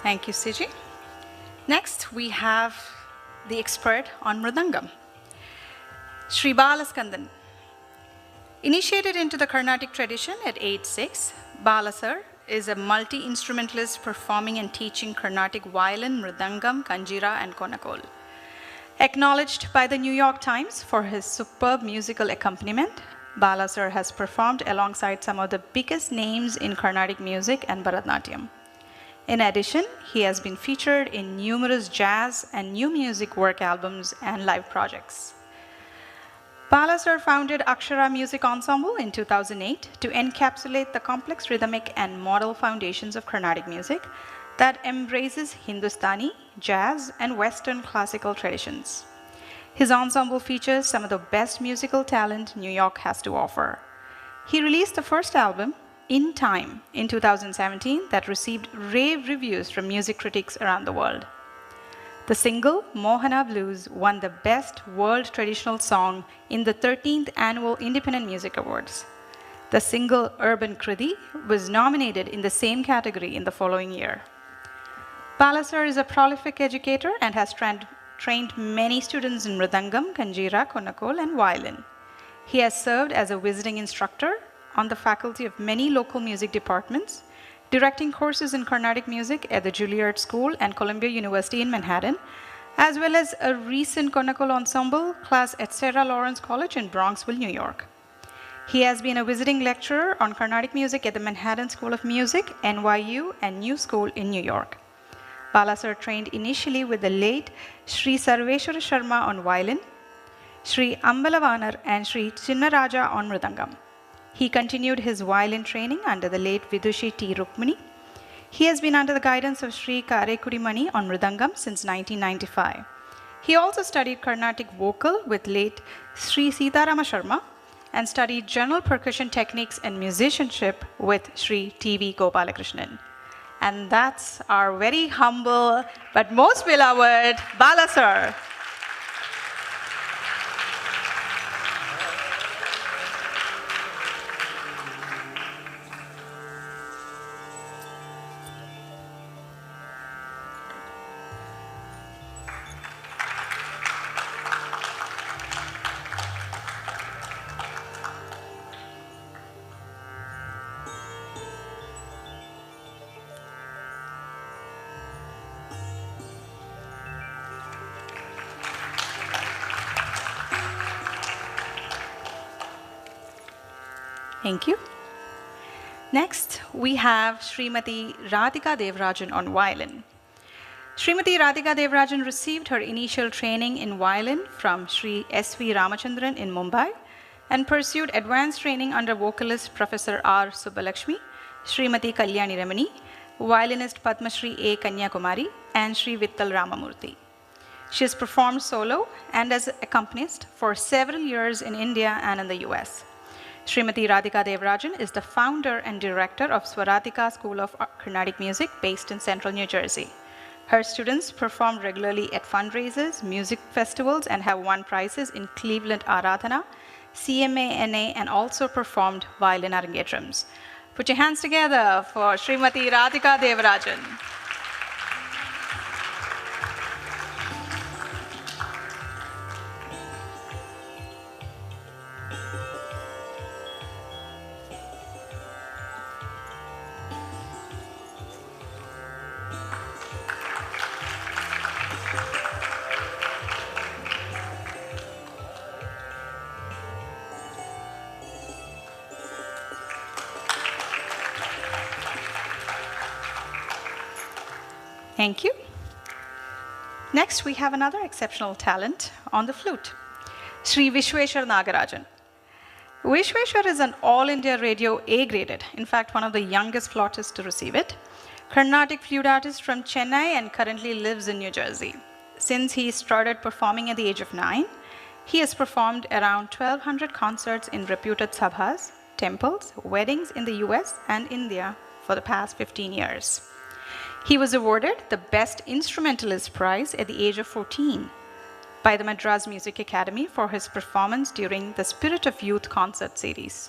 Thank you, Siji. Next, we have the expert on Mridangam, Sri Balaskandan. Initiated into the Carnatic tradition at age 6, Balasar is a multi-instrumentalist performing and teaching Carnatic violin, Mridangam, Kanjira, and Konakol. Acknowledged by the New York Times for his superb musical accompaniment, Balasar has performed alongside some of the biggest names in Carnatic music and Bharatanatyam. In addition, he has been featured in numerous jazz and new music work albums and live projects. Balasar founded Akshara Music Ensemble in 2008 to encapsulate the complex rhythmic and modal foundations of Carnatic music that embraces Hindustani, jazz, and Western classical traditions. His ensemble features some of the best musical talent New York has to offer. He released the first album, In Time, in 2017 that received rave reviews from music critics around the world. The single, Mohana Blues, won the Best World Traditional Song in the 13th Annual Independent Music Awards. The single, Urban Kriti, was nominated in the same category in the following year. Balasar is a prolific educator and has trained many students in Mridangam, Kanjira, Konakol, and violin. He has served as a visiting instructor on the faculty of many local music departments, directing courses in Carnatic music at the Juilliard School and Columbia University in Manhattan, as well as a recent Konakol ensemble class at Sarah Lawrence College in Bronxville, New York. He has been a visiting lecturer on Carnatic music at the Manhattan School of Music, NYU, and New School in New York. Balasar trained initially with the late Sri Sarveshwara Sharma on violin, Sri Ambalavanar and Sri Chinnaraja on Mridangam. He continued his violin training under the late Vidushi T. Rukmini. He has been under the guidance of Sri Karekudimani on Mridangam since 1995. He also studied Carnatic vocal with late Sri Sitarama Sharma and studied general percussion techniques and musicianship with Sri T.V. Gopalakrishnan. And that's our very humble but most beloved Balasar. Thank you. Next, we have Srimati Radhika Devarajan on violin. Srimati Radhika Devarajan received her initial training in violin from Sri S.V. Ramachandran in Mumbai and pursued advanced training under vocalist Professor R. Subbalakshmi, Srimati Kalyani Ramani, violinist Padma Shri A. Kanyakumari, and Sri Vittal Ramamurthy. She has performed solo and as accompanist for several years in India and in the US. Srimati Radhika Devarajan is the founder and director of Swaratika School of Carnatic Music based in central New Jersey. Her students perform regularly at fundraisers, music festivals, and have won prizes in Cleveland Aradhana, CMA, NA, and also performed violin Arangetrams. Put your hands together for Srimati Radhika Devarajan. Thank you. Next, we have another exceptional talent on the flute, Sri Vishweshwar Nagarajan. Vishweshwar is an All India Radio A-graded, in fact, one of the youngest flautists to receive it, Carnatic flute artist from Chennai and currently lives in New Jersey. Since he started performing at the age of 9, he has performed around 1,200 concerts in reputed sabhas, temples, weddings in the US and India for the past 15 years. He was awarded the Best Instrumentalist Prize at the age of 14 by the Madras Music Academy for his performance during the Spirit of Youth concert series.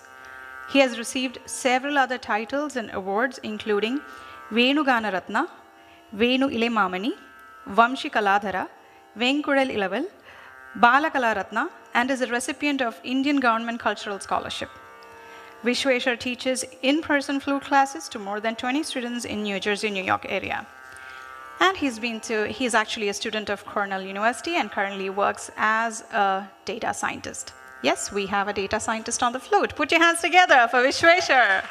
He has received several other titles and awards including Venugana Ratna, Venu Ilemamani, Vamshi Kaladhara, Venkudal Ilaval, Bala Kalaratna, and is a recipient of Indian Government Cultural Scholarship. Vishweshwar teaches in-person flute classes to more than 20 students in New Jersey, New York area. And he's actually a student of Cornell University and currently works as a data scientist. Yes, we have a data scientist on the flute. Put your hands together for Vishweshwar.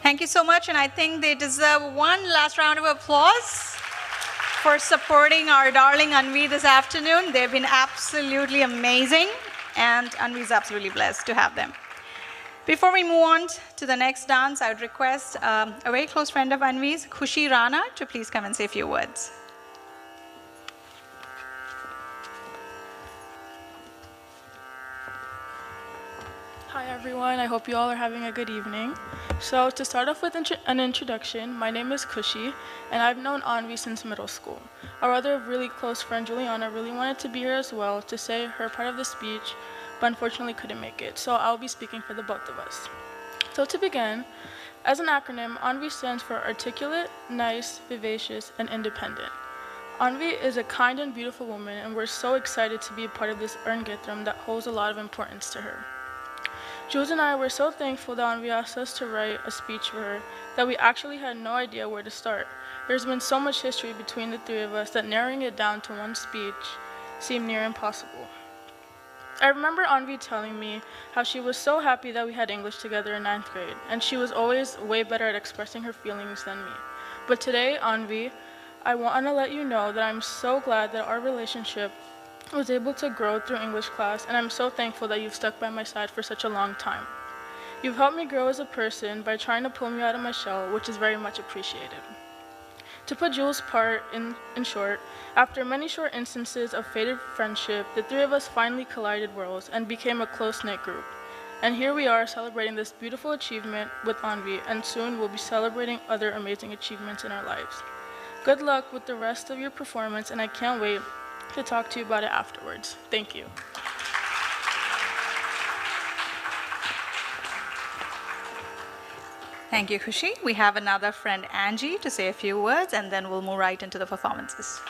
Thank you so much, and I think they deserve one last round of applause for supporting our darling Anvi this afternoon. They've been absolutely amazing, and Anvi is absolutely blessed to have them. Before we move on to the next dance, I would request a very close friend of Anvi's, Khushi Rana, to please come and say a few words. Hi everyone, I hope you all are having a good evening. So to start off with an introduction, my name is Kushi, and I've known Anvi since middle school. Our other really close friend, Juliana, really wanted to be here as well to say her part of the speech, but unfortunately couldn't make it, so I'll be speaking for the both of us. So to begin, as an acronym, Anvi stands for Articulate, Nice, Vivacious, and Independent. Anvi is a kind and beautiful woman, and we're so excited to be a part of this Arangetram that holds a lot of importance to her. Jules and I were so thankful that Anvi asked us to write a speech for her that we actually had no idea where to start. There's been so much history between the three of us that narrowing it down to one speech seemed near impossible. I remember Anvi telling me how she was so happy that we had English together in 9th grade, and she was always way better at expressing her feelings than me. But today, Anvi, I want to let you know that I'm so glad that our relationship was able to grow through English class, and I'm so thankful that you've stuck by my side for such a long time. You've helped me grow as a person by trying to pull me out of my shell, which is very much appreciated. To put Jules' part in short, after many short instances of faded friendship, the three of us finally collided worlds and became a close-knit group. And here we are celebrating this beautiful achievement with Anvi, and soon we'll be celebrating other amazing achievements in our lives. Good luck with the rest of your performance, and I can't wait to talk to you about it afterwards. Thank you. Thank you, Khushi. We have another friend, Angie, to say a few words, and then we'll move right into the performances.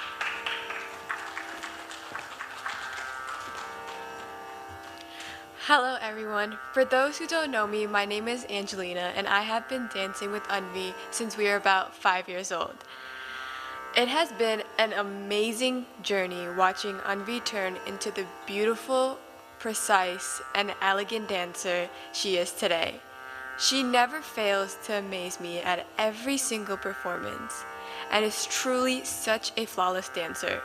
Hello everyone. For those who don't know me, my name is Angelina, and I have been dancing with Anvi since we were about 5 years old. It has been an amazing journey watching Anvi turn into the beautiful, precise, and elegant dancer she is today. She never fails to amaze me at every single performance, and is truly such a flawless dancer.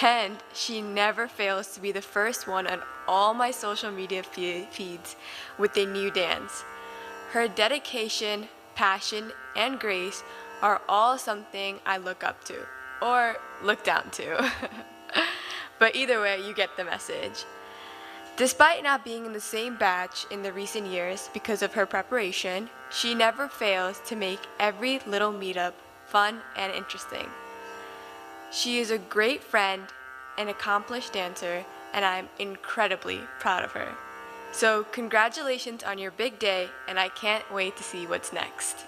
And she never fails to be the first one on all my social media feeds with a new dance. Her dedication, passion, and grace are all something I look up to, or look down to. But either way, you get the message. Despite not being in the same batch in the recent years because of her preparation, she never fails to make every little meetup fun and interesting. She is a great friend, an accomplished dancer, and I'm incredibly proud of her. So congratulations on your big day, and I can't wait to see what's next.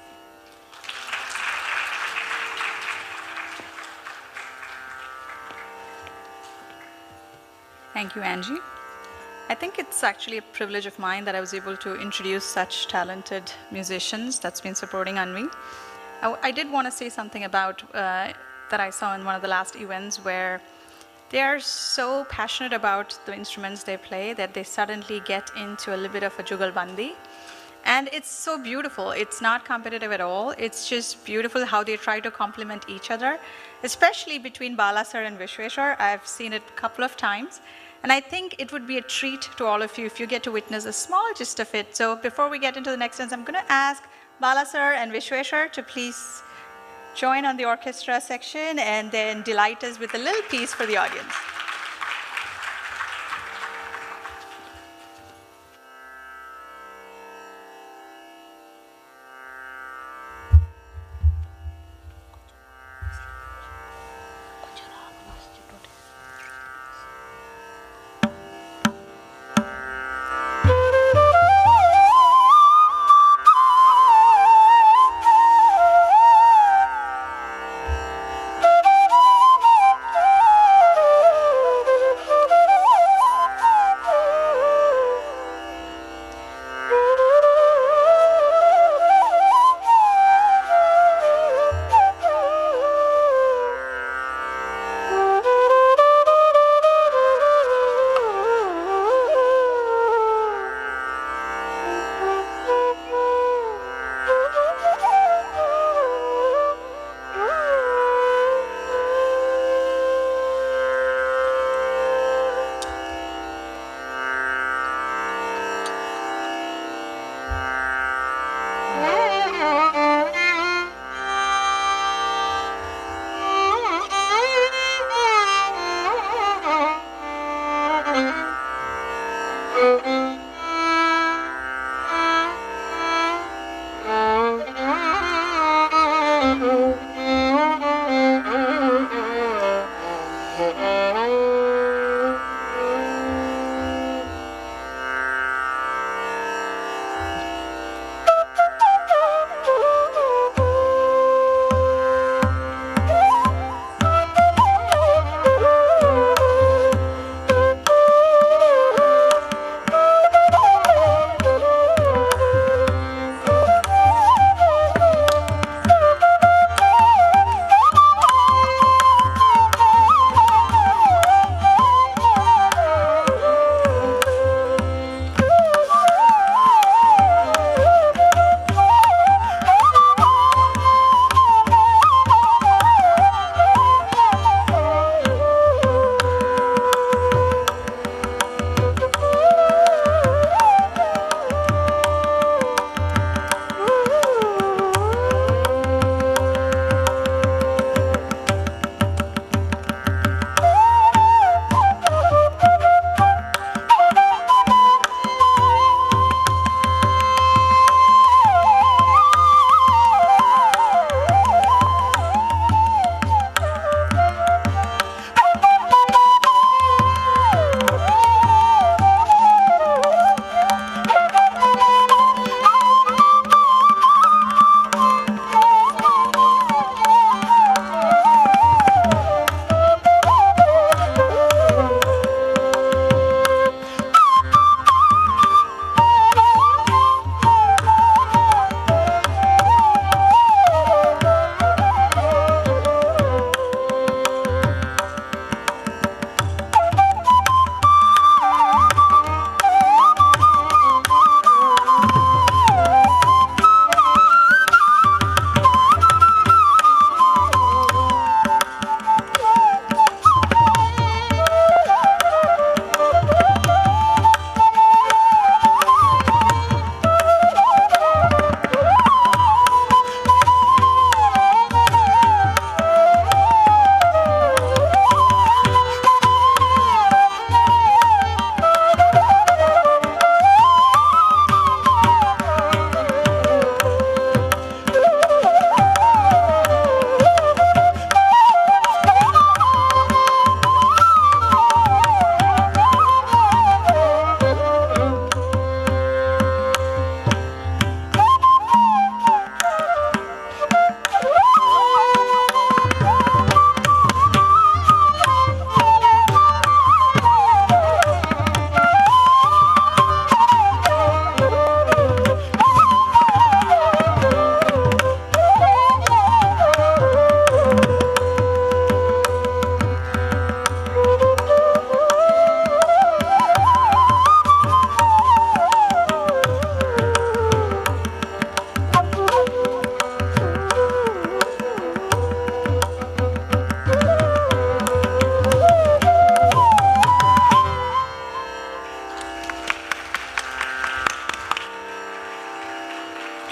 Thank you, Angie. I think it's actually a privilege of mine that I was able to introduce such talented musicians that's been supporting Anvi. I did want to say something about that I saw in one of the last events where they are so passionate about the instruments they play that they suddenly get into a little bit of a jugalbandi. And it's so beautiful. It's not competitive at all. It's just beautiful how they try to complement each other, especially between Bala sir and Vishweshwar. I've seen it a couple of times. And I think it would be a treat to all of you if you get to witness a small gist of it. So before we get into the next dance, I'm going to ask Bala sir and Vishweshwar to please join on the orchestra section and then delight us with a little piece for the audience.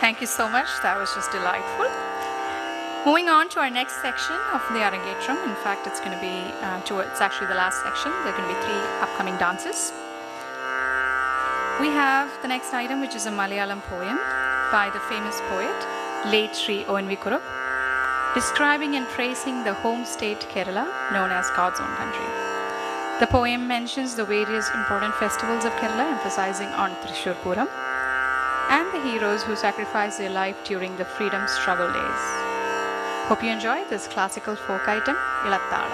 Thank you so much. That was just delightful. Moving on to our next section of the Arangetram. In fact, it's going to be it's actually the last section. There are going to be 3 upcoming dances. We have the next item, which is a Malayalam poem by the famous poet, late Sri Anvi, describing and praising the home state Kerala, known as God's own country. The poem mentions the various important festivals of Kerala, emphasizing on Thrissur Puram and the heroes who sacrificed their life during the freedom struggle days. Hope you enjoy this classical folk item, Ilattalam.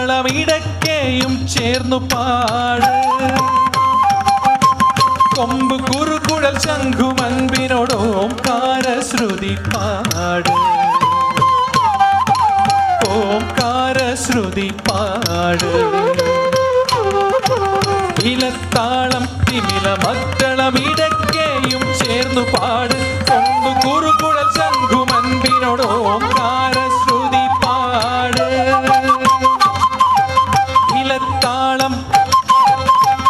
മദ്ദളമിടക്കേയും ചേർന്നു പാട് കൊമ്പ് കുറുകുഴൽ ശംഖും അൻപിനോട് ഓംകാരശ്രുതി പാട് ഓംകാരശ്രുതി പാട് ഇലത്താളം തിമില മദ്ദളമിടക്കേയും ചേർന്നു പാട് കൊമ്പ് കുറുകുഴൽ ശംഖും അൻപിനോട് ഓംകാരശ്രുതി പാട് ഇലത്താളം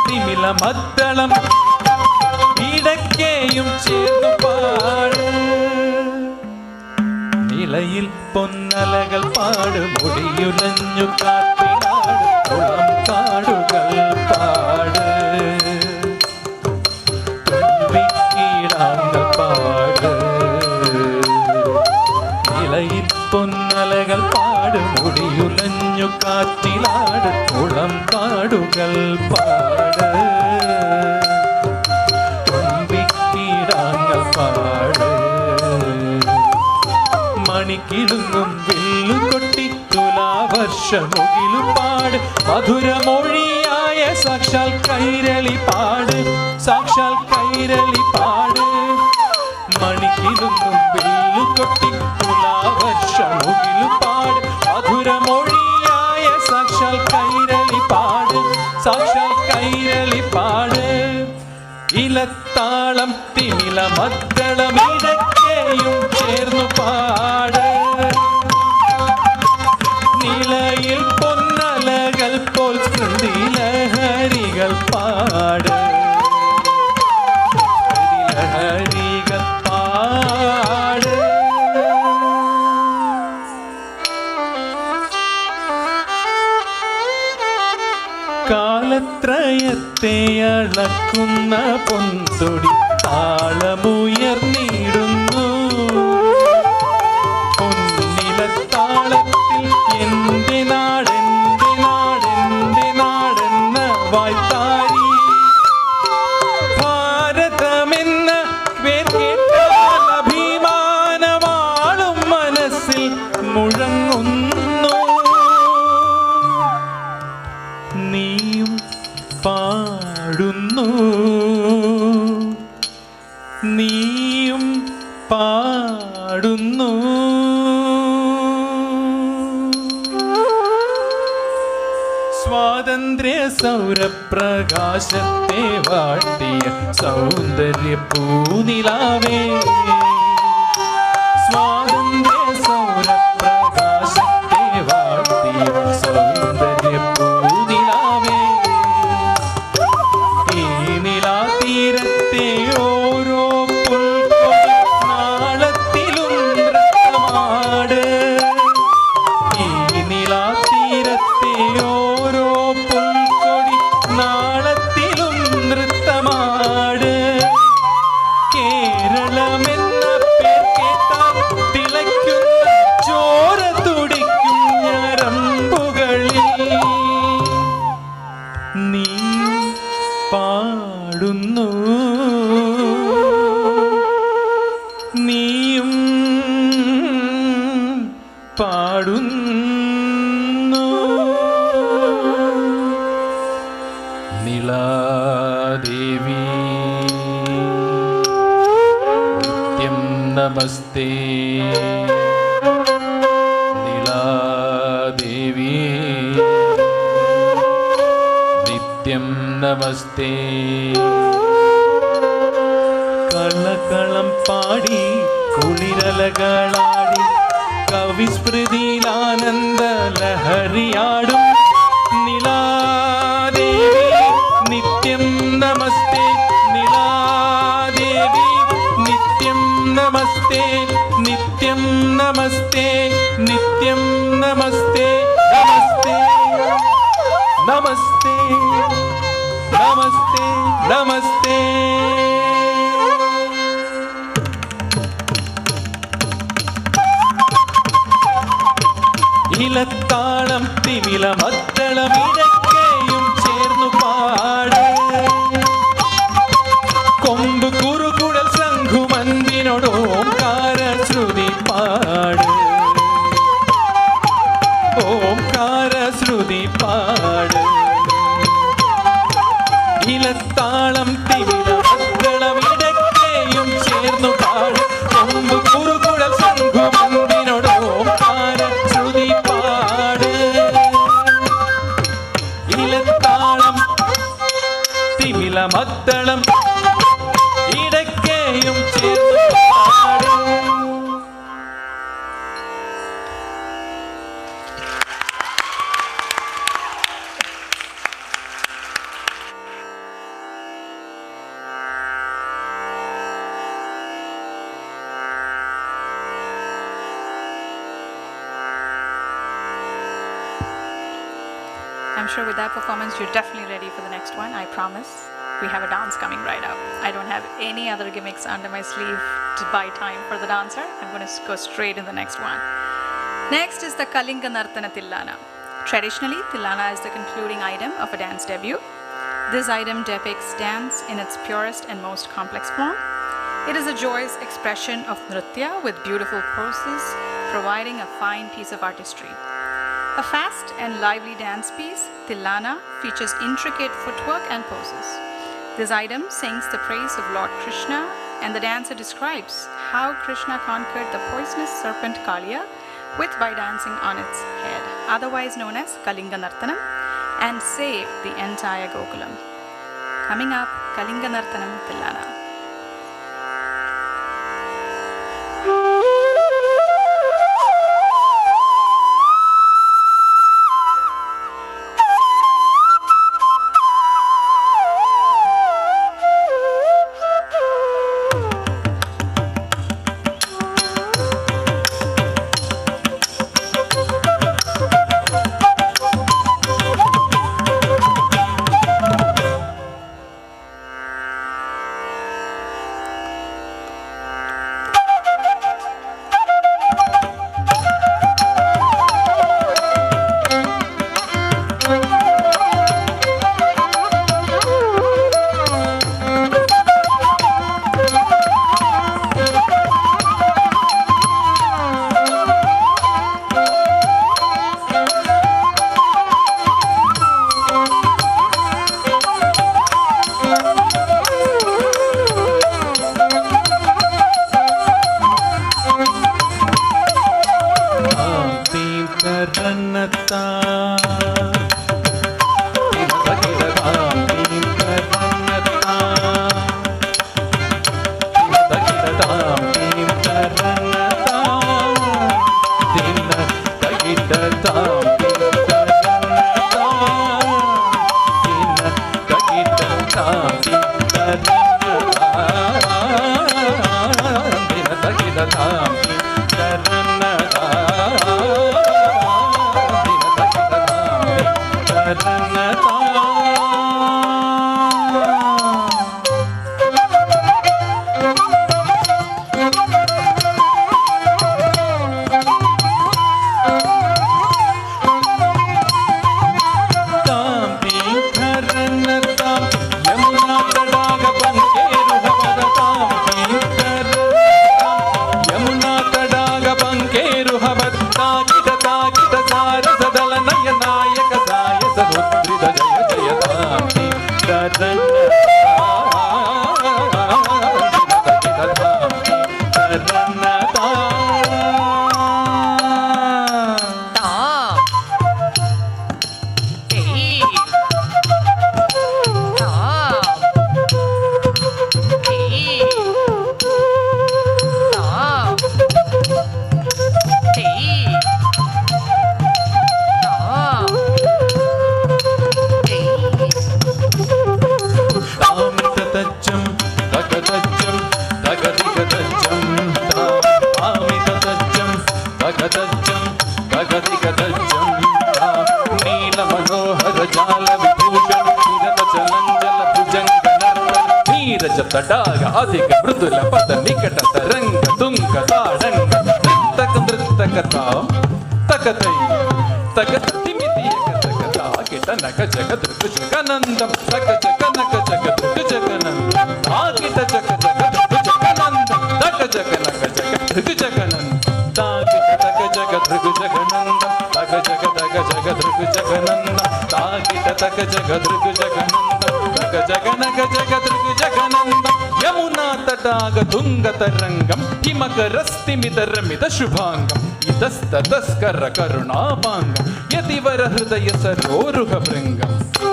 തിമില മദ്ദളം ഇടക്കേയും ചേർന്നു പാട് നിലയിൽ പൊന്നലകൾ പാട് മുടിയുലഞ്ഞു കാട്ടിനാട് കുളം കാടുകൾ പാട് തുമ്പിക്കീടാങ്ങൾ പാട് നിലയിൽ പൊന്നലകൾ പാട് മുടിയുലഞ്ഞു കാറ്റിലാട് കുളം കാടുകൾ പാട് തുമ്പിക്കീടാങ്ങൾ പാട് മണിക്കിടുങ്ങും വില്ലുകൊട്ടി തുലാവർഷമുകിലും പാട് മധുരമൊഴിയായ സാക്ഷാൽ കൈരളി പാട് സാക്ഷാൽ കൈരളി പാട് മണിക്കിടുങ്ങും വില്ലുകൊട്ടി തുലാവർഷമുകിലും പാട് മധുരമൊഴിയായ സാക്ഷാൽ കൈരളി പാട് സാക്ഷാൽ കൈരളി പാട് ഇലത്താളം തിമില മദ്ദളമിടക്കേയും ചേർന്നു പാട് നിലയിൽ പൊന്നലകൾ പോൽ സ്മൃതിലഹരികൾ പാട് ലഹരികൾ പാട് കാലത്രയത്തെ അളക്കുന്ന പൊന്തൊടി താളമുയർന്നിടുന്നു പൊന്നിലത്താളത്തിൽ എന്റെ നാടെന്റെ നാടെന്റെ നാടെന്ന വായ്ത്താരി ഭാരതമെന്ന പേർ കേട്ടാൽ അഭിമാനമാളും മനസ്സിൽ മുഴങ്ങുന്നു നീയും പാടുന്നു നീയും പാടുന്നു സ്വാതന്ത്ര്യ സൗരപ്രകാശത്തെ വാട്ടിയ സൗന്ദര്യ പൂനിലാവേ സ്വാതന്ത്ര്യ സൗരപ്രകാശത്തെ വാട്ടിയ സൗന്ദര്യ പൂനിലാവേ ഈ നിലാതീരത്തെ ഓരോ പുൽക്കൊടി നാളത്തിലും നൃത്തമാട് ഈ നിലാതീരത്തെ ഓരോ പുൽക്കൊടി നാളത്തിലും നൃത്തമാട് കേരളമെന്ന പേർ കേട്ടാൽ തിളയ്ക്കുന്ന ചോര തുടിക്കും ഞരമ്പുകളിൽ നീ പാടുന്നു നീയും പാടുന്നു നിളാദേവി നമസ്തേ നീളാദേവി നിത്യം നമസ്തേ കളകളം പാടി കുളിരലകളാടി കവിസ്മൃതിയിലാനന്ദ ലഹരിയാടും നിളാദേവി നിത്യം നമസ്തേ നിളാദേവി നിത്യം നമസ്തേ നിത്യം നമസ്തേ നിത്യം നമസ്തേ നമസ്തേ നമസ്തേ നമസ്തേ നമസ്തേ ഇലത്താളം തിമില മദ്ദളമിടക്കെയും ചേർന്നു പാട് കൊമ്പ് കുറുകുടൽ ശംഖുമന്തിനോട് ഓംകാര ശ്രുതി പാട് ഓംകാര ശ്രുതി പാട് ഇലത്താളം തിമില മദ്ദളമിടക്കെയും ചേർന്നു പാട് കൊമ്പ് കുറുകുടൽ ശംഖുമന്തിനോട് ഓംകാര ശ്രുതി പാട് ഇലത്താളം തിമില മദ്ദളം ഇടയ്ക്കെയും ചേർന്നു പാട്. I'm sure with that performance, you're definitely ready for the next one, I promise. We have a dance coming right up. I don't have any other gimmicks under my sleeve to buy time for the dancer. I'm going to go straight in the next one. Next is the Kalinga Nartana Tillana. Traditionally, Tillana is the concluding item of a dance debut. This item depicts dance in its purest and most complex form. It is a joyous expression of nritya with beautiful poses, providing a fine piece of artistry. A fast and lively dance piece, Tillana features intricate footwork and poses. This item sings the praise of Lord Krishna, and the dancer describes how Krishna conquered the poisonous serpent Kaliya by dancing on its head, otherwise known as Kalinga Nartanam, and saved the entire Gokulam. Coming up, Kalinga Nartanam Tillana. तज्जं तगदिगदज्जं नील मनोहर जाल विभूषण निरत चलंजल भुजंगनर्तन नीरज तडाग अधिक मृदुल पद निकट तरंग तुंग ताडंग नृतक नृतकतां तकतै तकत तिमिति तकता kit नक जगत जगनंदं तक जगनक जगत जगनंदं आकिट जग जगत जगनंदं तक जगनक जगत जगनंदं ताकिट तक जगत जगनंदं तक जगत जगनंदं ताकिट तक जगत जगनंदं तक जगनक जगत जगनंदं यमुना तटाग तुंग तरंगं हिमकरस्तिमितरमित शुभांगं इतस्ततस्कर करुणापांगं यतिवर हृदय सरोरुह भृंगं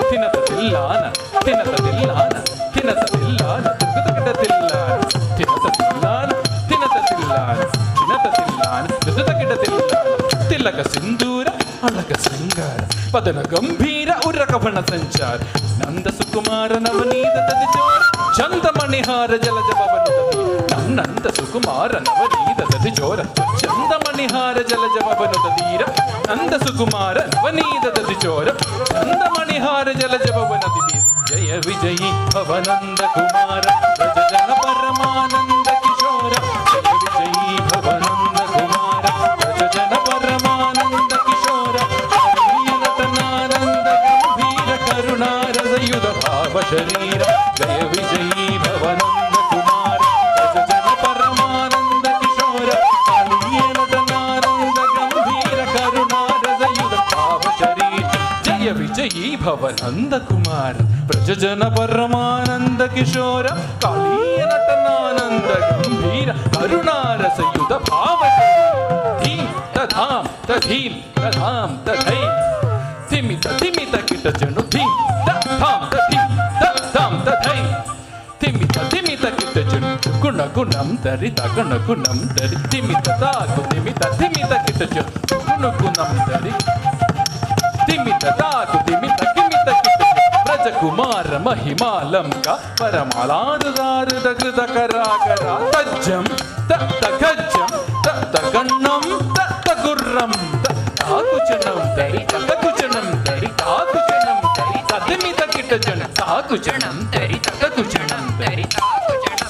तिनत तिल्लान तिनत तिल्लान तिनत तिल्लान तुगतकट तिल्लान तिनत तिल्लान तिनत तिल्लान तिनत तिल्लान तुगतकट तिल्लान तिलक सिंदूर अलग श्रृंगार पदन गंभीर उरकभण संचार नंद सुकुमार नवनीत तदिजोर चंद मणिहार जलज पवन नंद सुकुमार नवनीत तदिजोर चंद मणिहार जलज पवन तीर नंद सुकुमार नवनीत तदिजोर चंद मणिहार जलज पवन तीर जय विजयी भवनंद कुमार रजजन परमानंद किशोर जय विजयी भवनंद कुमार रजजन परमानंद किशोर नटनानंद गंभीर करुणारसयुध भाव शरीर जय विजयी भवनंद कुमार रजजन परमानंद किशोर नटनानंद गंभीर करुणारसयुध भाव शरीर जय विजयी भवनंद कुमार प्रजजन परमानंद किशोर कालीय नटनानंद गंभीर करुणारसयुध भाव धीम तधाम तधीम तधाम तधै तिमित तिमित किट जनु धीम तधाम तधीम तधाम तधै तिमित तिमित किट जनु गुण गुणं तरि तगुण गुणं तरि तिमित ताकु तिमित तिमित किट जनु गुण गुणं तरि तिमित ताकु तिमित किमित किट ब्रजकुमार महिमालंका परमालादुदारुद कृतकराकरा तज्जं तगज्जं तगन्नं तगुर्रं ताकुचनं तरि तकुचनं तरि ताकुचनं तरि ततिमित किटजन ताकुचनं तरि तकुचनं तरि ताकुचनं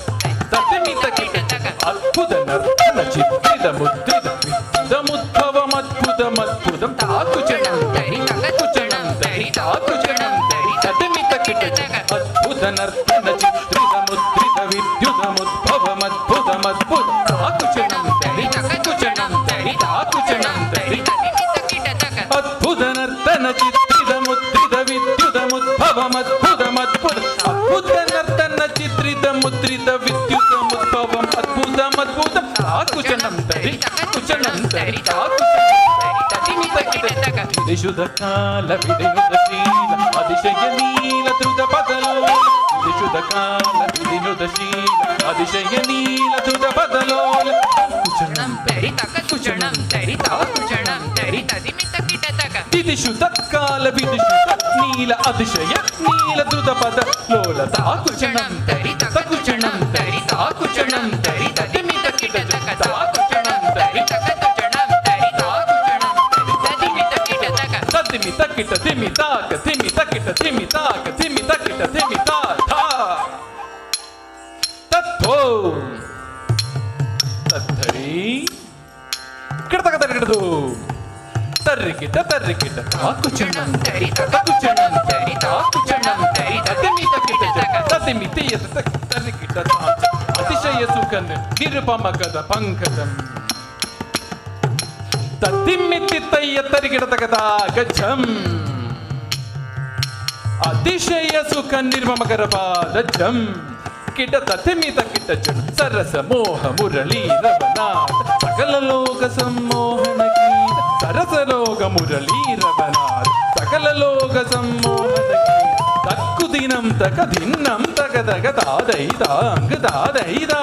ततिमित किटजन अद्भुत नर्तन चित्रित मुद्रित विद्युदमुद्भवम् अद्भुतमद्भुतं ताकुचनं तरि तकुचनं तरि ताकुचनं तरि ततिमित किटजन अद्भुत नर्तन चित्रित मुद्रित विद्युदमुद्भवम् अद्भुतमद्भुतं ताकुचनं तरि तकुचनं तरि ताकुचनं तरि अद्भुत नर्तन चित्रित मुद्रित विद्युदमुद्भवम् अद्भुतमद्भुतं अद्भुत नर्तन चित्रित मुद्रित विद्युदमुद्भवम् अद्भुतमद्भुतं ताकुचनं तरि तकुचनं तरि विशुद्धकाल विधिनुतशील अतिशय नील द्रुत पदलोल विशुद्धकाल विधिनुतशील अतिशय नील द्रुत पदलोल कुचनं तरि तकुचनं तरि ताकुचनं तरि तदिमित किटतक विधिशुद्धकाल विधिशुद्ध नील अतिशय नील द्रुत पदलोल ताकुचनं तरि तकुचनं तरि ताकुचनं तरि तदिमित किटतक ताकुचनं तरि तकुचनं तरि ताकुचनं तिमित किट तिमिताक तिमित किट तिमिताक तिमित किट तिमिता था तत्थो तद्धरी किटतक तरिकिटदु तर्रिकिट तर्रिकिट ताकुचनं तरि तकुचनं तरि ताकुचनं तरि तिमित किट ततिमिति तर्रिकिट अतिशय सुखन निरुपमकद पंकजं ततिमिति तय्य तरिकिटतकदा गच्छम् अतिशय सुख निर्ममकरपादजं किट ततिमित किटजं सरस मोह मुरली रवनाथ सकल लोक सम्मोहन गीत सरस लोक मुरली रवनाथ सकल लोक सम्मोहन गीत तक्कुदिनं तकदिन्नं तकदगदादैदाङ्गदादैदा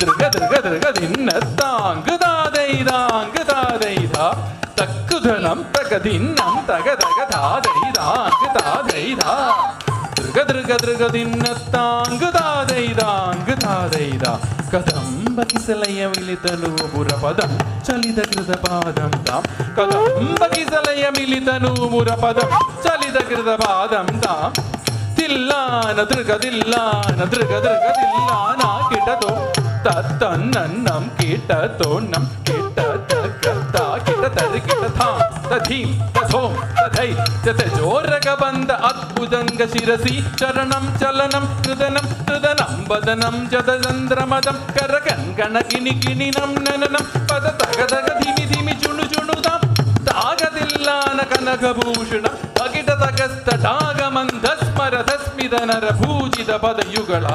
दृग दृग दृग दिन्नदाङ्गदादैदाङ्गदादैदा तक्कुधनं तकदिन्नं तकदगदादैदाङ्गदादैदा दृग ృగదృగదృగదిన్నత్తాంగుదాదైదాంగుదాదైదా కదంబకిసలయ మిలితను మురపదం చలిత కృతపాదం తాం కదంబకిసలయ మిలితను మురపదం చలిత కృతపాదం తాం తిల్లాన దృగదిల్లాన దృగదృగదిల్లాన కిటతో తత్తన్నం కిటతోన్నం కిట తగత కిట తరి కిట థా తథీం తథోం తథై తతజోరగబంద అద్భుతంగ శిరసి చరణం చలనం కృదనం కృదనం వదనం జదచంద్రమదం కరకంకణ కిని కినినం నననం పద తగదగ ధిమి ధిమి చుణు చుణుదాం తాగదిల్లాన కనకభూషణ అగిట తగస్తటాగమంధస్మరధస్మిత నరభూజిత పదయుగళ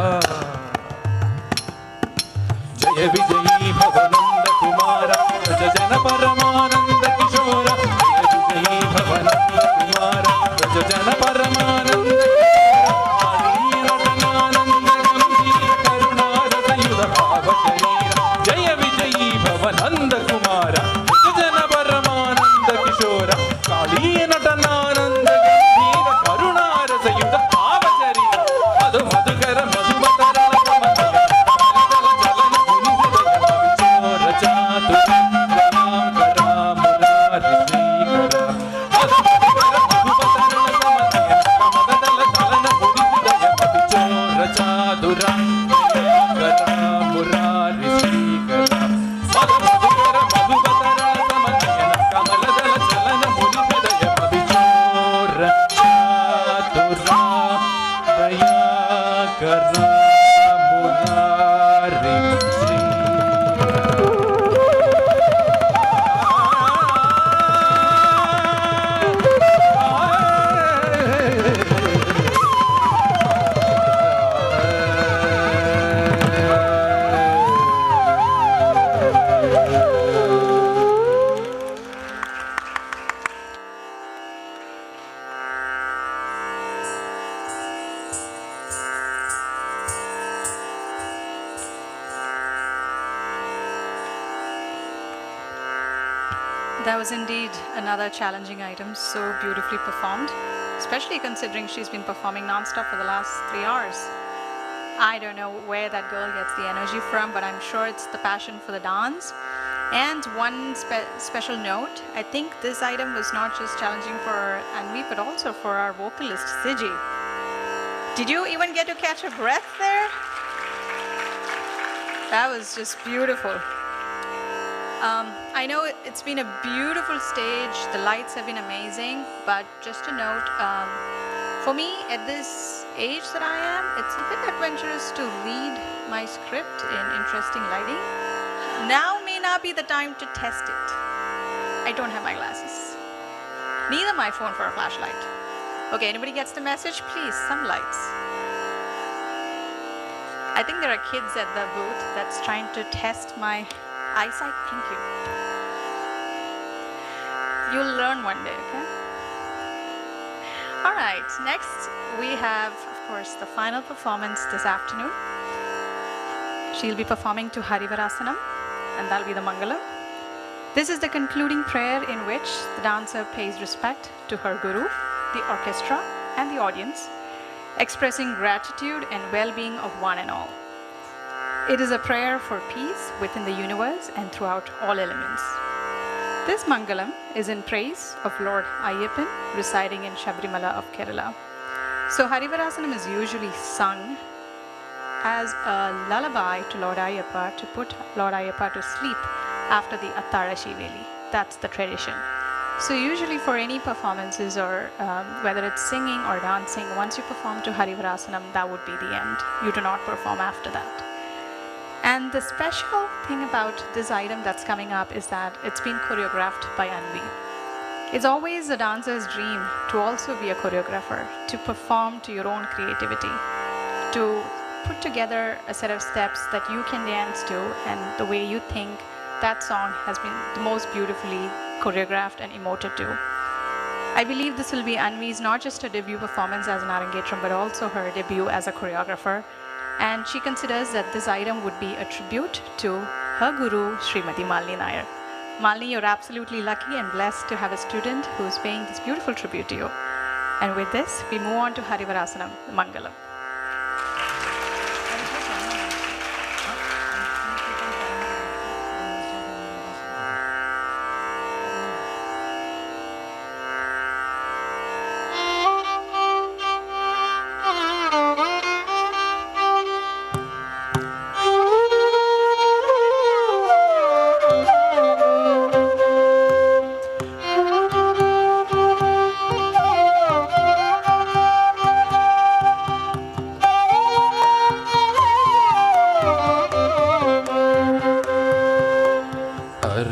జయ విజయీ భవనంద కుమార వ్రజ జన పరమానంద కిశోర జయ విజయీ భవనంద కుమార వ్రజ జన పరమానంద కరుణారసయుధ భావ శరీర జయ విజయీ భవనంద కుమార వ్రజ జన పరమానంద కిశోర కాళీ నటనానంద గంభీర కరుణారసయుధ భావ శరీర Madhu మధుకర మధుమతర That was indeed another challenging item, so beautifully performed, especially considering she's been performing non-stop for the last 3 hours. I don't know where that girl gets the energy from, but I'm sure it's the passion for the dance. And one special note, I think this item was not just challenging for Anvi, but also for our vocalist, Siji. Did you even get to catch a breath there? That was just beautiful. I know it's been a beautiful stage, the lights have been amazing, but just a note, for me at this age that I am, it's a bit adventurous to read my script in interesting lighting. Now may not be the time to test it. I don't have my glasses, neither my phone for a flashlight. Okay, anybody gets the message? Please, some lights. I think there are kids at the booth that's trying to test my eyesight. Thank you. You'll learn one day, okay? All right, next we have, of course, the final performance this afternoon. She'll be performing to Harivarasanam, and that'll be the Mangalam. This is the concluding prayer in which the dancer pays respect to her guru, the orchestra, and the audience, expressing gratitude and well-being of one and all. It is a prayer for peace within the universe and throughout all elements. This Mangalam is in praise of Lord Ayyappan residing in Sabrimala of Kerala. So Harivarasanam is usually sung as a lullaby to Lord Ayyappa to put Lord Ayyappa to sleep after the Attara Shiveli. That's the tradition. So usually for any performances or whether it's singing or dancing, once you perform to Harivarasanam, that would be the end. You do not perform after that. And the special thing about this item that's coming up is that it's been choreographed by Anvi. It's always a dancer's dream to also be a choreographer, to perform to your own creativity, to put together a set of steps that you can dance to, and the way you think that song has been the most beautifully choreographed and emoted to. I believe this will be Anvi's not just a debut performance as an Arangetram, but also her debut as a choreographer. And she considers that this item would be a tribute to her guru, Srimati Malini Nair. Malini, you're absolutely lucky and blessed to have a student who is paying this beautiful tribute to you. And with this, we move on to Harivarasanam, Mangalam.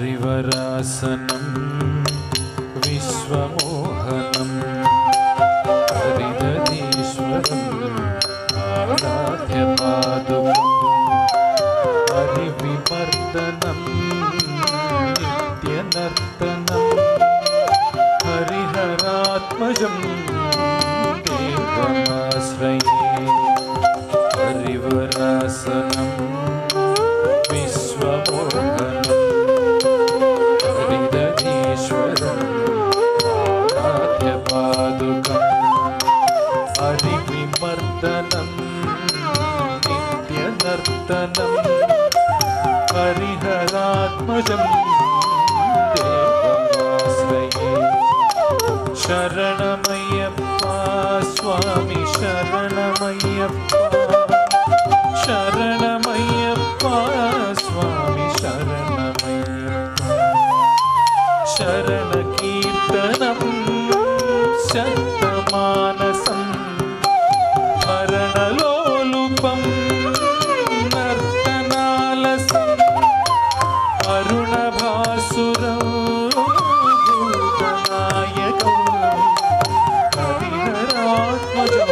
Harivarasanam विश्वमोहनं हरिदधीश्वरम् आराध्यपादुकं हरिविमर्दनं नित्यनर्तनं हरिहरात्मजं देवमाश्रये Harivarasanam विश्वमोहनं हरिविमर्दनं नित्यनर्तनं हरिहरात्मजं देवमाश्रये शरणमय्यप्पा स्वामी शरणमय्यप्पा शरणमय्यप्पा स्वामी शरणमय्यप्पा शरणकीर्तनं शतमानसं मरणलोलुपं नर्तनालसम् अरुणभासुरं भूतनायकं हरिहरात्मजं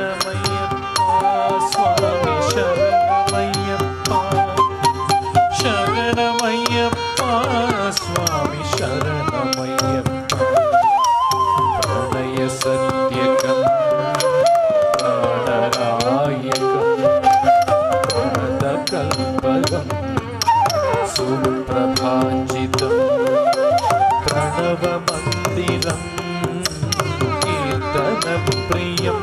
शरणमय्यप्पा स्वामी शरणमय्यप्पा शरणमय्यप्पा स्वामी शरणमय्यप्पा प्रणयसत्यकं प्राणरायकं प्रणतकल्पकं सुप्रभाञ्जितं प्रणवमन्दिरं कीर्तनप्रियं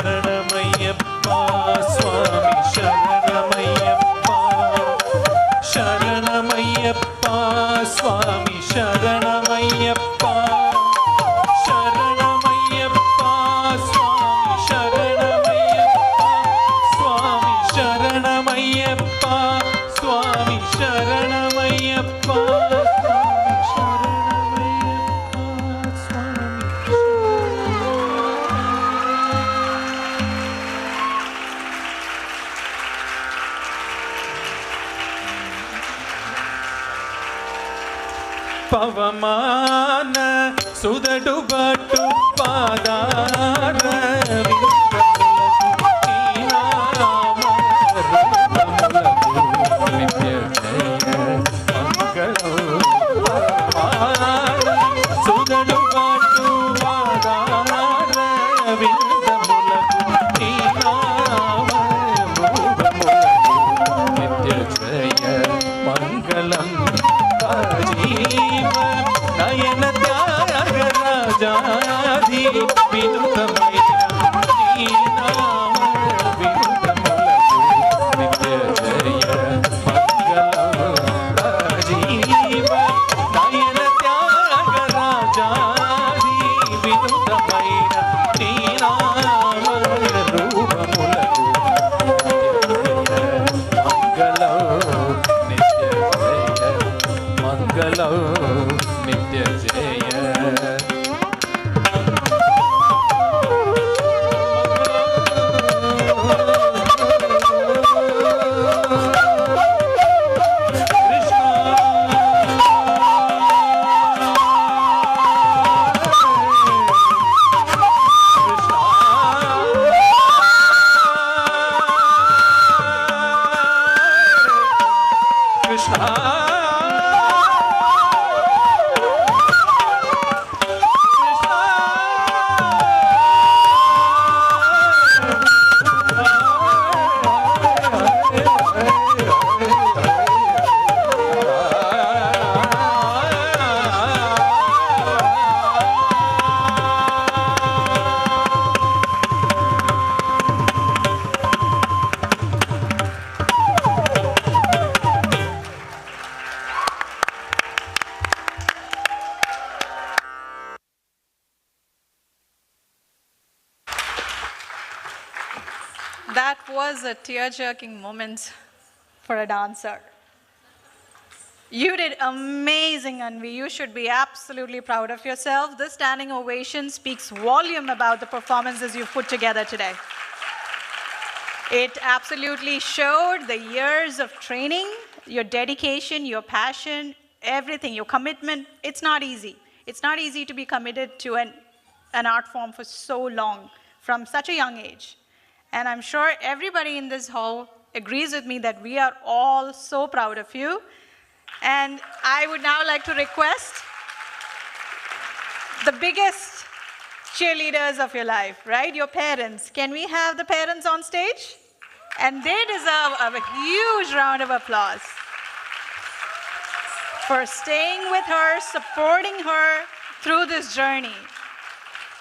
शरणमय्यप्पा स्वामी शरणमय्यप्पा शरणमय्यप्पा स्वामी शरणमय्यप्पा शरणमय्यप्पा स्वामी शरणमय्यप्पा स्वामी शरणमय्यप्पा स्वामी शरणमय्यप्पा పవమాన సుదడు బట్టు పాదార సుదడు బట్టు పాదార విందములకు నిత్య జయ మంగళం నయన త్యాగరాజాధి వినుతమైన నీ నామ వినుతములకు నిత్య జయ మంగళం రాజీవ నయన త్యాగరాజాధి వినుతమైన నీ నామ రూపములకు మంగళం నిత్య జయ మంగళం నిత్య జయ That was a tear-jerking moment for a dancer. You did amazing, Anvi. You should be absolutely proud of yourself. This standing ovation speaks volume about the performances you've put together today. It absolutely showed the years of training, your dedication, your passion, everything, your commitment. It's not easy. It's not easy to be committed to an art form for so long, from such a young age. And I'm sure everybody in this hall agrees with me that we are all so proud of you. And I would now like to request the biggest cheerleaders of your life, right? Your parents. Can we have the parents on stage? And they deserve a huge round of applause for staying with her, supporting her through this journey.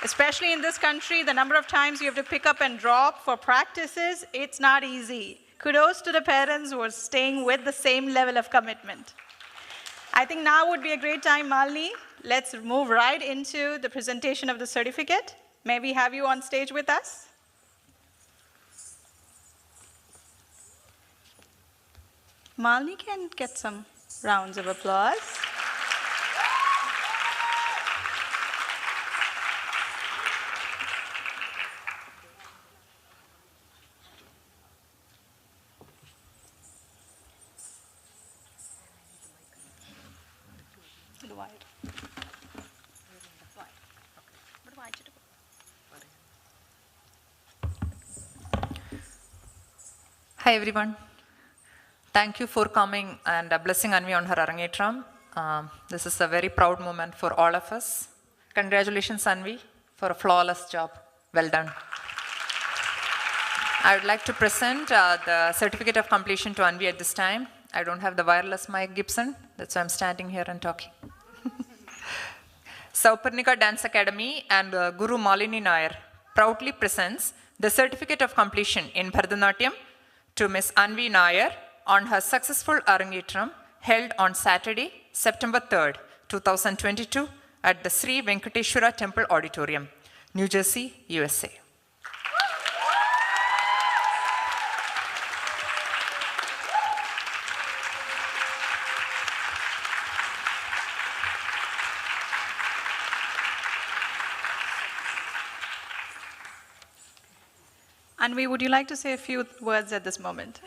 Especially in this country, the number of times you have to pick up and drop for practices, it's not easy. Kudos to the parents who are staying with the same level of commitment. I think now would be a great time, Malini. Let's move right into the presentation of the certificate. May we have you on stage with us? Malini can get some rounds of applause. Hi everyone. Thank you for coming and blessing Anvi on her Arangetram. This is a very proud moment for all of us. Congratulations Anvi for a flawless job. Well done. I would like to present the certificate of completion to Anvi at this time. I don't have the wireless mic, Gibson. That's why I'm standing here and talking. Sowparnika Dance Academy and Guru Malini Nair proudly presents the certificate of completion in Bharatanatyam to Miss Anvi Nair on her successful Arangetram held on Saturday, September 3rd, 2022 at the Sri Venkateshwara Temple Auditorium, New Jersey, USA. Anvi, would you like to say a few words at this moment?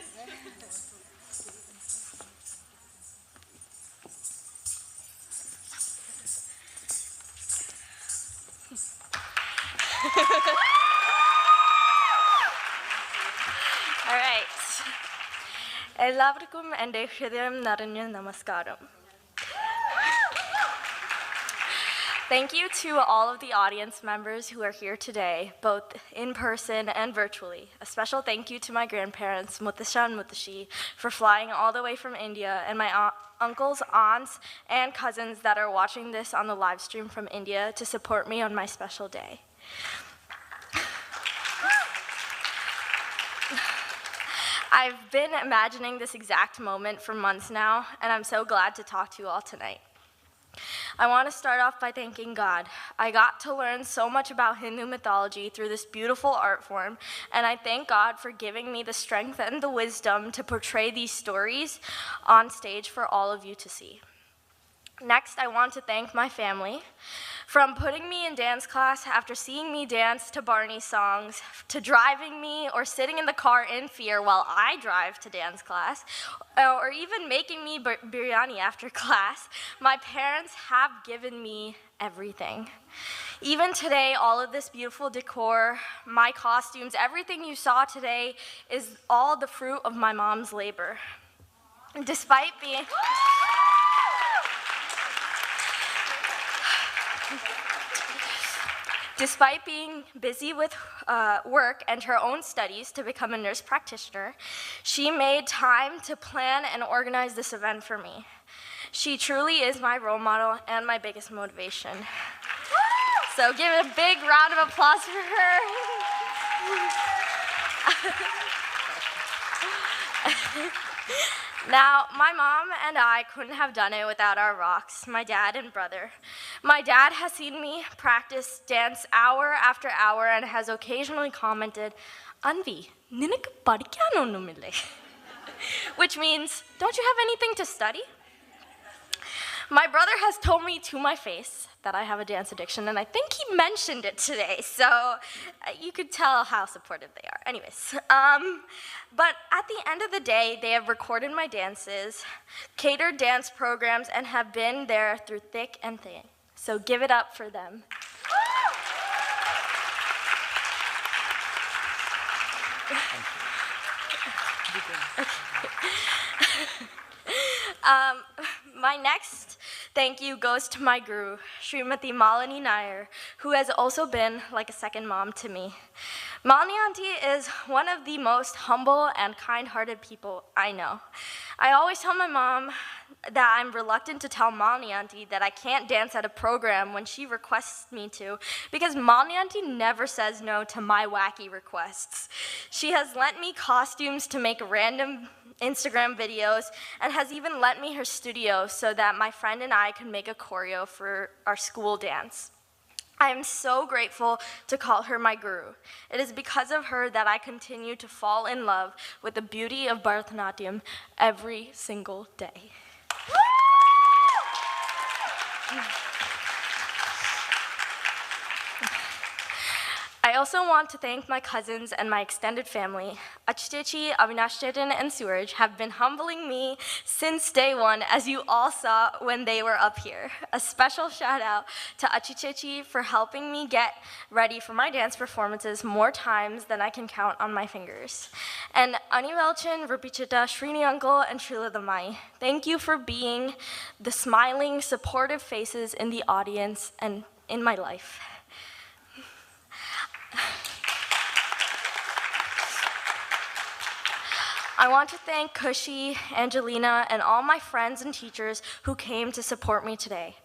All right. Ellavarkkum ende hridayam naranja namaskaram. Thank you to all of the audience members who are here today, both in person and virtually. A special thank you to my grandparents, Mutasha and Mutashi, for flying all the way from India, and my uncles, aunts, and cousins that are watching this on the live stream from India to support me on my special day. I've been imagining this exact moment for months now, and I'm so glad to talk to you all tonight. I want to start off by thanking God. I got to learn so much about Hindu mythology through this beautiful art form, and I thank God for giving me the strength and the wisdom to portray these stories on stage for all of you to see. Next, I want to thank my family. From putting me in dance class after seeing me dance to Barney songs, to driving me or sitting in the car in fear while I drive to dance class, or even making me biryani after class, my parents have given me everything. Even today, all of this beautiful decor, my costumes, everything you saw today is all the fruit of my mom's labor. Despite being Despite being busy with work and her own studies to become a nurse practitioner, she made time to plan and organize this event for me. She truly is my role model and my biggest motivation. So give it a big round of applause for her. Now, my mom and I couldn't have done it without our rocks, my dad and brother. My dad has seen me practice dance hour after hour and has occasionally commented, "Anvi, ninakku padikkan onnumille," which means, "Don't you have anything to study?" My brother has told me to my face that I have a dance addiction, and I think he mentioned it today, so you could tell how supportive they are. Anyways, but at the end of the day, they have recorded my dances, catered dance programs, and have been there through thick and thin. So give it up for them. My next thank you goes to my guru, Srimati Malini Nair, who has also been like a second mom to me. Malini Auntie is one of the most humble and kind-hearted people I know. I always tell my mom that I'm reluctant to tell Malini Auntie that I can't dance at a program when she requests me to, because Malini Auntie never says no to my wacky requests. She has lent me costumes to make random Instagram videos, and has even lent me her studio so that my friend and I can make a choreo for our school dance. I am so grateful to call her my guru. It is because of her that I continue to fall in love with the beauty of Bharatanatyam every single day. I also want to thank my cousins and my extended family. Achitechi, Avinashchetan, and Suraj have been humbling me since day one, as you all saw when they were up here. A special shout out to Achitechi for helping me get ready for my dance performances more times than I can count on my fingers. And Anivelchan, Rupichita, Srini Uncle, and Srila the Mai, thank you for being the smiling, supportive faces in the audience and in my life. I want to thank Kushi, Angelina, and all my friends and teachers who came to support me today.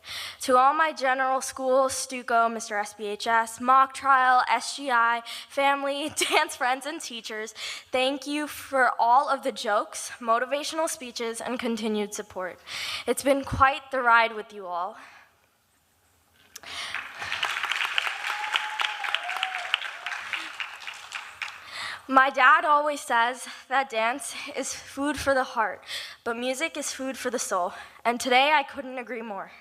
To all my general school, Stuco, Mr. SBHS, mock trial, SGI, family, dance friends, and teachers, thank you for all of the jokes, motivational speeches, and continued support. It's been quite the ride with you all. My dad always says that dance is food for the heart, but music is food for the soul, and today I couldn't agree more.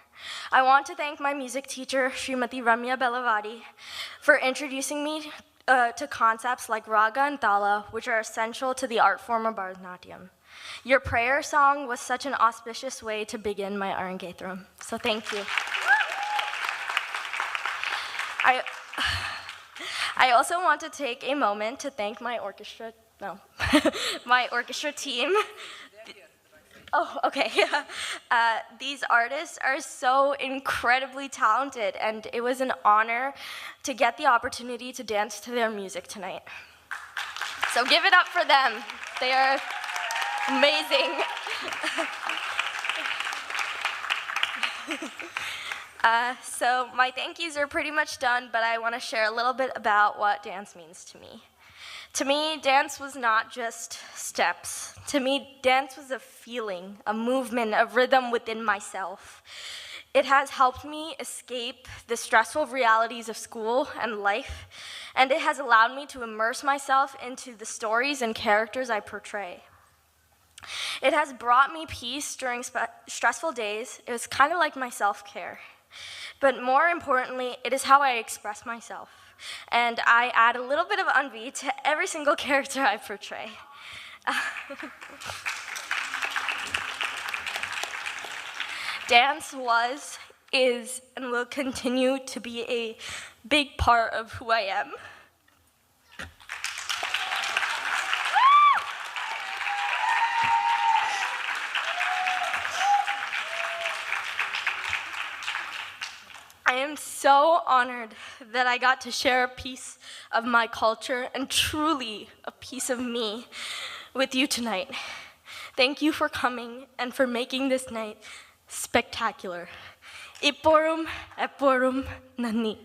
I want to thank my music teacher, Srimati Ramya Belavadi, for introducing me to concepts like raga and thala, which are essential to the art form of Bharatanatyam. Your prayer song was such an auspicious way to begin my Arangetram, so thank you. I also want to take a moment to thank my orchestra team. Oh, okay. These artists are so incredibly talented, and it was an honor to get the opportunity to dance to their music tonight. So give it up for them. They are amazing. So my thank yous are pretty much done, but I want to share a little bit about what dance means to me. To me, dance was not just steps. To me, dance was a feeling, a movement, a rhythm within myself. It has helped me escape the stressful realities of school and life, and it has allowed me to immerse myself into the stories and characters I portray. It has brought me peace during stressful days. It was kind of like my self-care. But more importantly, it is how I express myself. And I add a little bit of Anvi to every single character I portray. Dance was, is, and will continue to be a big part of who I am. am so honored that I got to share a piece of my culture and truly a piece of me with you tonight. Thank you for coming and for making this night spectacular. Ipporum, epporum, nani.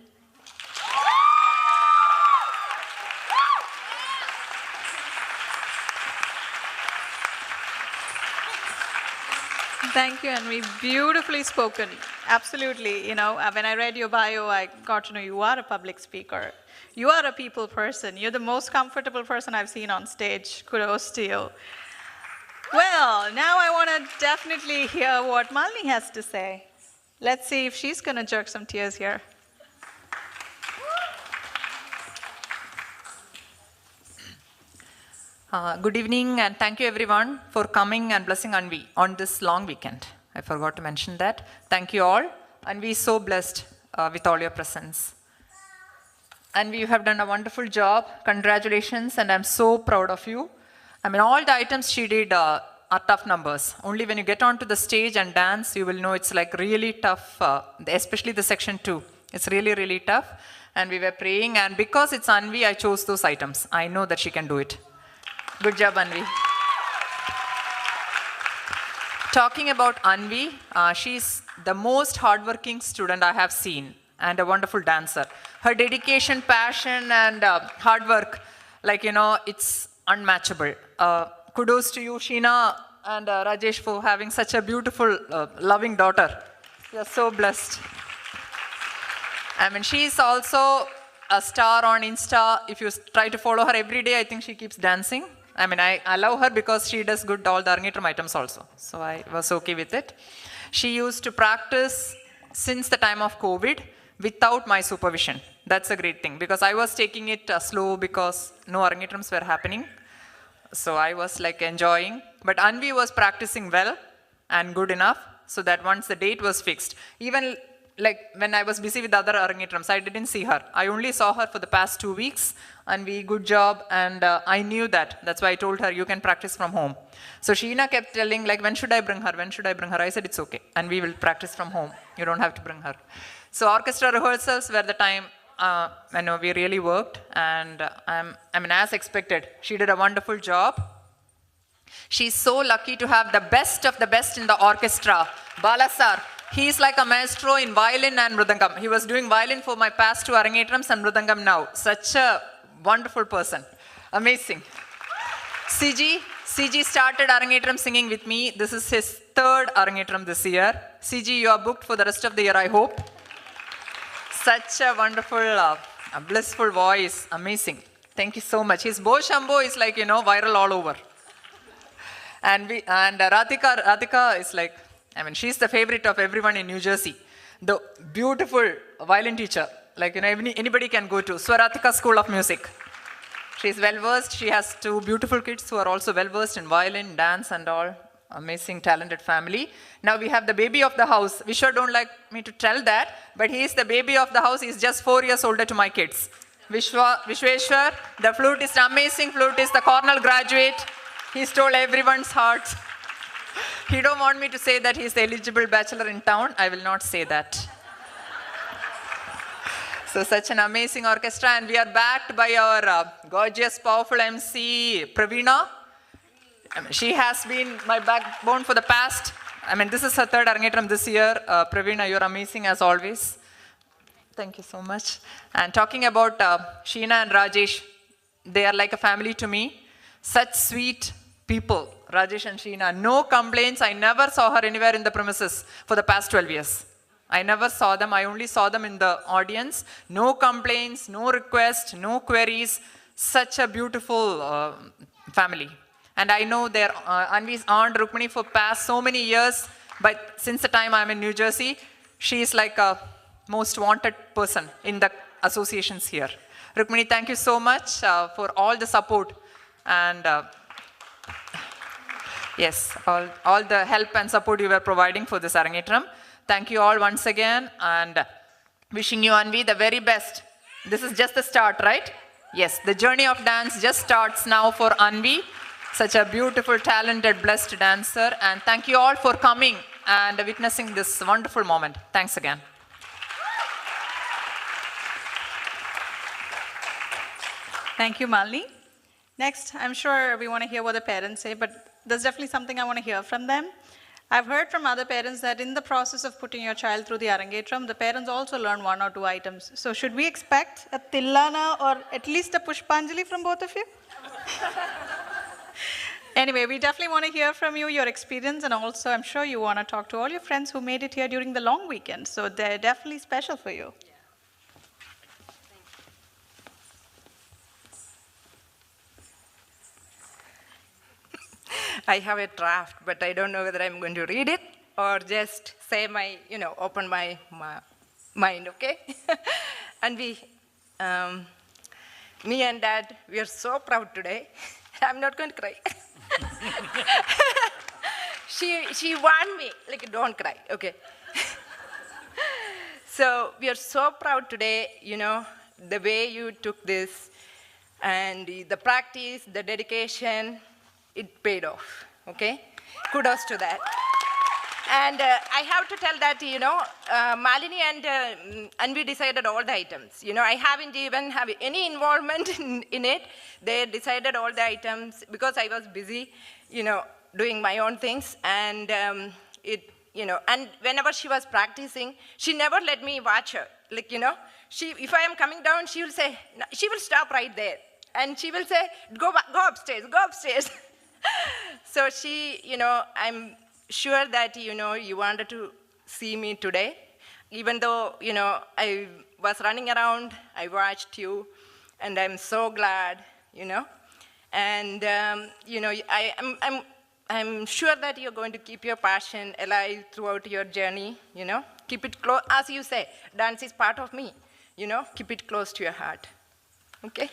Thank you, Anvi. Beautifully spoken. Absolutely. You know, when I read your bio, I got to know you are a public speaker. You are a people person. You're the most comfortable person I've seen on stage. Kudos to you. Well, now I want to definitely hear what Malini has to say. Let's see if she's going to jerk some tears here. Good evening, and thank you everyone for coming and blessing Anvi on this long weekend. I forgot to mention that. Thank you all. Anvi is so blessed with all your presence. Anvi, you have done a wonderful job. Congratulations, and I'm so proud of you. I mean, all the items she did are tough numbers. Only when you get onto the stage and dance, you will know it's like really tough, especially the section 2. It's really, really tough. And we were praying, and because it's Anvi, I chose those items. I know that she can do it. Good job, Anvi. Talking about Anvi, she's the most hardworking student I have seen and a wonderful dancer. Her dedication, passion, and hard work, like, you know, it's unmatchable. Kudos to you, Sheena and Rajesh, for having such a beautiful, loving daughter. You're so blessed. I mean, she's also a star on Insta. If you try to follow her every day, I think she keeps dancing. I mean, I love her because she does good all the Arangetram items also. So I was okay with it. She used to practice since the time of COVID without my supervision. That's a great thing because I was taking it slow because no Arangetrams were happening. So I was like enjoying. But Anvi was practicing well and good enough so that once the date was fixed, even like when I was busy with other Arangetrams, I didn't see her. I only saw her for the past 2 weeks. Anvi, good job. And I knew that. That's why I told her, you can practice from home. So Sheena kept telling, like, when should I bring her? When should I bring her? I said, it's okay. And we will practice from home. You don't have to bring her. So orchestra rehearsals were the time I know we really worked. And I mean, as expected, she did a wonderful job. She's so lucky to have the best of the best in the orchestra. Balasar. He's like a maestro in violin and mridangam. He was doing violin for my past 2 Arangetrams and mridangam now. Such a wonderful person. Amazing. CG started Arangetram singing with me. This is his 3rd Arangetram this year. CG, you are booked for the rest of the year, I hope. Such a wonderful, blissful voice. Amazing. Thank you so much. His Bo Shambo is like, you know, viral all over. And Radhika is like, I mean, she's the favorite of everyone in New Jersey. The beautiful violin teacher, like, you know, anybody can go to Swaratika School of Music. She's well-versed. She has 2 beautiful kids who are also well-versed in violin, dance, and all. Amazing, talented family. Now we have the baby of the house. Vishwa don't like me to tell that, but he is the baby of the house. He's just 4 years older to my kids. Vishweshwar, the flutist, amazing flutist, the Cornell graduate. He stole everyone's hearts. He don't want me to say that he's the eligible bachelor in town. I will not say that. So such an amazing orchestra, and we are backed by our gorgeous, powerful MC, Praveena. I mean, she has been my backbone for the past, I mean, this is her 3rd Arangetram this year. Praveena, you're amazing as always. Thank you so much. And talking about Sheena and Rajesh, they are like a family to me. Such sweet people, Rajesh and Sheena. No complaints. I never saw her anywhere in the premises for the past 12 years. I never saw them. I only saw them in the audience. No complaints, no requests, no queries. Such a beautiful family. And I know their Anvi's aunt Rukmini for past so many years, but since the time I'm in New Jersey, she is like a most wanted person in the associations here. Rukmini, thank you so much for all the support and yes, all the help and support you were providing for this Arangetram. Thank you all once again and wishing you, Anvi, the very best. This is just the start, right? Yes, the journey of dance just starts now for Anvi. Such a beautiful, talented, blessed dancer. And thank you all for coming and witnessing this wonderful moment. Thanks again. Thank you, Malini. Next, I'm sure we want to hear what the parents say, but there's definitely something I want to hear from them. I've heard from other parents that in the process of putting your child through the Arangetram, the parents also learn 1 or 2 items. So should we expect a Tillana or at least a Pushpanjali from both of you? Anyway, we definitely want to hear from you, your experience, and also I'm sure you want to talk to all your friends who made it here during the long weekend. So they're definitely special for you. I have a draft, but I don't know whether I'm going to read it or just say my, open my mind, okay? And me and Dad, we are so proud today. I'm not going to cry. She warned me, like, don't cry, okay? So we are so proud today, the way you took this and the practice, the dedication, it paid off, okay? Kudos to that. And I have to tell that, Malini and Anvi decided all the items. I haven't even have any involvement in it. They decided all the items because I was busy, doing my own things. And and whenever she was practicing, she never let me watch her. Like, if I am coming down, she will say, she will stop right there. And she will say, go upstairs, go upstairs. So she, I'm sure that, you wanted to see me today. Even though, I was running around, I watched you, and I'm so glad, And, I'm sure that you're going to keep your passion alive throughout your journey, Keep it close, as you say, dance is part of me, Keep it close to your heart, okay?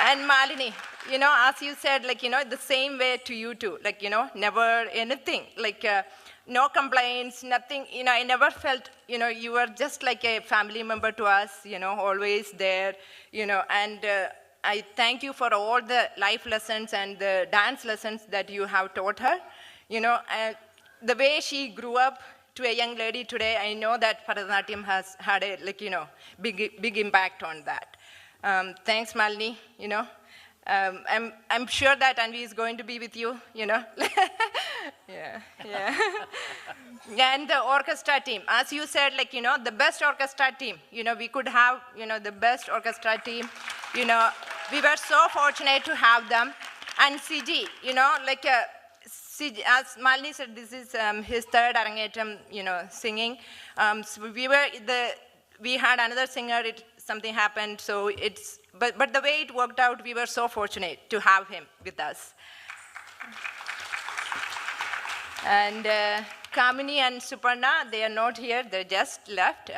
And Malini, as you said, like, the same way to you too, like, never anything, like, no complaints, nothing, I never felt, you were just like a family member to us, always there, and I thank you for all the life lessons and the dance lessons that you have taught her, the way she grew up to a young lady today, I know that Bharatanatyam has had a, like, big impact on that. Thanks, Malini, I'm sure that Anvi is going to be with you, yeah. And the orchestra team, as you said, like, the best orchestra team, we could have, the best orchestra team, we were so fortunate to have them. And CG, like, CG, as Malini said, this is his 3rd Arangetram, singing. So we had another singer, something happened, so but the way it worked out, we were so fortunate to have him with us. And Kamini and Suparna, they are not here, they just left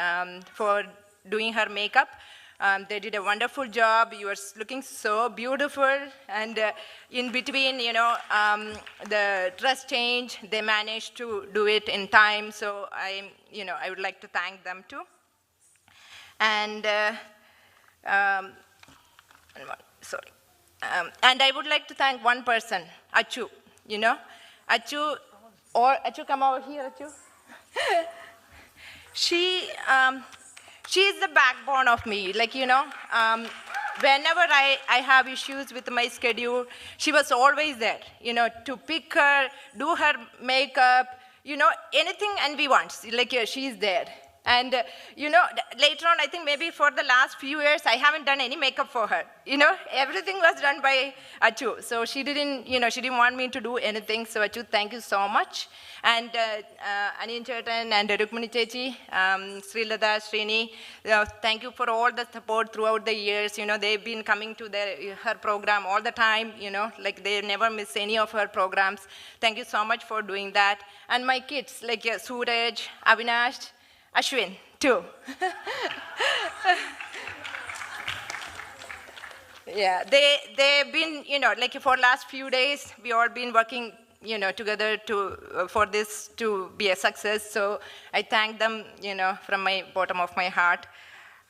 for doing her makeup. They did a wonderful job, you were looking so beautiful, and in between, the dress change, they managed to do it in time, so I would like to thank them too. And and I would like to thank one person, Achu. Achu, come over here, Achu. She is the backbone of me. Like, whenever I have issues with my schedule, she was always there. To pick her, do her makeup, anything Anvi wants. Like, she's there. And, later on, I think maybe for the last few years, I haven't done any makeup for her. Everything was done by Achu. So she didn't want me to do anything. So Achu, thank you so much. And Arangetram and Rukmini Chechi, Srilada, Srini, thank you for all the support throughout the years. They've been coming to her program all the time, like they never miss any of her programs. Thank you so much for doing that. And my kids, like Suraj, Avinash, Ashwin, too. Yeah, they've been, like for last few days, we all been working, together for this to be a success. So I thank them, from my bottom of my heart.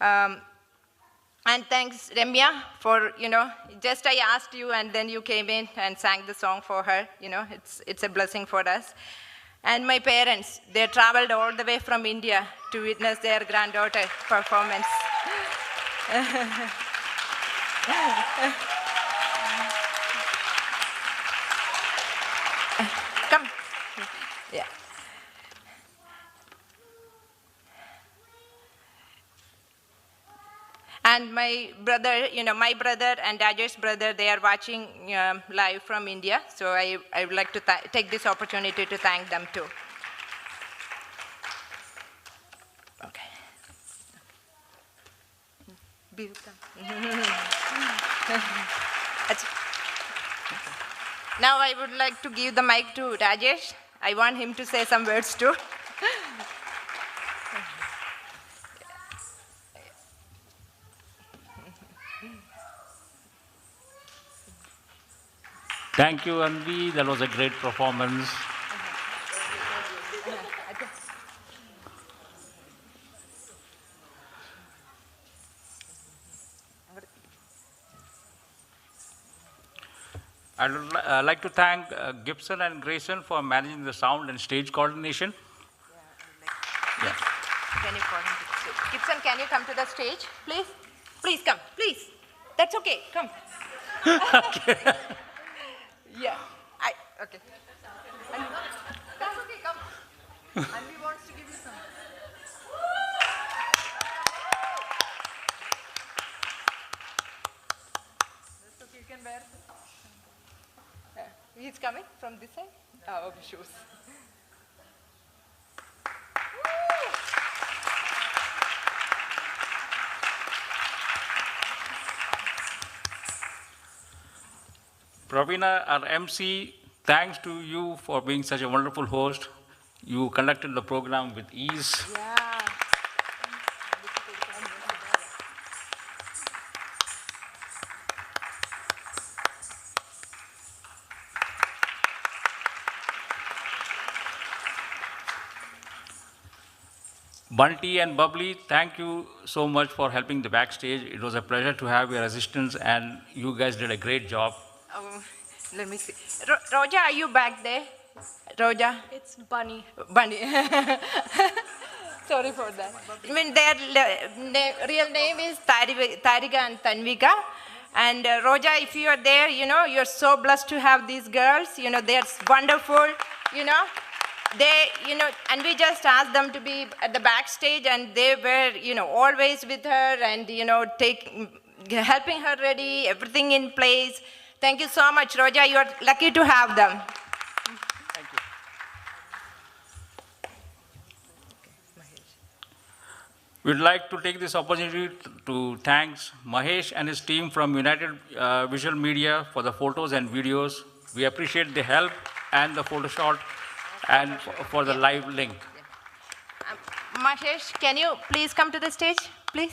And thanks, Remya, for, just I asked you and then you came in and sang the song for her. It's a blessing for us. And my parents, they traveled all the way from India to witness their granddaughter performance. Come. Yeah. And my brother, my brother and Rajesh's brother, they are watching live from India. So I would like to take this opportunity to thank them too. Okay. Now I would like to give the mic to Rajesh. I want him to say some words too. Thank you, Anvi. That was a great performance. I would like to thank Gibson and Grayson for managing the sound and stage coordination. Yeah. Can you call him to the stage? Gibson, can you come to the stage, please? Please come, please. That's okay, come. Okay. Yeah, okay. That's okay, come. Anvi wants to give you some. That's okay, you can wear. He's coming from this side? Oh, okay, shoes. Pravina, our MC, thanks to you for being such a wonderful host. You conducted the program with ease. Yeah. Bunty and Bubbly, thank you so much for helping the backstage. It was a pleasure to have your assistance, and you guys did a great job. Let me see. Roja, are you back there? Roja? It's Bunny. Bunny. Sorry for that. I mean, their real name is Tarika and Tanvika. And Roja, if you are there, you're so blessed to have these girls. They're wonderful, They, and we just asked them to be at the backstage, and they were, always with her and, helping her ready, everything in place. Thank you so much, Roja. You are lucky to have them. Thank you. We'd like to take this opportunity to thank Mahesh and his team from United Visual Media for the photos and videos. We appreciate the help and the photo shot and for the live link. Mahesh, can you please come to the stage, please?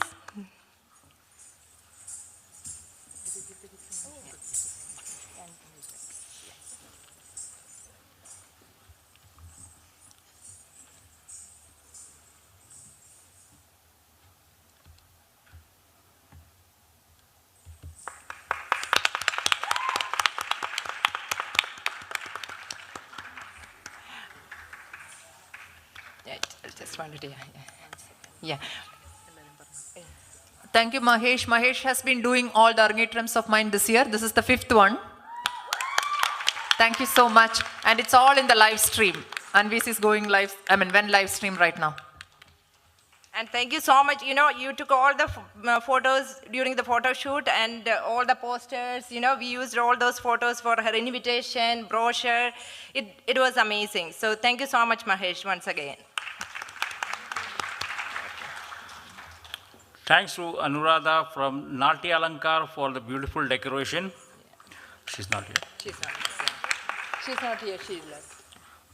Just wanted to, yeah. Thank you, Mahesh. Mahesh has been doing all the Arangetrams of mine this year. This is the 5th one. Thank you so much. And it's all in the live stream. Anvi is going live, when live stream right now. And thank you so much. You took all the photos during the photo shoot and all the posters. We used all those photos for her invitation, brochure. It was amazing. So thank you so much, Mahesh, once again. Thanks to Anuradha from Natya Alankar for the beautiful decoration. She's not here. She's not here. She's not here. She's left.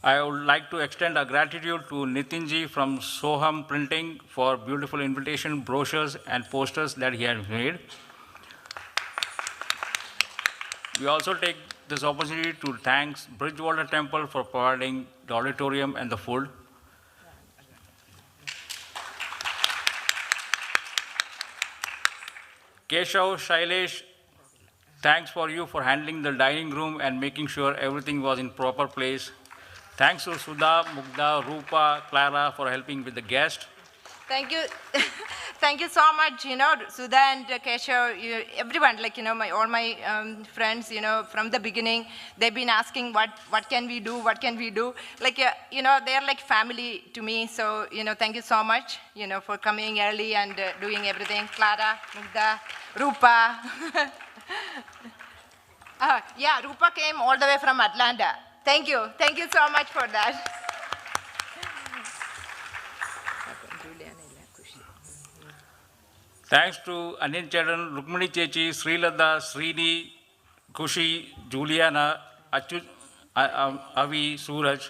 I would like to extend our gratitude to Nitinji from Soham Printing for beautiful invitation brochures and posters that he has made. We also take this opportunity to thank Bridgewater Temple for providing the auditorium and the food. Keshav, Shailesh, thanks for you for handling the dining room and making sure everything was in proper place. Thanks to Sudha, Mugdha, Rupa, Clara for helping with the guest. Thank you. Thank you so much, Sudha and Keshav, everyone, all my friends, from the beginning, they've been asking what can we do, what can we do? They're like family to me, so, thank you so much, for coming early and doing everything. Clara, Mugdha, Rupa. Rupa came all the way from Atlanta. Thank you so much for that. Thanks to Anil Charan, Rukmini Chechi, Srilada, Srini, Kushi, Juliana, Avi, Suraj,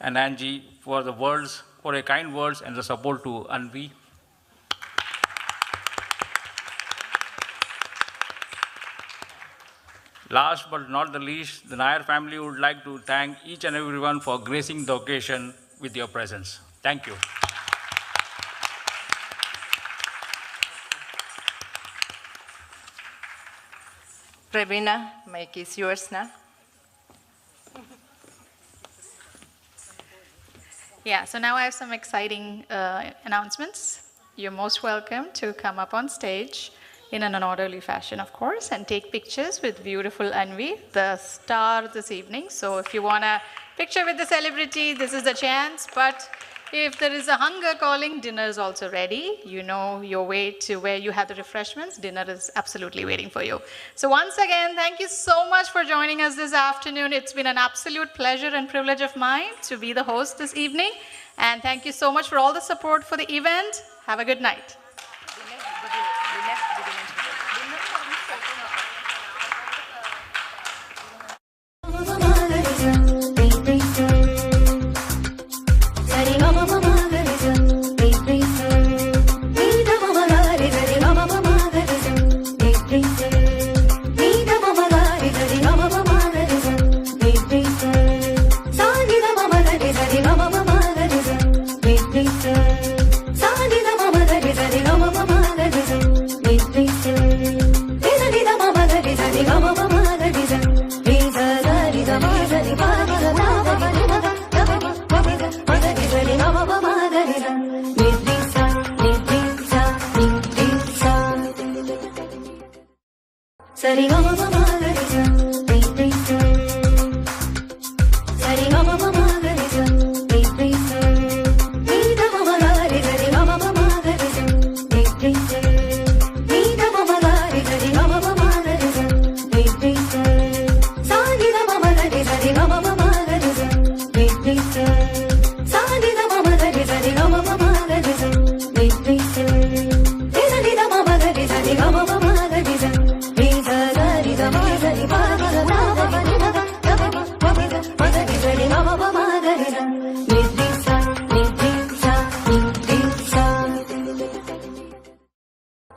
and Angie for the words, for a kind words and the support to Anvi. Last but not the least, the Nair family would like to thank each and everyone for gracing the occasion with your presence. Thank you. Pravina, mic is yours now. Yeah, so now I have some exciting announcements. You're most welcome to come up on stage in an orderly fashion, of course, and take pictures with beautiful Anvi, the star this evening. So if you want a picture with the celebrity, this is the chance. But if there is a hunger calling, dinner is also ready. You know your way to where you have the refreshments. Dinner is absolutely waiting for you. So once again, thank you so much for joining us this afternoon. It's been an absolute pleasure and privilege of mine to be the host this evening. And thank you so much for all the support for the event. Have a good night.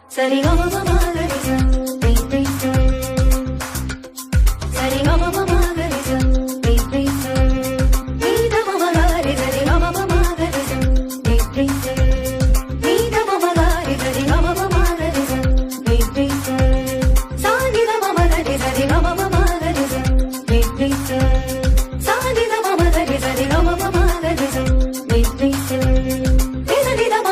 Sari